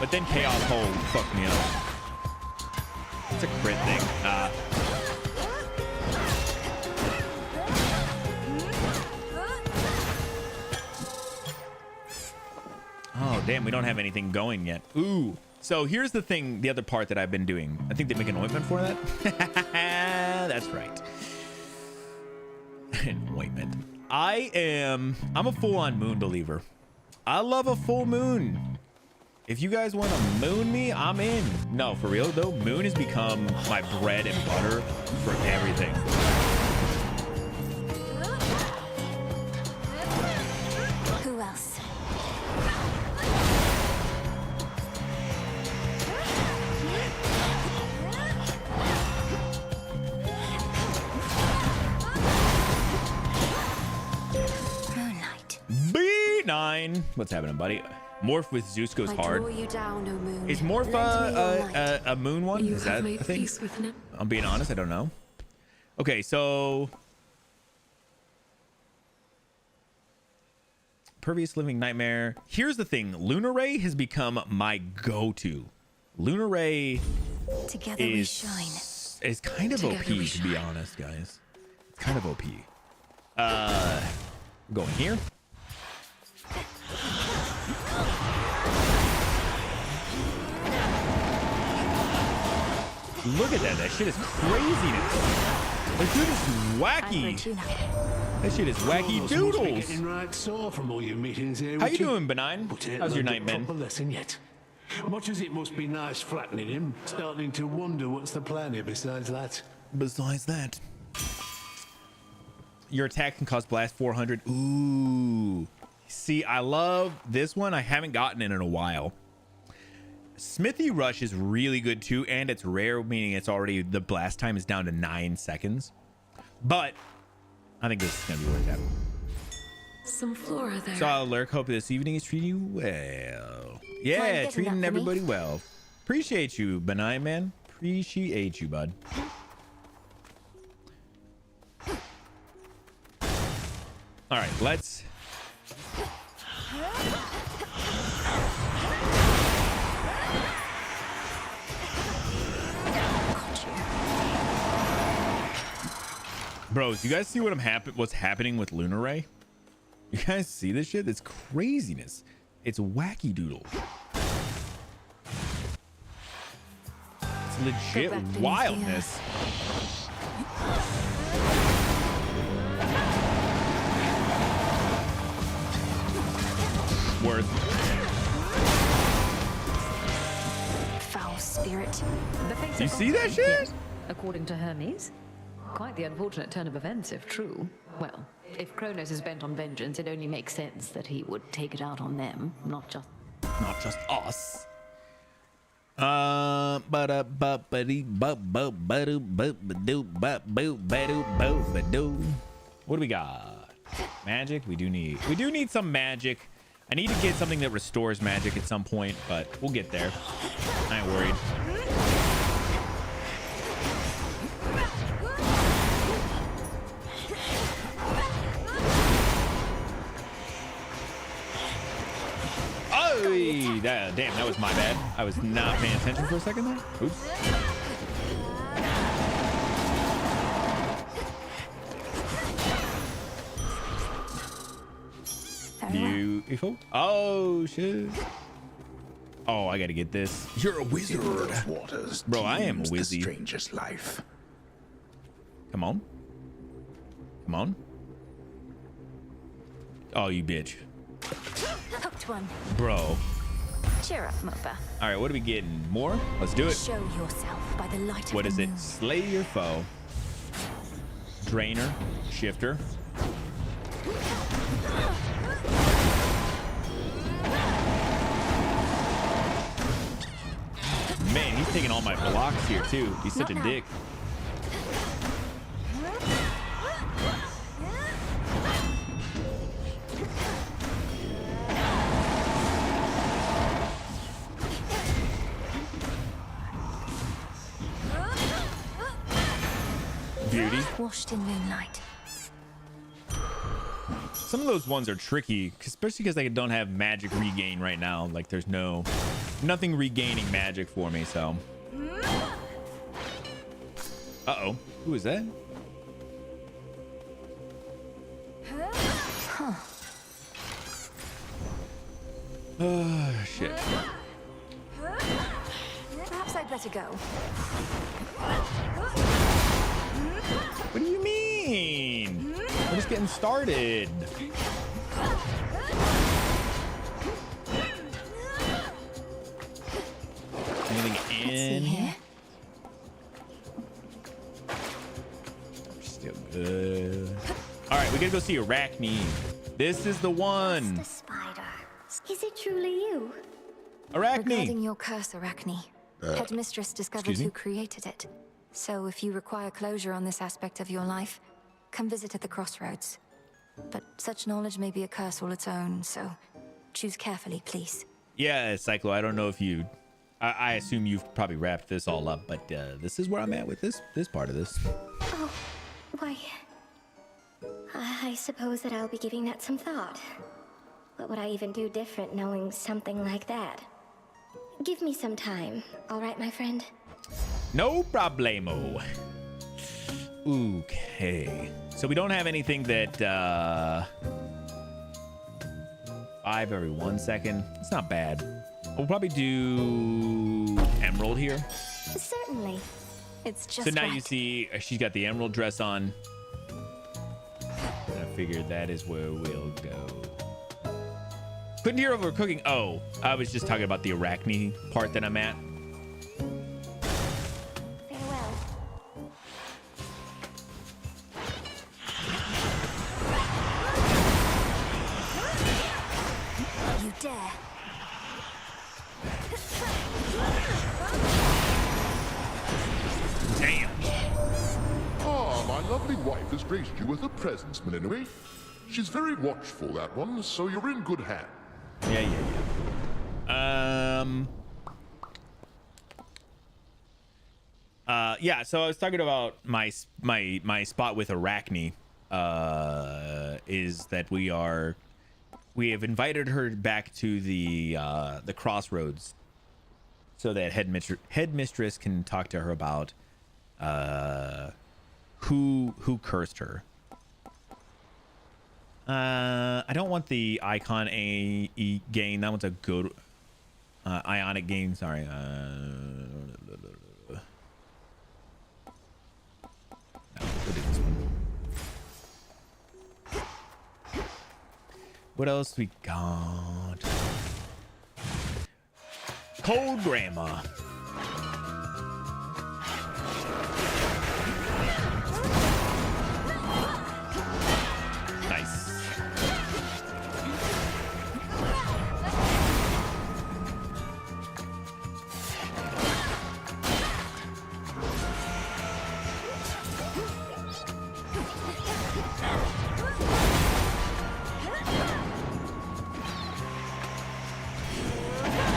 But then chaos hole fucked me up. It's a crit thing. Oh, damn. We don't have anything going yet. Ooh. So here's the thing. The other part that I've been doing. I think they make an ointment for that. That's right. An ointment. I'm a full-on moon believer. I love a full moon. If you guys want to moon me, I'm in. No, for real though, moon has become my bread and butter for everything. Who else? B9. What's happening, buddy? Morph with Zeus goes hard. You down, O moon. Is Morph a moon one? Is that a thing? I'm being honest, I don't know. Okay, so Pervious Living Nightmare. Here's the thing. Lunar Ray has become my go-to. Lunar Ray Together we shine. is kind of OP, to be honest, guys. It's kind of OP. Going here. Look at that. That shit is craziness. That shit is wacky. That shit is wacky doodles. Getting right sore from all your meetings here. How you doing, Benign? How's your night, man? Lesson yet. Much as it must be nice flattening him, starting to wonder what's the plan here besides that. Besides that. Your attack can cause blast 400. Ooh. See, I love this one. I haven't gotten it in a while. Smithy Rush is really good too, and it's rare, meaning it's already, the blast time is down to 9 seconds. But I think this is gonna be worth it. Some flora there. So I'll lurk. Hope this evening is treating you well. Yeah, treating everybody well. Appreciate you, Benign man. Appreciate you, bud. All right, let's. Bros, you guys see what what's happening with Lunar Ray? You guys see this shit? It's craziness. It's wacky doodle. It's legit wildness. Worth. Foul spirit. You see that shit? According to Hermes. Quite the unfortunate turn of events, if true. Well, if Kronos is bent on vengeance, it only makes sense that he would take it out on them, not just us. What do we got? Magic. We do need some magic. I need to get something that restores magic at some point, but we'll get there. I ain't worried. Damn, that was my bad. I was not paying attention for a second there. Oops. Beautiful. Oh, shit. Oh, I gotta get this. You're a wizard. Bro, I am a wizzy. Stranger's life. Come on. Come on. Oh, you bitch. Hooked one. Bro. Cheer up, Mopa. All right, what are we getting? More? Let's do it. Show yourself by the light of What the is it? moon. Slay your foe. Drainer. Shifter. Man, he's taking all my blocks here too. He's such a Not now. dick. Beauty. Washed in moonlight. Some of those ones are tricky, especially because I don't have magic regain right now. Like there's nothing regaining magic for me, so. Uh-oh. Who is that? Huh. Oh, shit. Perhaps I'd better go. What do you mean? We're just getting started. Anything in here? Still good. All right, we gotta go see Arachne. This is the one. The spider. Is it truly you? Regarding Arachne. your curse, Arachne, Headmistress discovered excuse me? who created it. So if you require closure on this aspect of your life, come visit at the crossroads. But such knowledge may be a curse all its own, so choose carefully, please. Yeah, Cyclo. I don't know if you. I assume you've probably wrapped this all up, but this is where I'm at with this part of this. Oh, why... I suppose that I'll be giving that some thought. What would I even do different knowing something like that? Give me some time, all right, my friend? No problemo. Okay. So we don't have anything that 5 every 1 second. It's not bad. We'll probably do Emerald here. Certainly. It's just So now right. you see she's got the Emerald dress on. And I figured that is where we'll go. Couldn't hear over cooking. Oh, I was just talking about the Arachne part that I'm at. Farewell. You dare. Damn. Ah, my lovely wife has graced you with her presence, Melinoi. She's very watchful, that one, so you're in good hands. Yeah. Yeah, so I was talking about my spot with Arachne, is that we have invited her back to the crossroads so that headmistress can talk to her about who cursed her. I don't want the icon A gain. That one's a good ionic gain. Sorry. No, we'll do this one. What else we got? Cold Grandma. Nice.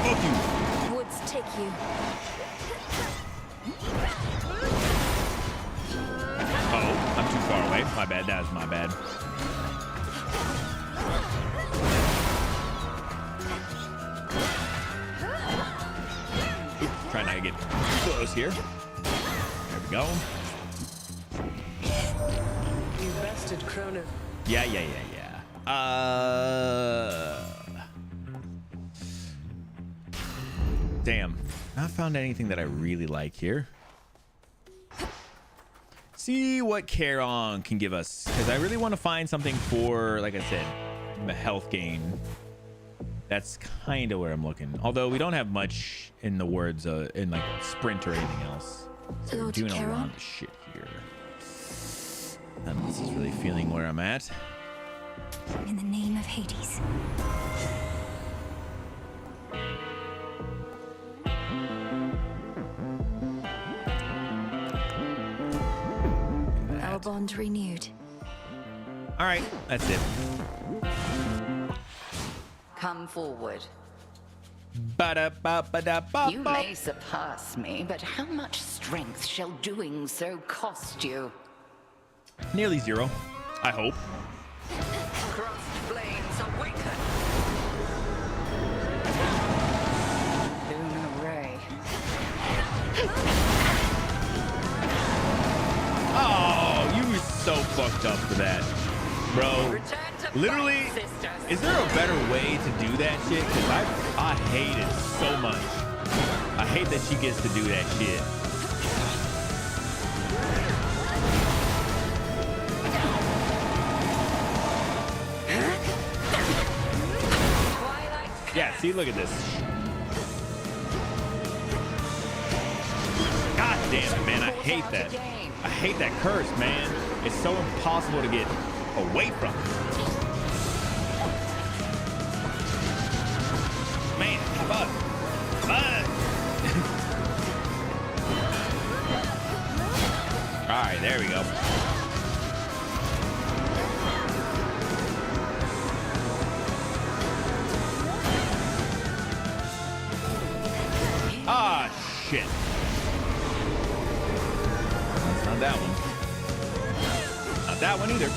Fuck you. Woods take you. Uh-oh, I'm too far away. My bad. That was my bad. Oop, trying not to get too close here. There we go. You bested Krono. Yeah. Damn. Not found anything that I really like here. See what Charon can give us, because I really want to find something for, like I said, health gain. That's kind of where I'm looking. Although we don't have much in the words in like sprint or anything else. So we're doing a lot of shit here. And this is really feeling where I'm at. In the name of Hades. Our bond renewed. All right, that's it. Come forward. Ba-da-ba-ba-da-ba-ba. You may surpass me, but how much strength shall doing so cost you? Nearly zero, I hope. Crossed flames awaken. Lunar ray. Oh, you were so fucked up for that, bro. Literally, is there a better way to do that shit? Because I hate it so much. I hate that she gets to do that shit. Yeah, see, look at this. God damn it, man. I hate that. I hate that curse, man. It's so impossible to get away from. Man, fuck. Fuck. All right, there we go. Ah, shit. That's not that one. Not that one either.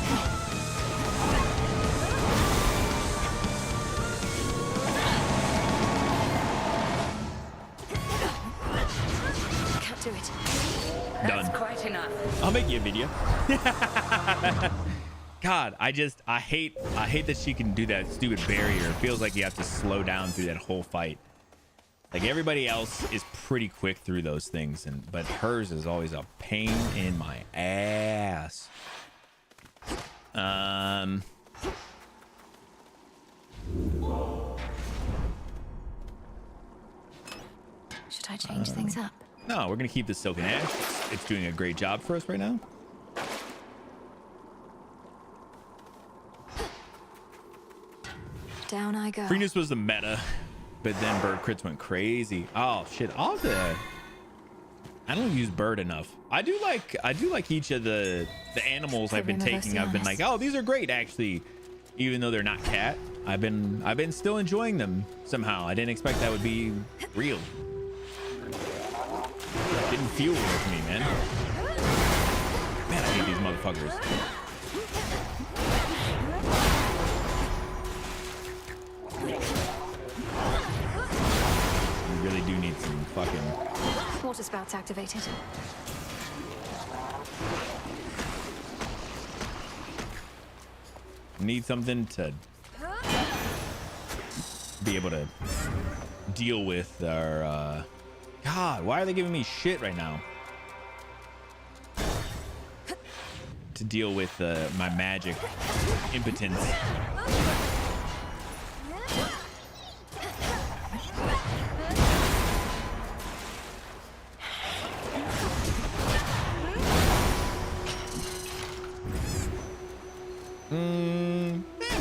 Can't do it. Done. That's quite enough. I'll make you a video. God, I hate that she can do that stupid barrier. It feels like you have to slow down through that whole fight. Like everybody else is pretty quick through those things, but hers is always a pain in my ass. Should I change things up? No, we're gonna keep the Silken Ash. It's doing a great job for us right now. Down I go. Freeness was the meta, but then bird crits went crazy. Oh shit! I don't use bird enough. I do like each of the animals I've been taking. I've been like, oh, these are great actually, even though they're not cat. I've been still enjoying them somehow. I didn't expect that would be real. Didn't feel real to me, man. Man, I hate these motherfuckers. We really do need some fucking... Water spouts activated. Need something to be able to deal with our... God, why are they giving me shit right now? To deal with my magic impotence.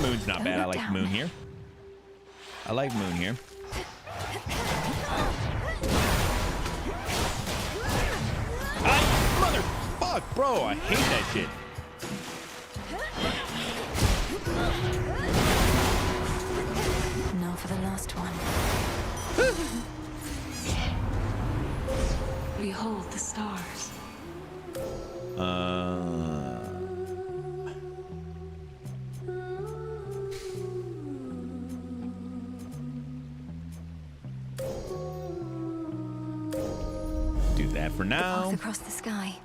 Moon's not bad. I like Moon here. I like Moon here. Motherfuck, bro, I hate that shit. Now for the last one. Behold the stars. Do that for now. Path across the sky.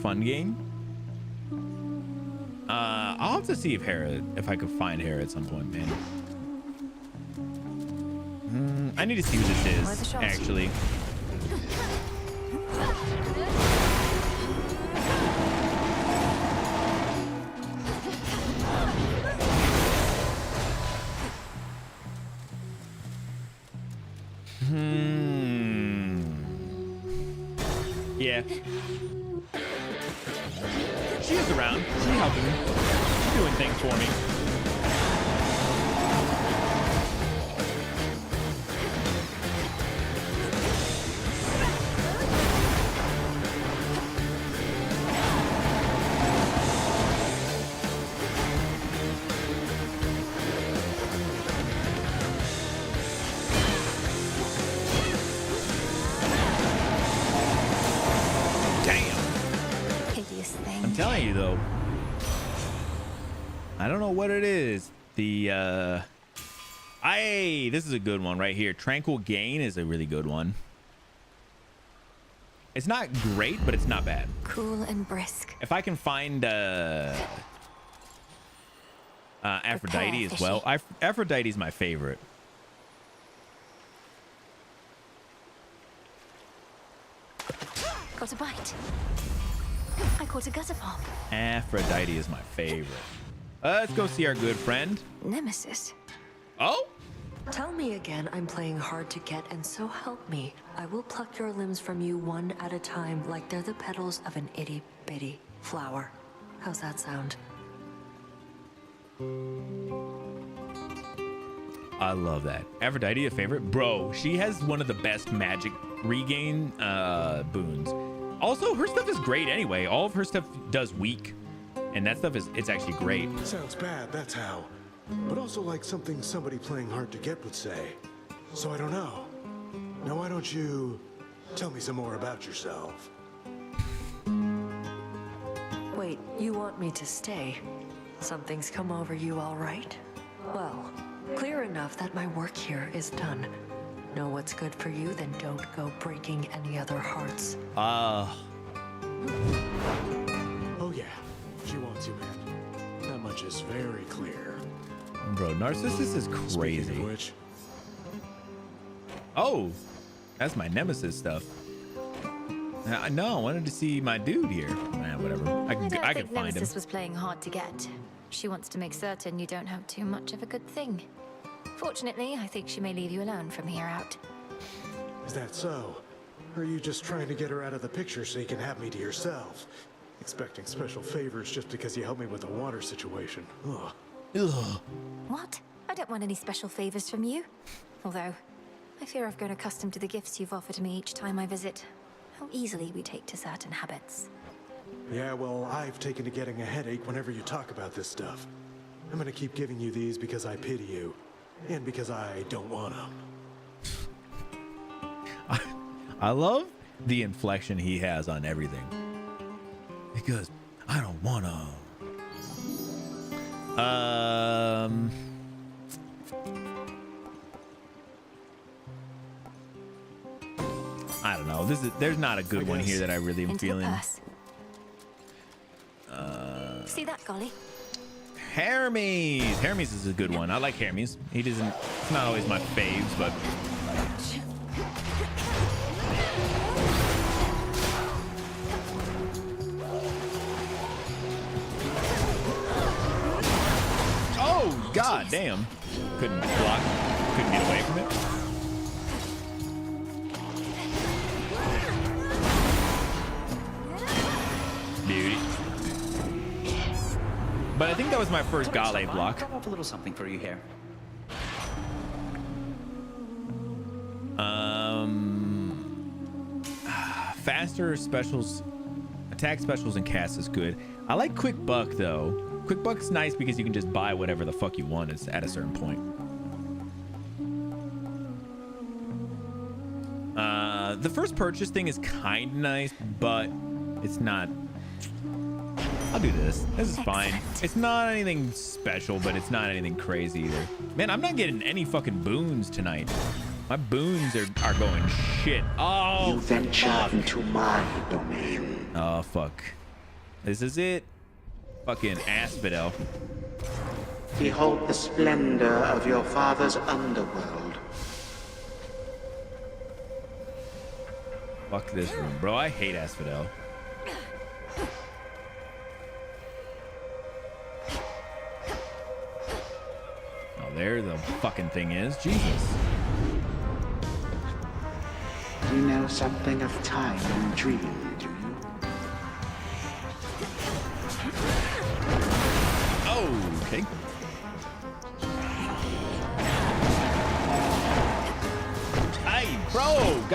Fun game. I'll have to see if I could find Hera at some point, man. I need to see who this is, actually. Yeah. She is around. She's helping me. She's doing things for me. I'm telling you though, I don't know what it is. This is a good one right here. Tranquil Gain is a really good one. It's not great, but it's not bad. Cool and brisk. If I can find Aphrodite as well. Aphrodite is my favorite. Got a bite. I caught a Gutterpop. Aphrodite is my favorite. Let's go see our good friend. Nemesis. Oh? Tell me again I'm playing hard to get, and so help me. I will pluck your limbs from you one at a time like they're the petals of an itty-bitty flower. How's that sound? I love that. Aphrodite, a favorite? Bro, she has one of the best magic regain boons. Also, her stuff is great anyway. All of her stuff does weak. And that stuff it's actually great. Sounds bad, that's how. But also like something somebody playing hard to get would say. So I don't know. Now why don't you tell me some more about yourself? Wait, you want me to stay? Something's come over you, all right? Well, clear enough that my work here is done. Know what's good for you, then don't go breaking any other hearts. Oh yeah, she wants you, man. That much is very clear. Bro, Narcissus is crazy. Speaking of which, oh, that's my Nemesis stuff. No, I wanted to see my dude here. Nah, whatever. I can find him. Nemesis was playing hard to get. She wants to make certain you don't have too much of a good thing. Fortunately, I think she may leave you alone from here out. is that so? Or are you just trying to get her out of the picture so you can have me to yourself? Expecting special favors just because you helped me with the water situation. Ugh. Ugh. What? I don't want any special favors from you. Although, I fear I've grown accustomed to the gifts you've offered me each time I visit. How easily we take to certain habits. Yeah, well, I've taken to getting a headache whenever you talk about this stuff. I'm gonna keep giving you these because I pity you. And because I don't want them. I love the inflection he has on everything. Because I don't want to. I don't know. There's not a good one here that I really am feeling. See that, Golly? Hermes. Hermes is a good one. I like Hermes. It's not always my faves, but oh god damn. Couldn't block. Couldn't get away from it. Beauty. But I think that was my first Gale block. I'll drop a little something for you here. Faster specials, attack specials, and cast is good. I like Quick Buck though. Quick Buck's nice because you can just buy whatever the fuck you want at a certain point. The first purchase thing is kind of nice, but it's not. I'll do this. This is fine. It's not anything special, but it's not anything crazy either. Man, I'm not getting any fucking boons tonight. My boons are going shit. Oh, you venture into my domain. Oh, fuck. This is it. Fucking Asphodel. Behold the splendor of your father's underworld. Fuck this room, bro. I hate Asphodel. Oh, there the fucking thing is. Jesus. You know something of time and dreams.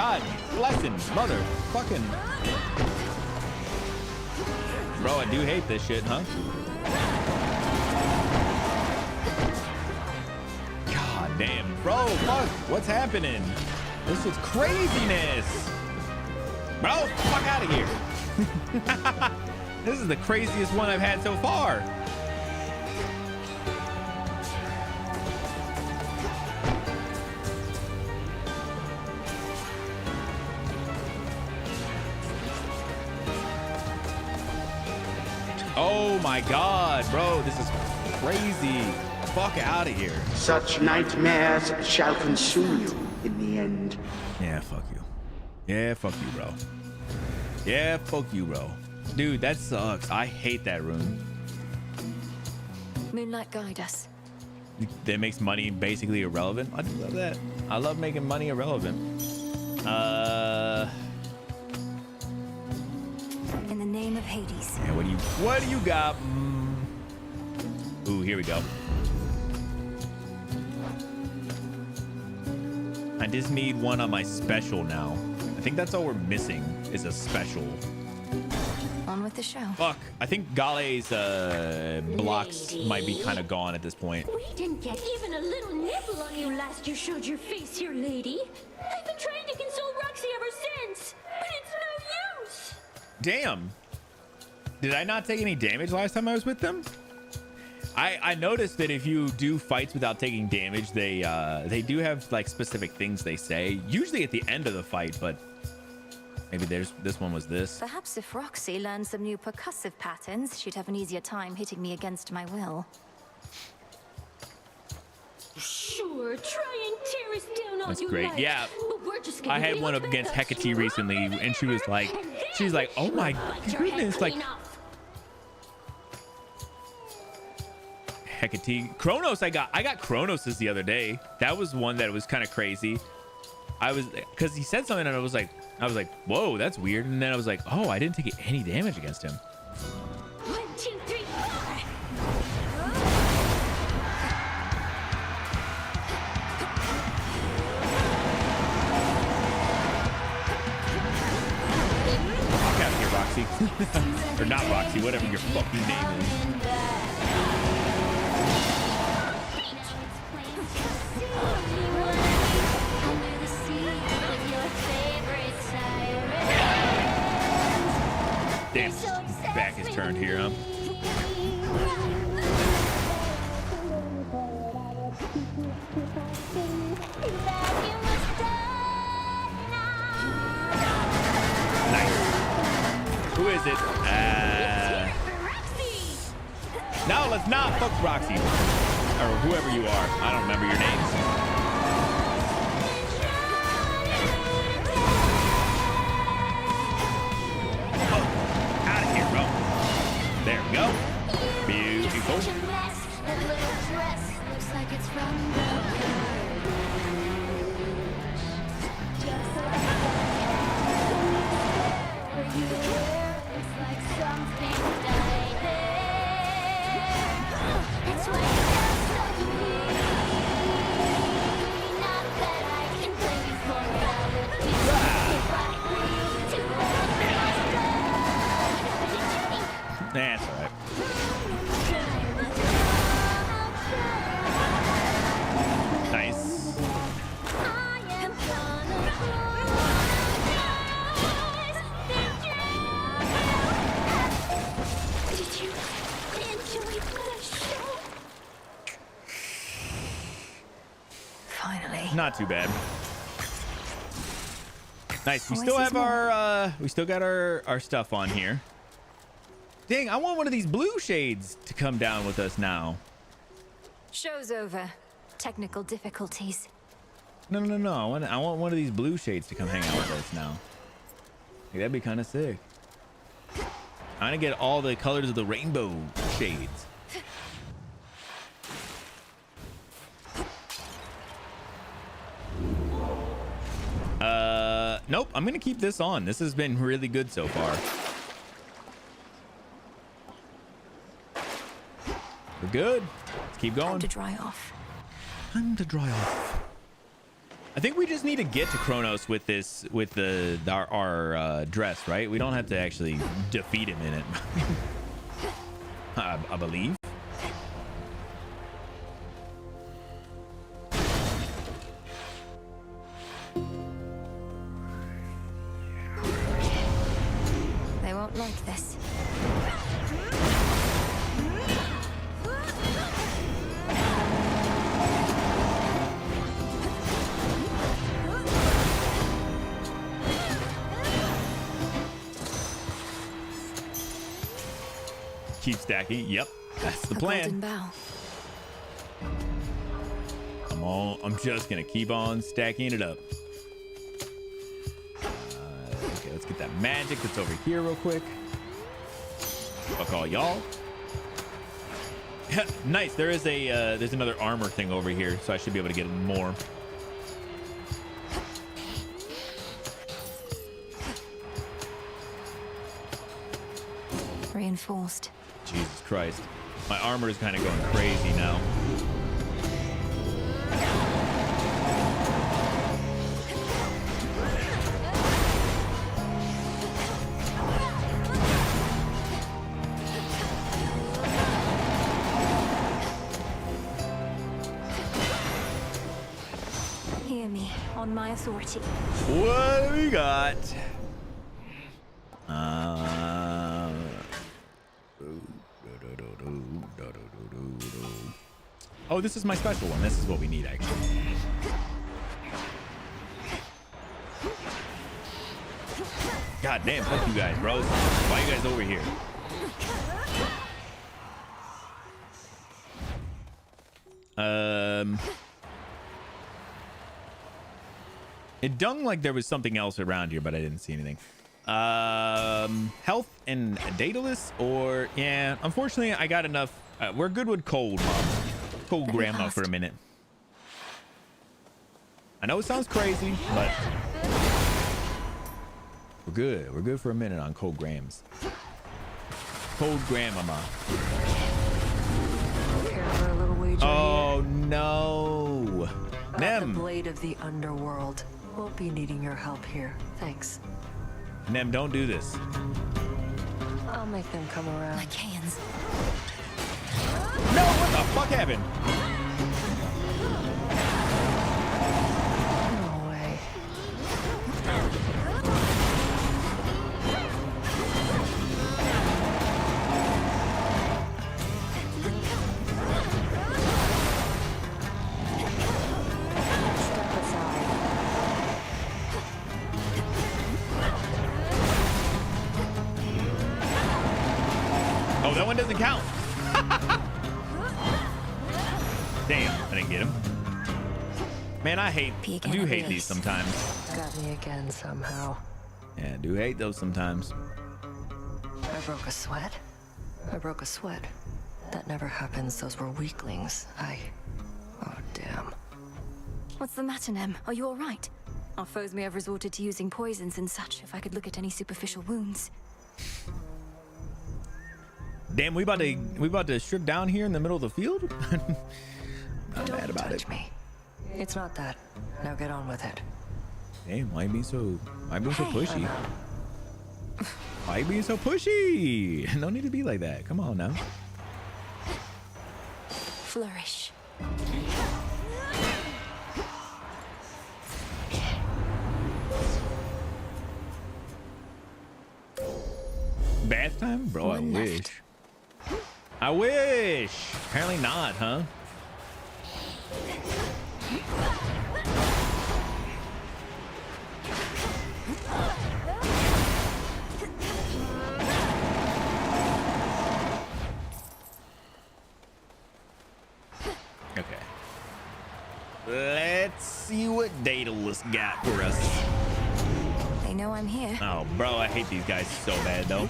God blessings, mother fucking. Bro, I do hate this shit, huh? God damn, bro, fuck, what's happening? This is craziness. Bro, fuck out of here. This is the craziest one I've had so far. Oh my God, bro, this is crazy. Fuck out of here. Such nightmares shall consume you in the end. Yeah, fuck you. Yeah, fuck you, bro. Yeah, fuck you, bro. Dude, that sucks. I hate that room. Moonlight, guide us. That makes money basically irrelevant. I love that. I love making money irrelevant. In the name of Hades. Yeah, what do you got? Ooh, here we go. I just need one on my special now. I think that's all we're missing is a special. On with the show. Fuck. I think Gale's blocks might be kind of gone at this point. We didn't get even a little nibble on you last you showed your face here, lady. I've been trying to console Roxy ever since, but it's no use. Damn. Did I not take any damage last time I was with them? I noticed that if you do fights without taking damage, they do have like specific things they say, usually at the end of the fight, but maybe this one was this. Perhaps if Roxy learned some new percussive patterns, she'd have an easier time hitting me against my will. Sure, try and tear us down all That's you great. like, Yeah. but we're just gonna I had leave one it up against there. Hecate recently, and she was like, oh my goodness, like Hecate. Kronos, I got Kronos's the other day. That was one that was kind of crazy. I was, because he said something and I was like, whoa, that's weird. And then I was like, oh, I didn't take any damage against him. 1, 2, 3, 4. Fuck out of here, Roxy. Or not Roxy, whatever your fucking name is. Damn, back is turned here, huh? Nice. Who is it? No, let's not fuck Roxy. Or whoever you are. I don't remember your names. There we go. Beautiful. That's all right. Nice. Did you enjoy the show? Finally. Not too bad. Nice. We still have our we still got our stuff on here. Dang, I want one of these blue shades to come down with us now. Show's over. Technical difficulties. No. I want one of these blue shades to come hang out with us now. Like, that'd be kind of sick. I'm gonna get all the colors of the rainbow shades. Nope. I'm gonna keep this on. This has been really good so far. We're good. Let's keep going. Time to dry off. Time to dry off. I think we just need to get to Kronos with this, with our dress, right? We don't have to actually defeat him in it. I believe. They won't like this. Keep stacking. Yep, that's the plan. Come on, I'm just gonna keep on stacking it up. Okay, let's get that magic that's over here real quick. Fuck all y'all. Nice. There is a there's another armor thing over here, so I should be able to get more. Reinforced. Jesus Christ. My armor is kind of going crazy now. Hear me, on my authority. What do we got? Oh, this is my special one. This is what we need, actually. God damn, fuck you guys, bros. Why are you guys over here? It dung like there was something else around here, but I didn't see anything. Health and Daedalus, or yeah, unfortunately I got enough. We're good with cold, Mom. Cold grandma for a minute. I know it sounds crazy, but we're good. We're good for a minute on cold grams. Cold grandmama. Care for a little wager? Oh no. Nem. The blade of the underworld. Won't be needing your help here. Thanks. Nem, don't do this. I'll make them come around. Like hands. No, what the fuck happened? No way. Step aside. Oh, that one doesn't count. Damn, I didn't get him. Man, I do hate these sometimes. Got me again somehow. Yeah, I do hate those sometimes. I broke a sweat. I broke a sweat. That never happens. Those were weaklings. Oh, damn. What's the matter, Nem? Are you all right? Our foes may have resorted to using poisons and such. If I could look at any superficial wounds. Damn, we about to strip down here in the middle of the field? Not mad about it. Me. It's not that. Now get on with it. Damn, why be so pushy? Why being so pushy? No need to be like that. Come on now. Flourish. Bath time? Bro, I wish. I wish. Apparently not, huh? Okay. Let's see what Daedalus got for us. They know I'm here. Oh, bro, I hate these guys so bad, though.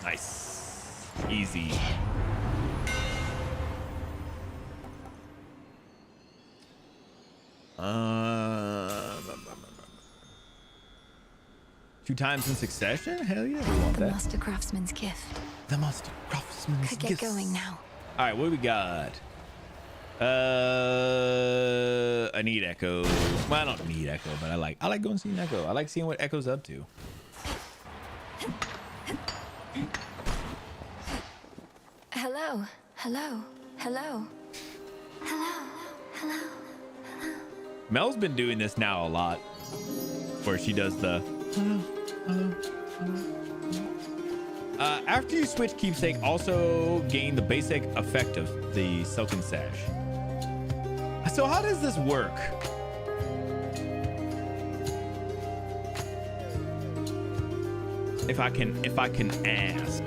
Nice. Easy. 2 times in succession? Hell yeah, we want The that. Master Craftsman's gift. The Master Craftsman's Could get gift. going now. All right, what do we got? I need Echo. Well, I don't need Echo, but I like going seeing Echo. I like seeing what Echo's up to. Hello. Hello. Hello. Hello. Hello. Mel's been doing this now a lot, where she does the. After you switch keepsake, also gain the basic effect of the Silken Sash. So how does this work? If I can ask.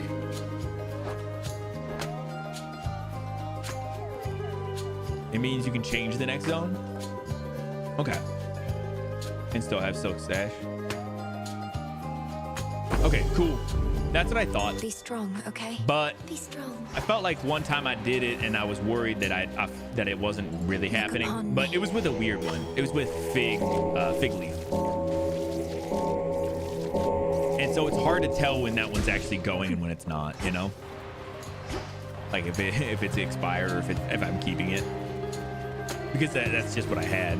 It means you can change the next zone? Okay. And still have Silk Sash. Okay, cool. That's what I thought. Be strong, okay? But be strong. I felt like one time I did it and I was worried that that it wasn't really happening. But it was with a weird one. It was with Fig Leaf. And so it's hard to tell when that one's actually going and when it's not, you know? Like if it's expired or if I'm keeping it. Because that's just what I had.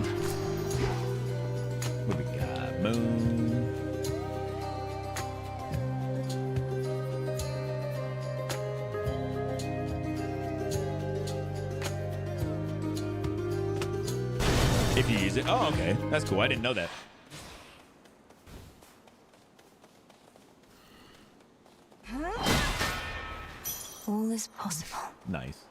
What we got? Moon. If you use it. Oh, okay. That's cool. I didn't know that. All is possible. Nice.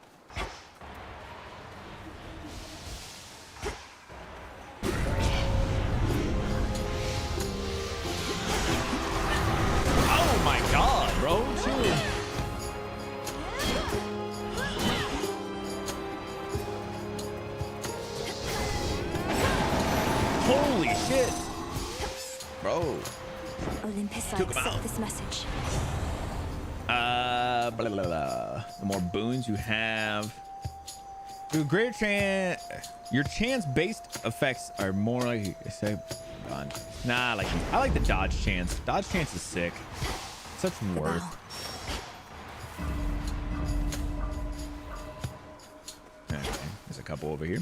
Oh my god, bro. Chill. Holy shit. Bro. Olympus, I Took him accept out. this message. Blah, blah, blah. The more boons you have, to a greater chance, your chance-based effects are more like say, nah, I like the dodge chance. Dodge chance is sick. Such worth. Okay, there's a couple over here.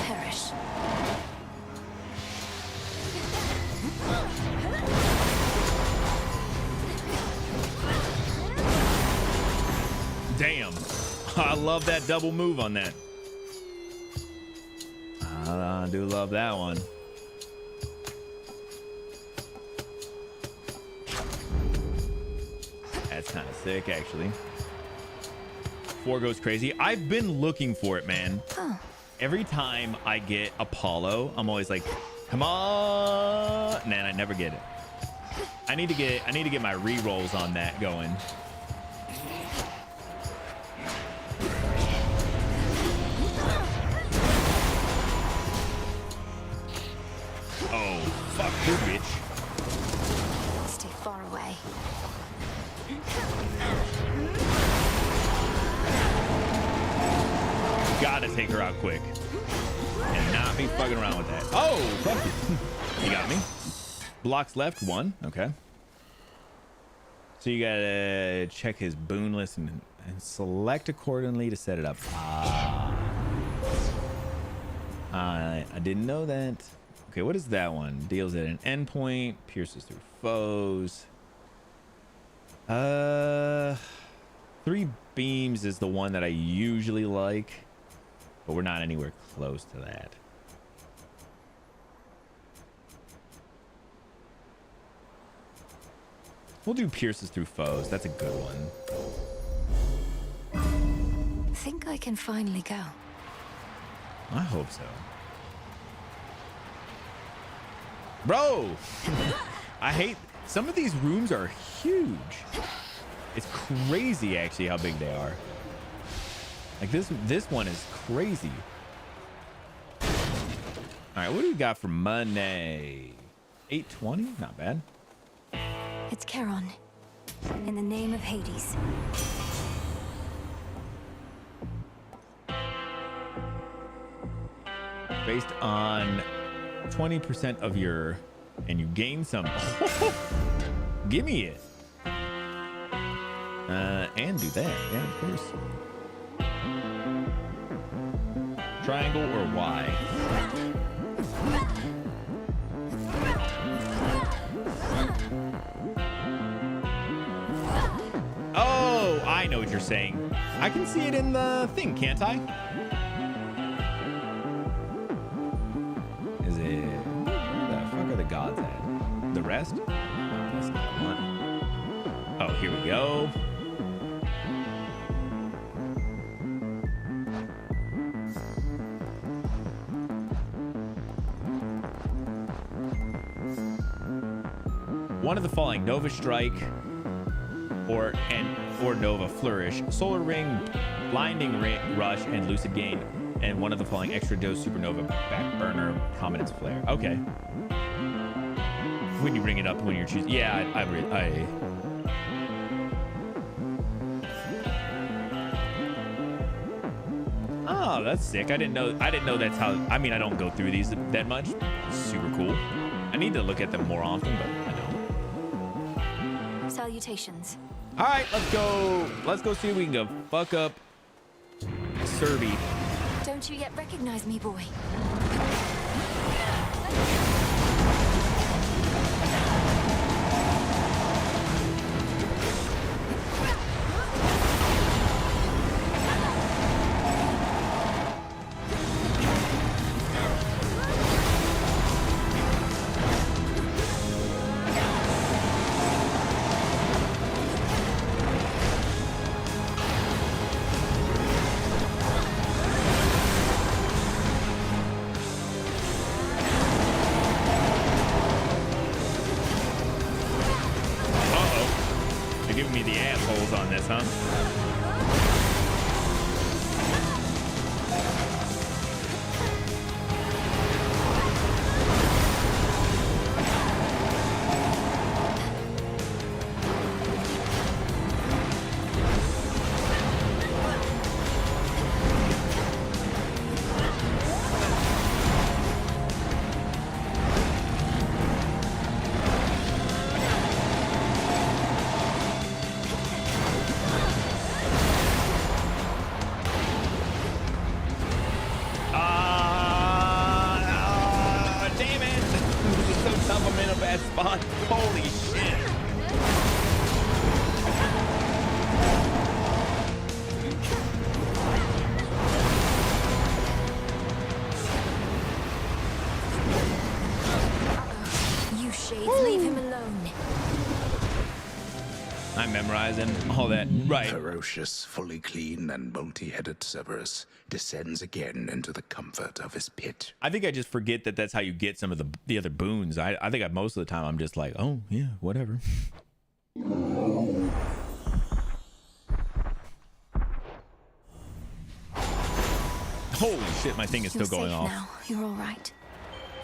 Perish. Damn. I love that double move on that. I do love that one. That's kind of sick, actually. 4 goes crazy. I've been looking for it, man. Every time I get Apollo, I'm always like, come on. And then I never get it. I need to get my re-rolls on that going. Oh, fuck this bitch. Stay far away. Gotta take her out quick. And not be fucking around with that. Oh, fuck you. You got me. Blocks left, 1. Okay. So you gotta check his boon list and select accordingly to set it up. I didn't know that. Okay, what is that one? Deals at an endpoint, pierces through foes. 3 beams is the one that I usually like, but we're not anywhere close to that. We'll do pierces through foes. That's a good one. Think I can finally go. I hope so. Bro! I hate... Some of these rooms are huge. It's crazy, actually, how big they are. Like, this one is crazy. All right, what do we got for Monday? 820, not bad. It's Charon. In the name of Hades. Based on 20% of your, and you gain some. Give me it. And do that. Yeah, of course. Triangle or Y? Oh, I know what you're saying. I can see it in the thing, can't I? Is it? Where the fuck are the gods at? The rest? No, that's not one. Oh, here we go. One of the following: Nova Strike, or Nova Flourish, Solar Ring, Blinding Rush, and Lucid Gain, and one of the following: Extra Dose, Supernova, Back Burner, Prominence Flare. Okay. When you bring it up, when you're choosing, yeah, I Oh, that's sick. I didn't know that's how. I mean, I don't go through these that much. Super cool. I need to look at them more often, but I don't. Salutations. All right, let's go. Let's go see if we can go fuck up Serby. Don't you yet recognize me, boy? All that, right. Ferocious, fully clean, and multi-headed Cerberus descends again into the comfort of his pit. I think I just forget that that's how you get some of the other boons. I think most of the time I'm just like, oh yeah, whatever. Holy shit, my thing is still going off. Now. You're all right.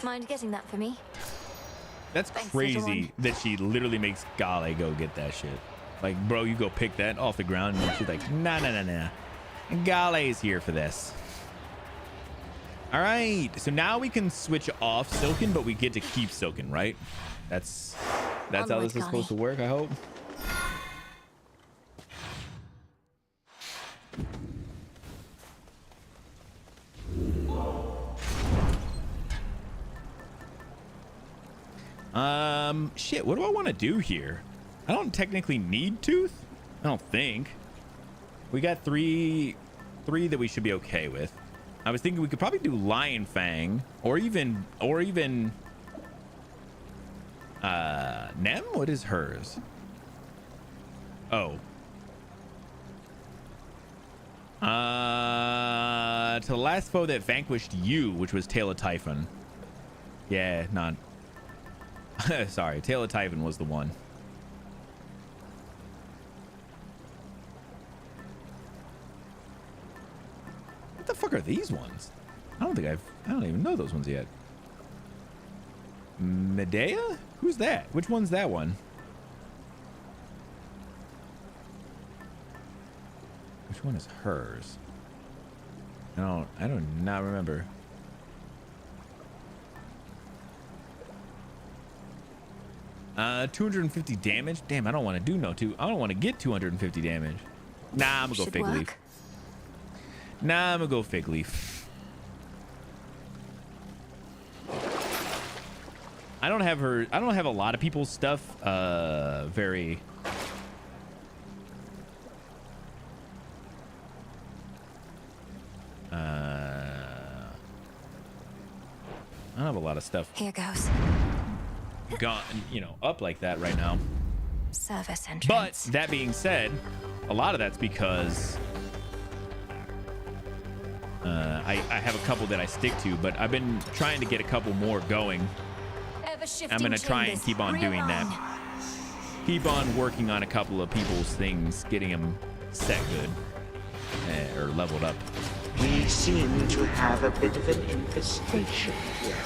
Mind getting that for me? That's crazy that she literally makes Gale go get that shit. Like, bro, you go pick that off the ground, and she's like, nah. Gale's here for this. All right, so now we can switch off Silken, but we get to keep Silken, right? That's how this is supposed to work, I hope. Shit, what do I want to do here? I don't technically need Tooth. I don't think. We got three that we should be okay with. I was thinking we could probably do Lion Fang or even Nem. What is hers? Oh. To the last foe that vanquished you, which was Tail of Typhon. Yeah, not. Sorry, Tail of Typhon was the one. What the fuck are these ones? I don't even know those ones yet. Medea? Who's that? Which one's that one? Which one is hers? I do not remember. Uh, 250 damage. Damn, I don't want to do I don't want to get 250 damage. Nah, I'm gonna go Fig Leaf. Nah, I'm gonna go Fig Leaf. I don't have a lot of people's stuff. Very. I don't have a lot of stuff. Here goes. Gone, up like that right now. Service entrance. But that being said, a lot of that's because I have a couple that I stick to, but I've been trying to get a couple more going. I'm gonna try and keep on doing that. Keep on working on a couple of people's things, getting them set good or leveled up. We seem to have a bit of an infestation here.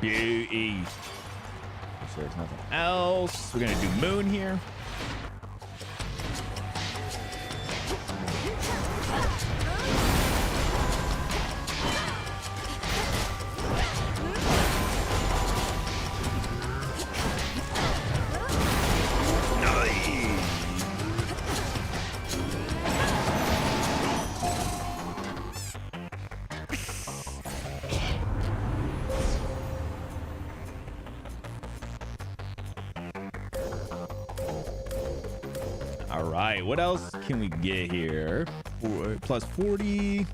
Beauty. So there's nothing else. We're gonna do moon here. All right, what else can we get here? Plus 40.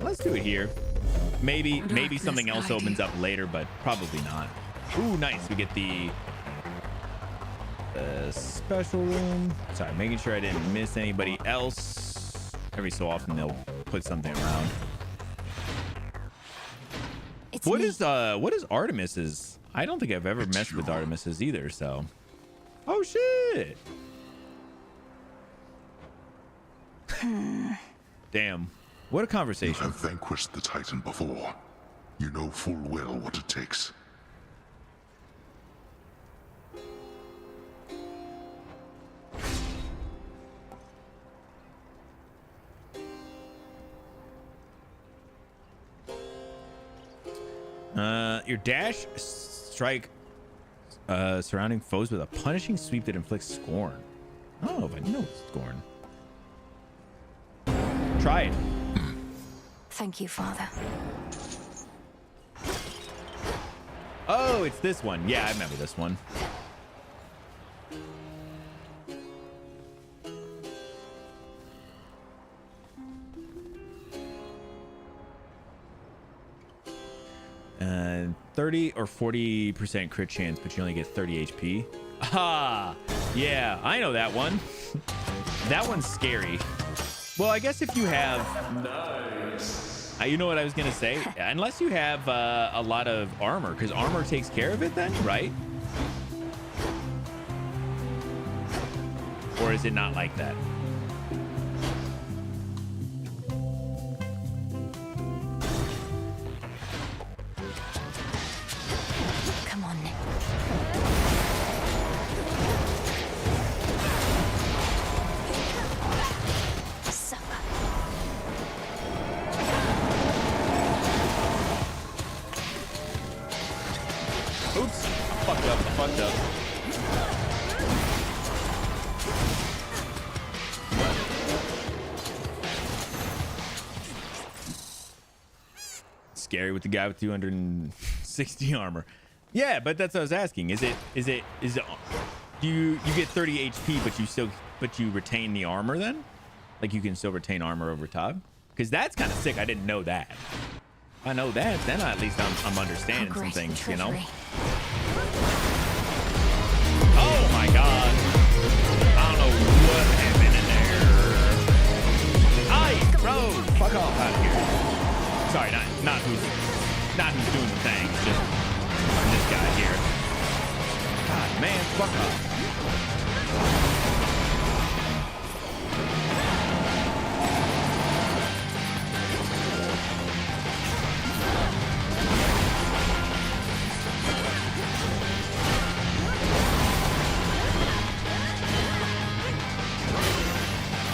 Let's do it here. Maybe something else opens up later, but probably not. Ooh, nice. We get the special room. Sorry, making sure I didn't miss anybody else. Every so often they'll put something around. What is Artemis's? I don't think I've ever messed with Artemis's either, so. Oh shit. Damn. What a conversation. You have vanquished the Titan before. You know full well what it takes. Your dash strike surrounding foes with a punishing sweep that inflicts scorn. I don't know if I know scorn. Try it. Thank you, Father. Oh, it's this one. Yeah, I remember this one. And 30 or 40% crit chance, but you only get 30 HP. Ah, yeah, I know that one. That one's scary. Well, I guess if you have... Nice. You know what I was going to say? Unless you have a lot of armor, because armor takes care of it then, right? Or is it not like that? Come on, Nick. Oops, fucked up. Scary with the guy with 260 armor. Yeah, but that's what I was asking. Is it do you get 30 HP but you retain the armor then? Like you can still retain armor over top? Because that's kind of sick. I didn't know that. If I know that, then at least I'm understanding some things, you know? Oh my god. I don't know what happened in there. Aye, bro, fuck off out of here. Sorry, not who's doing the thing. Just this guy here. God, man, fuck off.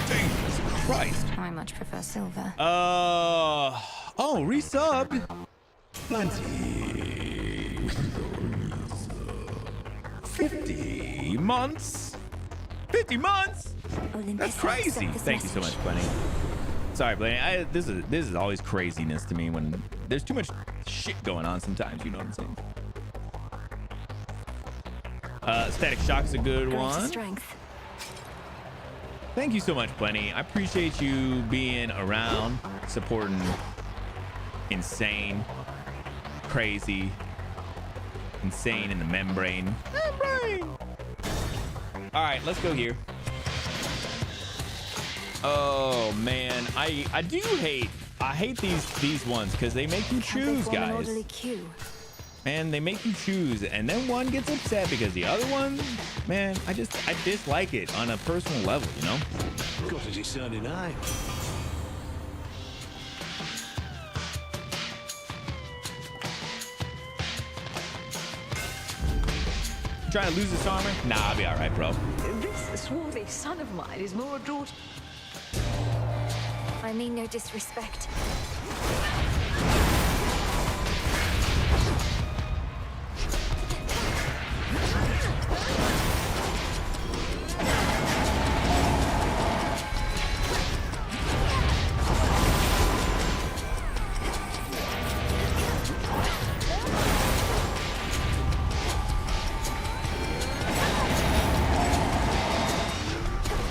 Jesus Christ. I much prefer silver. Oh, resubbed. Plenty. 50 months. 50 months. That's crazy. Thank you so much, Plenty. Sorry, Blaney. This is always craziness to me when there's too much shit going on sometimes. You know what I'm saying? Static Shock's a good one. Strength. Thank you so much, Plenty. I appreciate you being around, supporting insane, crazy, insane in the membrane. All right, let's go here. Oh man, I do hate these ones because they make you choose, guys. Man, they make you choose, and then one gets upset because the other one, man, I dislike it on a personal level, you know? Because it's Sunday night. Trying to lose this armor? Nah, I'll be all right, bro. This swarthy son of mine is more adored. I mean no disrespect.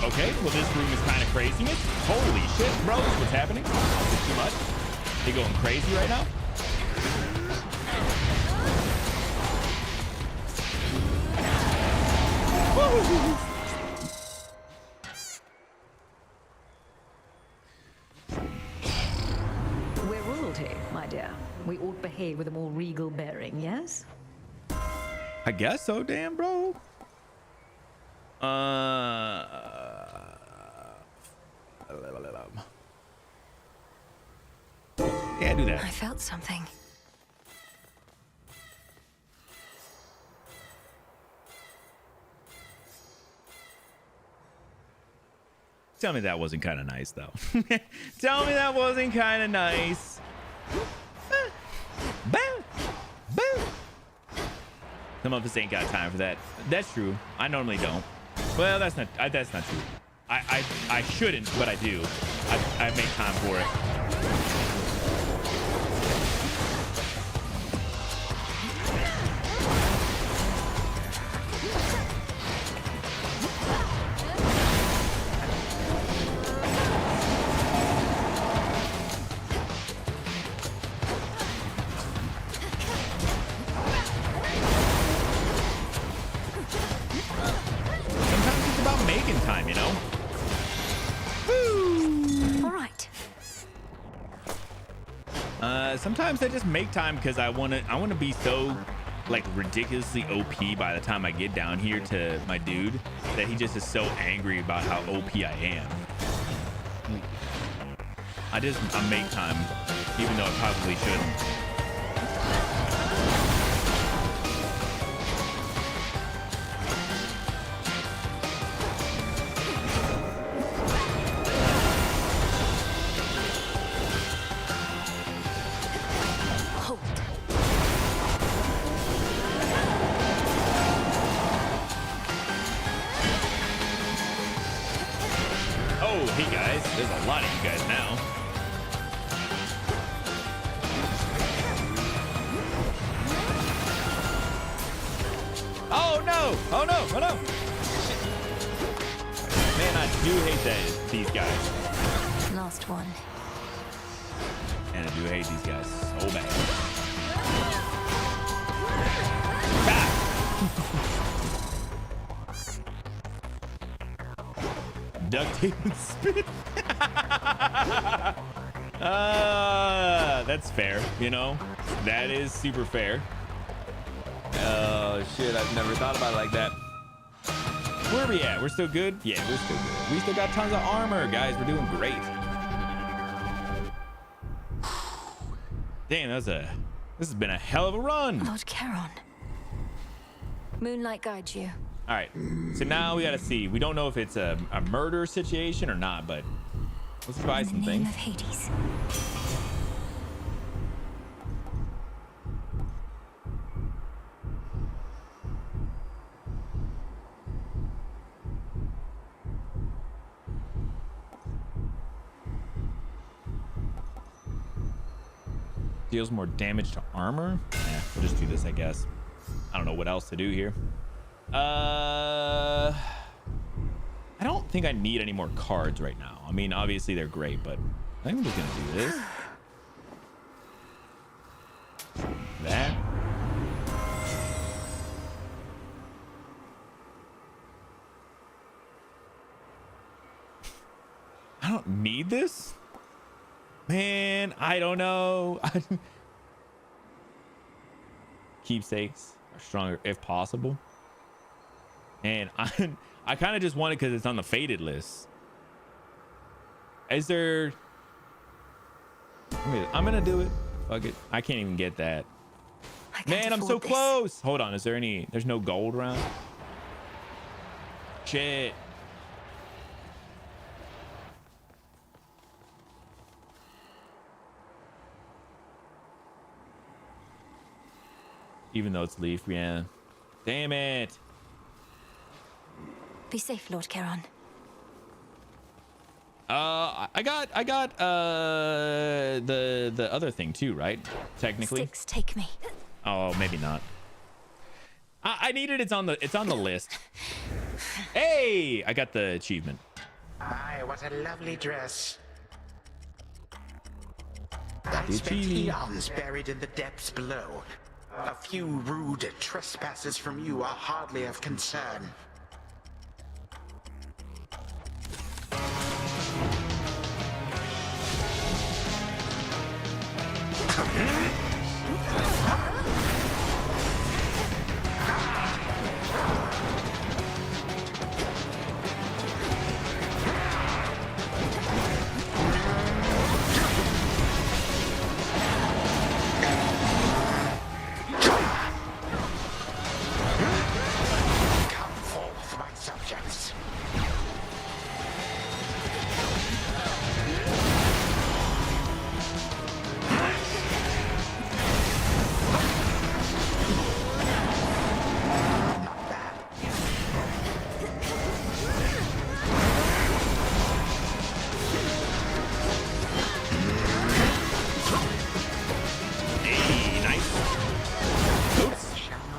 Okay, well this room is kind of craziness. Holy shit, bro, what's happening? Is it too much? They going crazy right now? Woo! We're royalty, my dear. We ought behave with a more regal bearing, yes? I guess so, damn, bro. Yeah, do that. I felt something. Tell me that wasn't kind of nice, though. Tell me that wasn't kind of nice. Some of us ain't got time for that. That's true. I normally don't. Well, that's not true. I shouldn't, but I do. I make time for it. Sometimes it's about making time, you know? All right. Sometimes I just make time because I wanna be so like ridiculously OP by the time I get down here to my dude that he just is so angry about how OP I am. I make time even though I probably shouldn't. Oh, hey guys, there's a lot of you guys now. Oh no! Oh no! Oh no! Man, I do hate these guys. Last one. And I do hate these guys so bad. Duct tape and spit. That's fair, you know? That is super fair. Oh, shit, I've never thought about it like that. Where are we at? We're still good? Yeah, we're still good. We still got tons of armor, guys. We're doing great. Damn, this has been a hell of a run. Lord Charon. Moonlight guides you. All right, so now we gotta see. We don't know if it's a murder situation or not, but let's try some things. Of Hades. Deals more damage to armor. We'll just do this, I guess. I don't know what else to do here. I don't think I need any more cards right now. I mean, obviously they're great, but I think I'm just gonna do this. That. I don't need this. Man, I don't know. Keepsakes are stronger if possible. And I kind of just want it because it's on the faded list. Is there... I'm gonna do it. Fuck it. I can't even get that. Man, I'm so close. Hold on. Is there any... There's no gold around? Shit. Even though it's Leaf, yeah. Damn it. Be safe, Lord Charon. I got the other thing too, right? Technically. Styx, take me. Oh, maybe not. I need it. It's on the list. Hey, I got the achievement. Aye, what a lovely dress. Got the I spent achievement. eons buried in the depths below. A few rude trespasses from you are hardly of concern.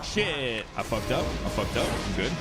Shit, I fucked up. I'm good.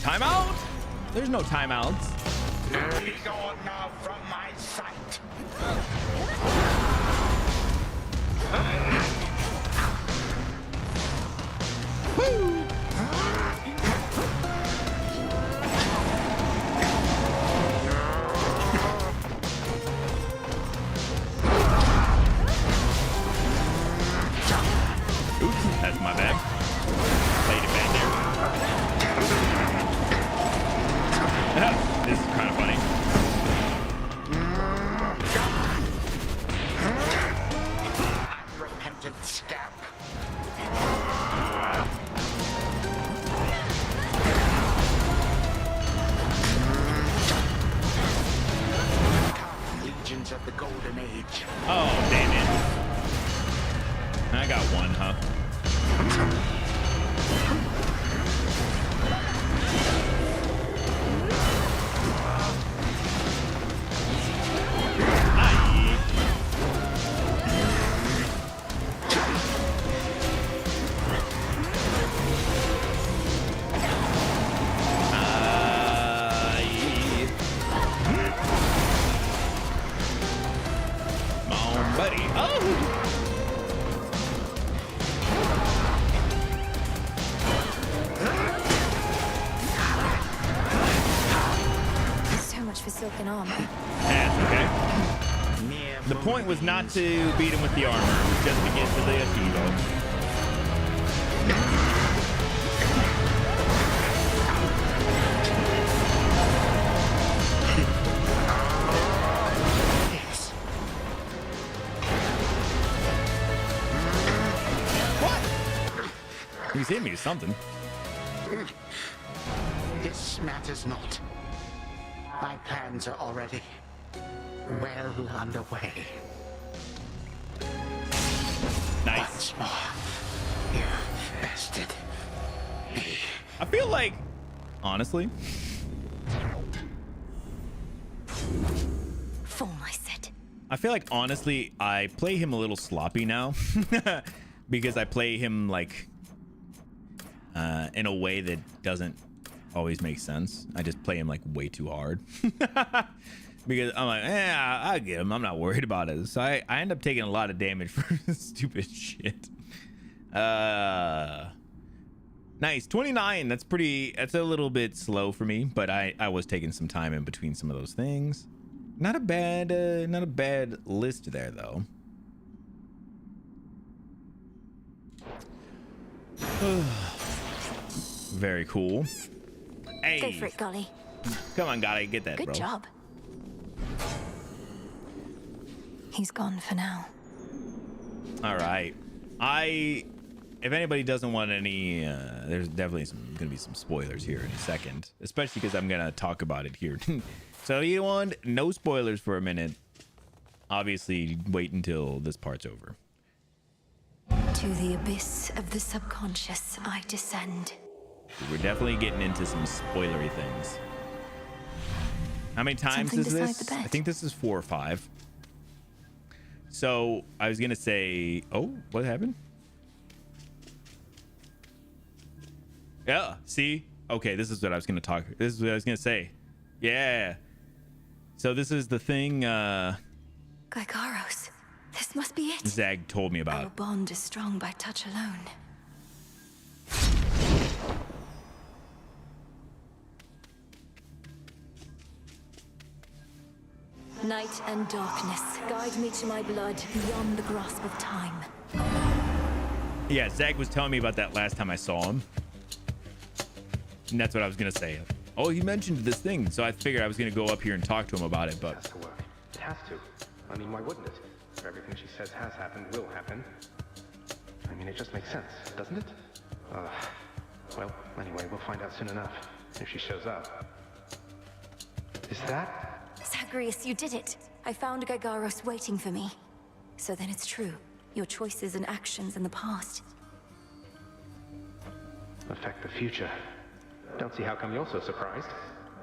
Timeout? There's no timeouts. Be gone now from my sight. Woo! Oops, that's my bad. Played it back there. in armor. That's okay. The point was not to beat him with the armor, it was just to get to the hero. He's hitting me with something. This matters not. My plans are already well underway. Nice. Once more, you bested me. I feel like, honestly, Fall, I said. I feel like honestly, I play him a little sloppy now because I play him like in a way that doesn't always make sense. I just play him like way too hard because I'm like, I get him. I'm not worried about it. So I end up taking a lot of damage for stupid shit. Nice 29. That's a little bit slow for me, but I was taking some time in between some of those things. Not a bad list there though. Very cool. Hey, Go for it, Golly. come on, gotta get that, Good bro. job. He's gone for now. All right. If anybody doesn't want any, there's definitely gonna be some spoilers here in a second, especially because I'm gonna talk about it here. So you want no spoilers for a minute. Obviously, wait until this part's over. To the abyss of the subconscious I descend. We're definitely getting into some spoilery things. How many times Something is beside this? the bed. I think this is 4 or 5. So I was gonna say, oh, what happened? Yeah, see? Okay, this is what I was gonna talk. This is what I was gonna say. Yeah. So this is the thing Gygaros, this must be it. Zag told me about. Our bond is strong by touch alone. Night and darkness, guide me to my blood beyond the grasp of time. Yeah, Zag was telling me about that last time I saw him. And that's what I was gonna say. Oh, he mentioned this thing, so I figured I was gonna go up here and talk to him about it, but It has to work. It has to. I mean, why wouldn't it? If everything she says has happened will happen. I mean, it just makes sense, doesn't it? Well, anyway, we'll find out soon enough. If she shows up. Is that? Zagreus, you did it! I found Gygaros waiting for me. So then it's true. Your choices and actions in the past. Affect the future. Don't see how come you're so surprised.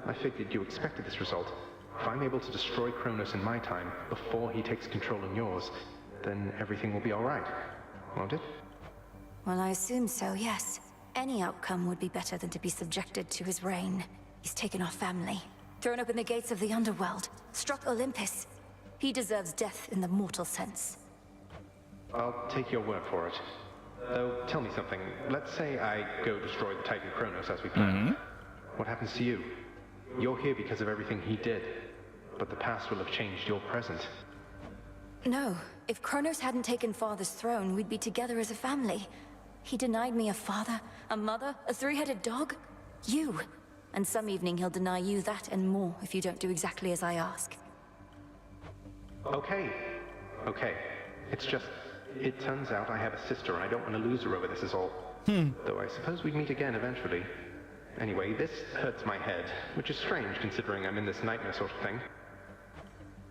I figured you expected this result. If I'm able to destroy Kronos in my time, before he takes control in yours, then everything will be alright. Won't it? Well, I assume so, yes. Any outcome would be better than to be subjected to his reign. He's taken our family, thrown open the gates of the underworld, struck Olympus. He deserves death in the mortal sense. I'll take your word for it. Though, tell me something. Let's say I go destroy the Titan Kronos as we planned. What happens to you? You're here because of everything he did, but the past will have changed your present. No, if Kronos hadn't taken Father's throne, we'd be together as a family. He denied me a father, a mother, a three-headed dog. You. And some evening he'll deny you that and more if you don't do exactly as I ask. Okay. It's just, it turns out I have a sister and I don't want to lose her over this is all. Though I suppose we'd meet again eventually. Anyway, this hurts my head, which is strange considering I'm in this nightmare sort of thing.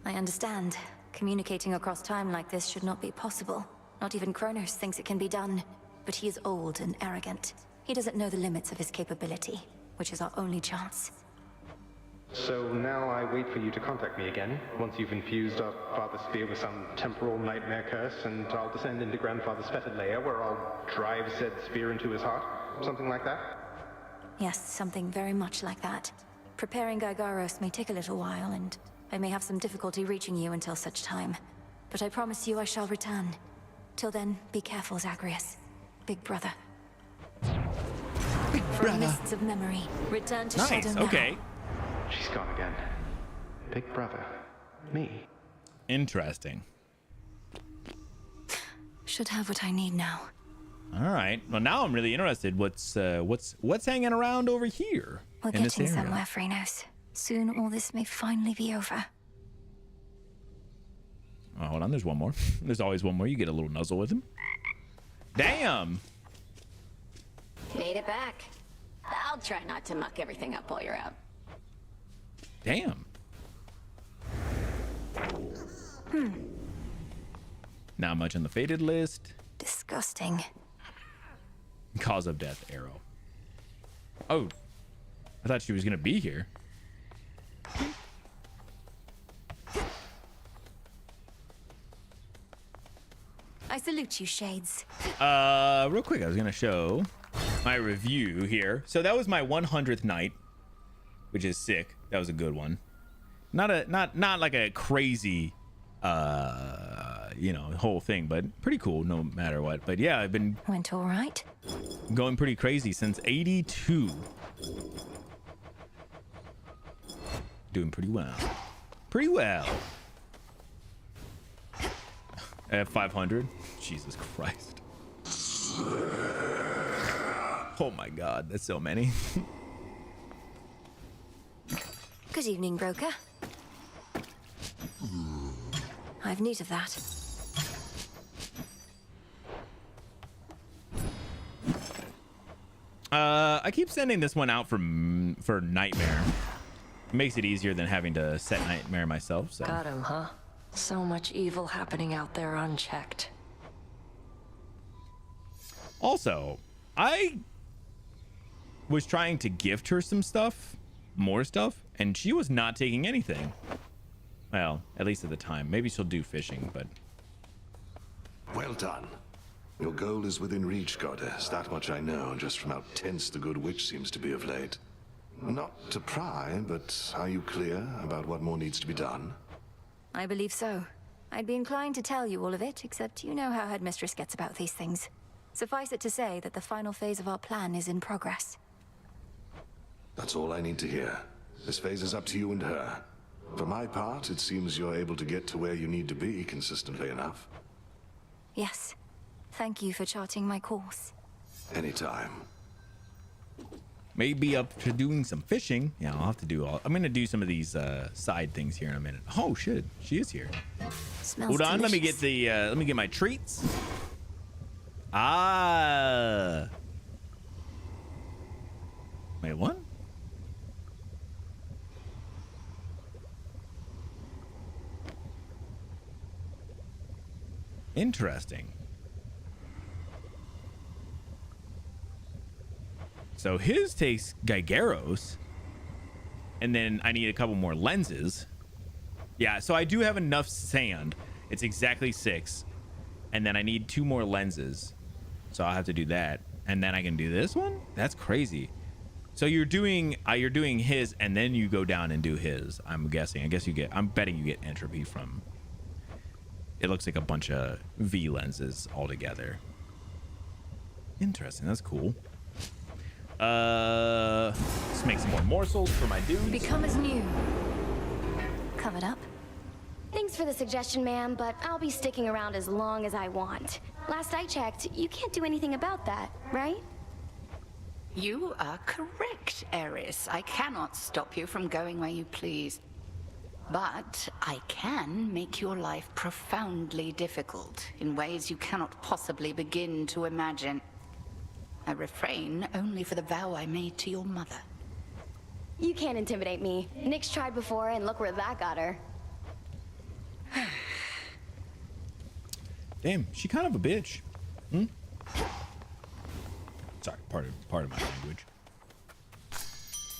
I understand. Communicating across time like this should not be possible. Not even Kronos thinks it can be done. But he is old and arrogant. He doesn't know the limits of his capability, which is our only chance. So now I wait for you to contact me again, once you've infused our father's spear with some temporal nightmare curse, and I'll descend into Grandfather's fetid lair, where I'll drive said spear into his heart? Something like that? Yes, something very much like that. Preparing Gygaros may take a little while, and I may have some difficulty reaching you until such time. But I promise you I shall return. Till then, be careful, Zagreus. Big brother. Big From mists of memory, return to Shadow now. Okay. She's gone again. Big brother. Me. Interesting. Should have what I need now. All right. Well, now I'm really interested. What's hanging around over here? We're in this getting area? somewhere, Phrynos. Soon all this may finally be over. Oh, hold on. There's one more. There's always one more. You get a little nuzzle with him. Damn. Made it back. I'll try not to muck everything up while you're out. Damn. Not much on the faded list. Disgusting. Cause of death, arrow. Oh, I thought she was gonna be here. I salute you, Shades. Real quick, I was gonna show my review here. So that was my 100th night, which is sick. That was a good one. Not like a crazy whole thing, but pretty cool no matter what. But yeah, I've been Went all right. going pretty crazy since 82. Doing pretty well. Pretty well. At 500. Jesus Christ. Oh my God, that's so many. Good evening, broker. I've need of that. I keep sending this one out for Nightmare. It makes it easier than having to set Nightmare myself. So. Got him, huh? So much evil happening out there unchecked. Also, I was trying to gift her some stuff, more stuff, and she was not taking anything. Well, at least at the time. Maybe she'll do fishing, but... Well done. Your goal is within reach, Goddess. That much I know, just from how tense the Good Witch seems to be of late. Not to pry, but are you clear about what more needs to be done? I believe so. I'd be inclined to tell you all of it, except you know how Headmistress gets about these things. Suffice it to say that the final phase of our plan is in progress. That's all I need to hear. This phase is up to you and her. For my part, it seems you're able to get to where you need to be consistently enough. Yes. Thank you for charting my course. Anytime. Maybe up to doing some fishing. Yeah, I'll have to do all... I'm going to do some of these side things here in a minute. Oh, shit. She is here. Smells Hold on. delicious. Let me get the... let me get my treats. Ah. Wait, what? Interesting. So his takes Gygaros, and then I need a couple more lenses. Yeah, so I do have enough sand. It's exactly 6, and then I need 2 more lenses. So I'll have to do that, and then I can do this one. That's crazy. So you're doing his, and then you go down and do his. I'm guessing. I guess you get. I'm betting you get entropy from. It looks like a bunch of V lenses all together. Interesting. That's cool. Let's make some more morsels for my dudes. Become as new. Covered up? Thanks for the suggestion, ma'am, but I'll be sticking around as long as I want. Last I checked, you can't do anything about that, right? You are correct, Eris. I cannot stop you from going where you please. But I can make your life profoundly difficult in ways you cannot possibly begin to imagine. I refrain only for the vow I made to your mother. You can't intimidate me. Nyx tried before, and look where that got her. Damn, she kind of a bitch. Sorry, part of my language.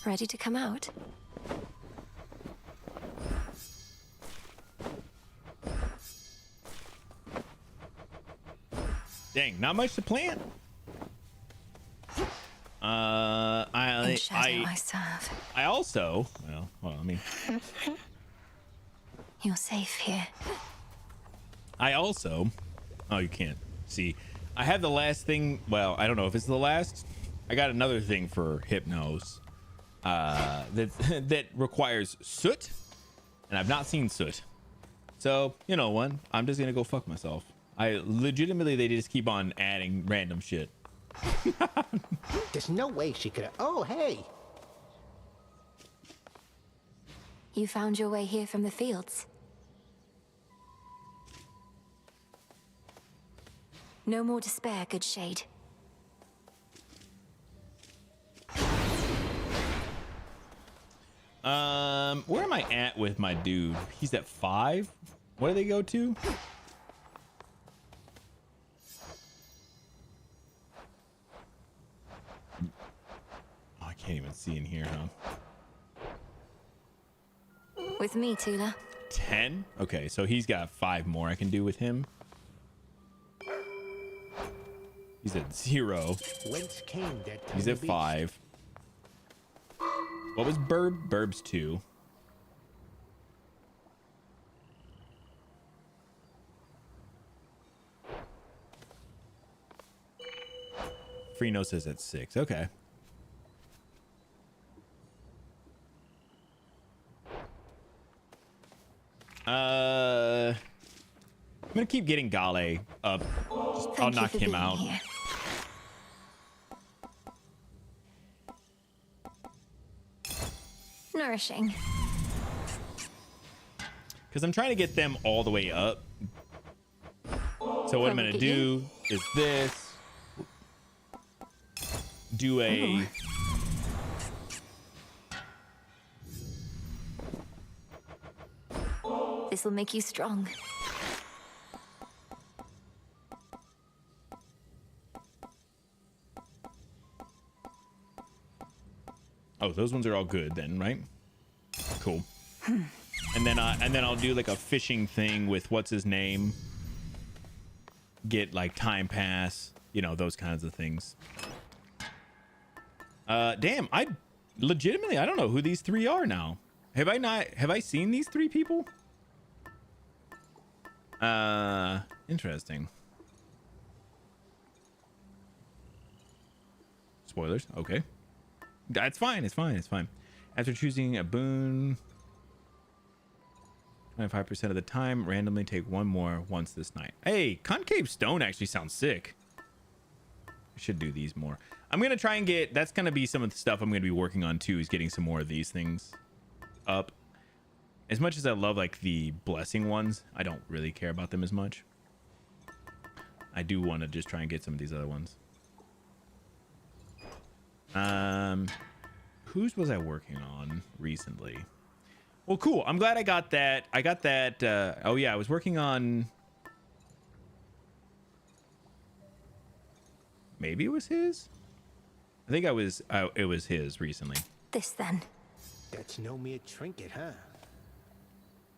Ready to come out? Dang, not much to plant. I also, well, I mean, You're safe here. I also, oh, you can't see. I have the last thing. Well, I don't know if it's the last. I got another thing for Hypnos that requires soot and I've not seen Soot. So, you know what? I'm just gonna go fuck myself. I legitimately, they just keep on adding random shit. There's no way she could have. Oh, hey. You found your way here from the fields. No more despair, good shade. Where am I at with my dude? He's at 5. Where do they go to? Oh, I can't even see in here, huh? With me, Tula. 10? Okay, so he's got 5 more I can do with him. He's at 0. Whence came that He's at 5. What was Burb? Burb's 2. Freno says at 6. Okay. I'm gonna keep getting Gale up. I'll knock him out. Here. Nourishing. Because I'm trying to get them all the way up. So what I'm gonna do is this. Do a... This will make you strong. Oh, those ones are all good then, right? Cool. And then I'll do like a fishing thing with what's his name. Get like time pass, you know, those kinds of things. Damn, I legitimately I don't know who these 3 are now. Have I seen these 3 people? Interesting. Spoilers. Okay. That's fine. It's fine. It's fine. After choosing a boon 25% of the time, randomly take 1 more once this night. Hey, Concave Stone actually sounds sick. I should do these more. I'm going to try and get... That's going to be some of the stuff I'm going to be working on, too, is getting some more of these things up. As much as I love, like, the blessing ones, I don't really care about them as much. I do want to just try and get some of these other ones. Whose was I working on recently? Well, cool. I'm glad I got that. I got that. Oh, yeah. I was working on... Maybe it was his? I think it was his recently. This then. That's no mere trinket, huh?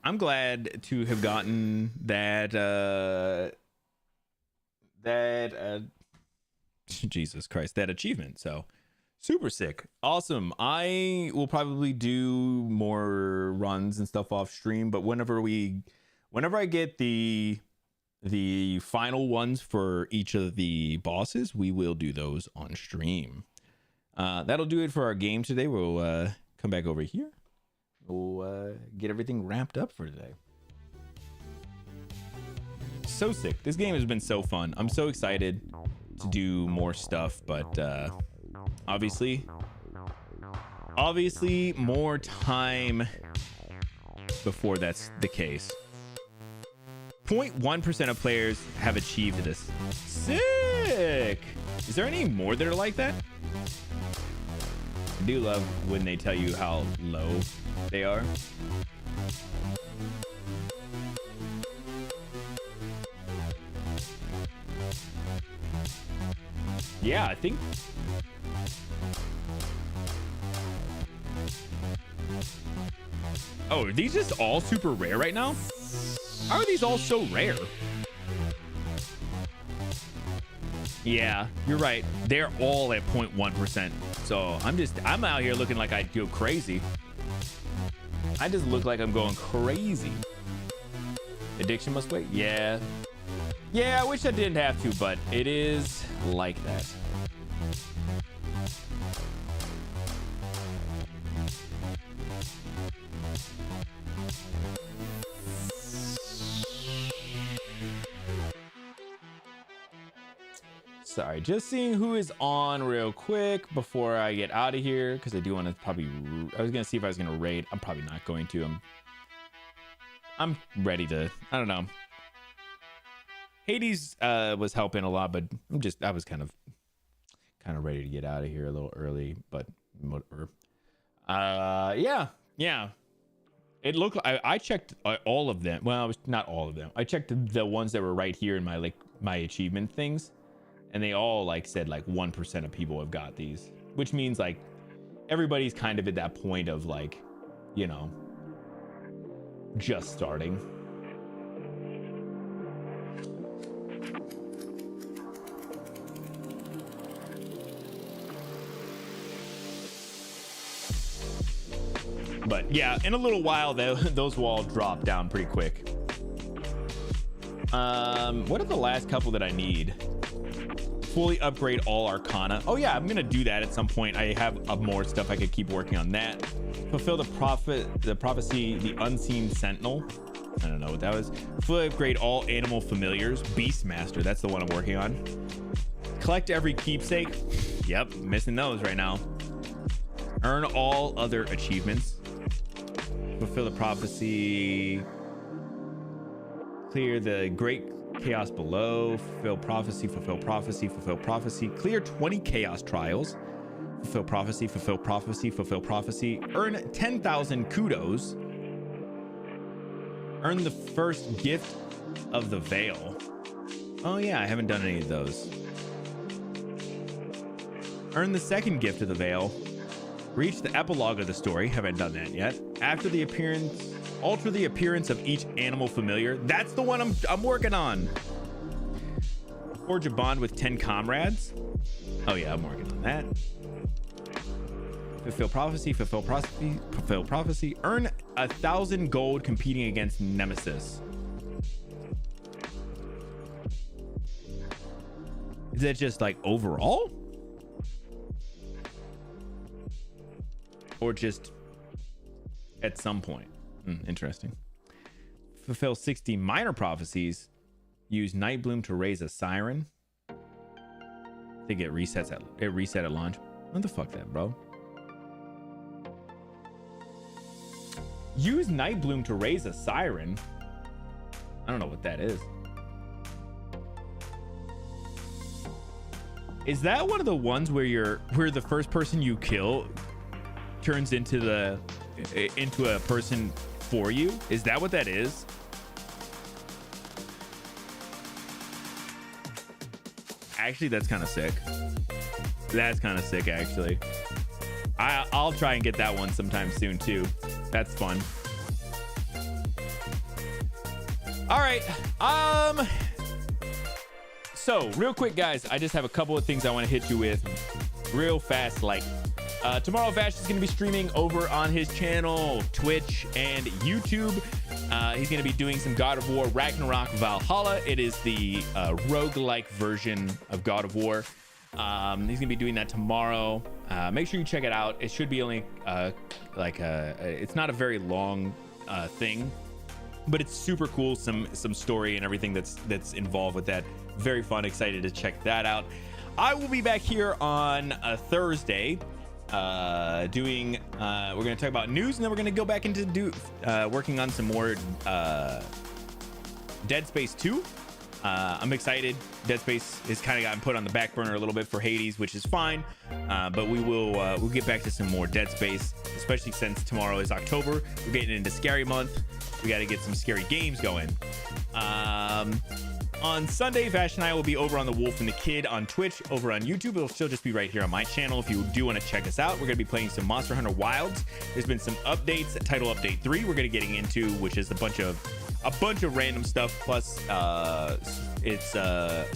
I'm glad to have gotten that Jesus Christ, that achievement. So super sick. Awesome. I will probably do more runs and stuff off stream, but whenever I get the final ones for each of the bosses, we will do those on stream. That'll do it for our game today. We'll come back over here. We'll get everything wrapped up for today. So sick. This game has been so fun. I'm so excited to do more stuff, but obviously more time before that's the case. 0.1% of players have achieved this. Sick. Is there any more that are like that? I do love when they tell you how low they are. Yeah, I think. Oh, are these just all super rare right now? How are these all so rare? Yeah, you're right. They're all at 0.1%. So I'm out here looking like I go crazy. I just look like I'm going crazy. Addiction must wait. Yeah. Yeah, I wish I didn't have to, but it is like that. Sorry, just seeing who is on real quick before I get out of here, because I do want to probably. I was gonna see if I was gonna raid. I'm probably not going to. I'm ready to. I don't know. Hades was helping a lot, but I was kind of ready to get out of here a little early, but whatever. Yeah. It looked. I checked all of them. Well, not all of them. I checked the ones that were right here in my achievement things, and they all said 1% of people have got these, which means everybody's kind of at that point of just starting. But yeah, in a little while, those will all drop down pretty quick. What are the last couple that I need? Fully upgrade all Arcana. Oh yeah, I'm gonna do that at some point. I have more stuff I could keep working on that. Fulfill the prophecy, the unseen sentinel. I don't know what that was. Fully upgrade all animal familiars. Beastmaster, that's the one I'm working on. Collect every keepsake. Yep, missing those right now. Earn all other achievements. Fulfill the prophecy. Clear the great chaos below. Fulfill prophecy, fulfill prophecy, fulfill prophecy. Clear 20 chaos trials. Fulfill prophecy, fulfill prophecy, fulfill prophecy. Earn 10,000 kudos. Earn the first gift of the veil. Oh yeah, I haven't done any of those. Earn the second gift of the veil. Reach the epilogue of the story. Haven't done that yet. After the appearance, alter the appearance of each animal familiar. That's the one I'm working on. Forge a bond with 10 comrades. Oh yeah, I'm working on that. Fulfill prophecy, fulfill prophecy, fulfill prophecy. Earn 1,000 gold competing against Nemesis. Is that just overall? Or just at some point? Interesting. Fulfill 60 minor prophecies. Use Nightbloom to raise a siren. I think it reset at launch. What the fuck that, bro? Use Nightbloom to raise a siren. I don't know what that is. Is that one of the ones where the first person you kill turns into a person for you? Is that what that is? Actually, that's kind of sick. That's kind of sick, actually. I'll try and get that one sometime soon too. That's fun. All right. So real quick, guys, I just have a couple of things I want to hit you with real fast. Tomorrow, Vash is going to be streaming over on his channel, Twitch, and YouTube. He's going to be doing some God of War Ragnarok Valhalla. It is the roguelike version of God of War. He's going to be doing that tomorrow. Make sure you check it out. It should be only it's not a very long thing, but it's super cool. Some story and everything that's involved with that. Very fun. Excited to check that out. I will be back here on Thursday. We're gonna talk about news, and then we're gonna go back into working on some more Dead Space 2. I'm excited. Dead Space has kind of gotten put on the back burner a little bit for Hades, which is fine, but we'll get back to some more Dead Space, especially since tomorrow is October. We're getting into scary month. We got to get some scary games going. On Sunday, Vash and I will be over on The Wolf and the Kid on Twitch. Over on YouTube, it'll still just be right here on my channel if you do want to check us out. We're going to be playing some Monster Hunter Wilds. There's been some updates. Title Update 3 we're going to be getting into, which is a bunch of random stuff, plus it's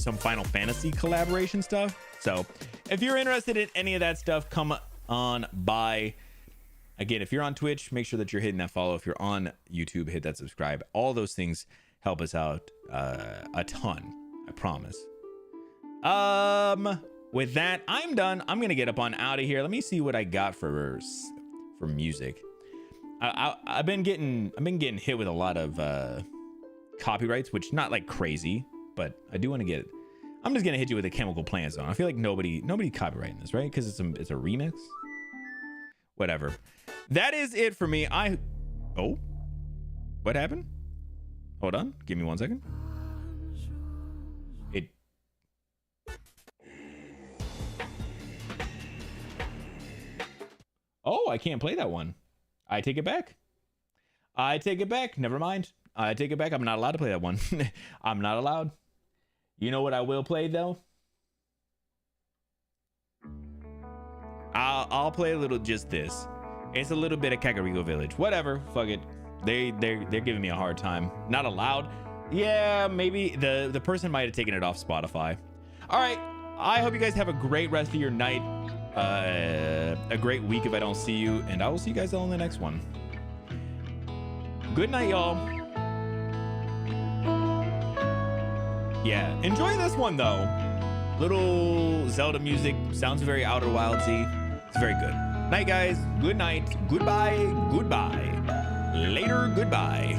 some Final Fantasy collaboration stuff. So if you're interested in any of that stuff, come on by. Again, if you're on Twitch, make sure that you're hitting that follow. If you're on YouTube, hit that subscribe. All those things help us out a ton, I promise. With that, I'm done. I'm gonna get up on out of here. Let me see what I got for music. I've been getting hit with a lot of copyrights, which not like crazy, but I do want to get I'm just gonna hit you with a Chemical Plant Zone. I feel like nobody copyrighting this, right? Because it's a remix. Whatever. That is it for me. Oh, what happened? Hold on, give me 1 second. Oh, I can't play that one. I take it back. I take it back. Never mind. I take it back. I'm not allowed to play that one. I'm not allowed. You know what I will play though? I'll play a little just this. It's a little bit of Kakariko Village. Whatever. Fuck it. They're giving me a hard time. Not allowed. Yeah, maybe the person might have taken it off Spotify. All right. I hope you guys have a great rest of your night. A great week if I don't see you, and I will see you guys all in the next one. Good night, y'all. Yeah, enjoy this one though. Little Zelda music, sounds very Outer Wildsy. It's very good. Night, guys. Good night. Goodbye. Goodbye. Later. Goodbye.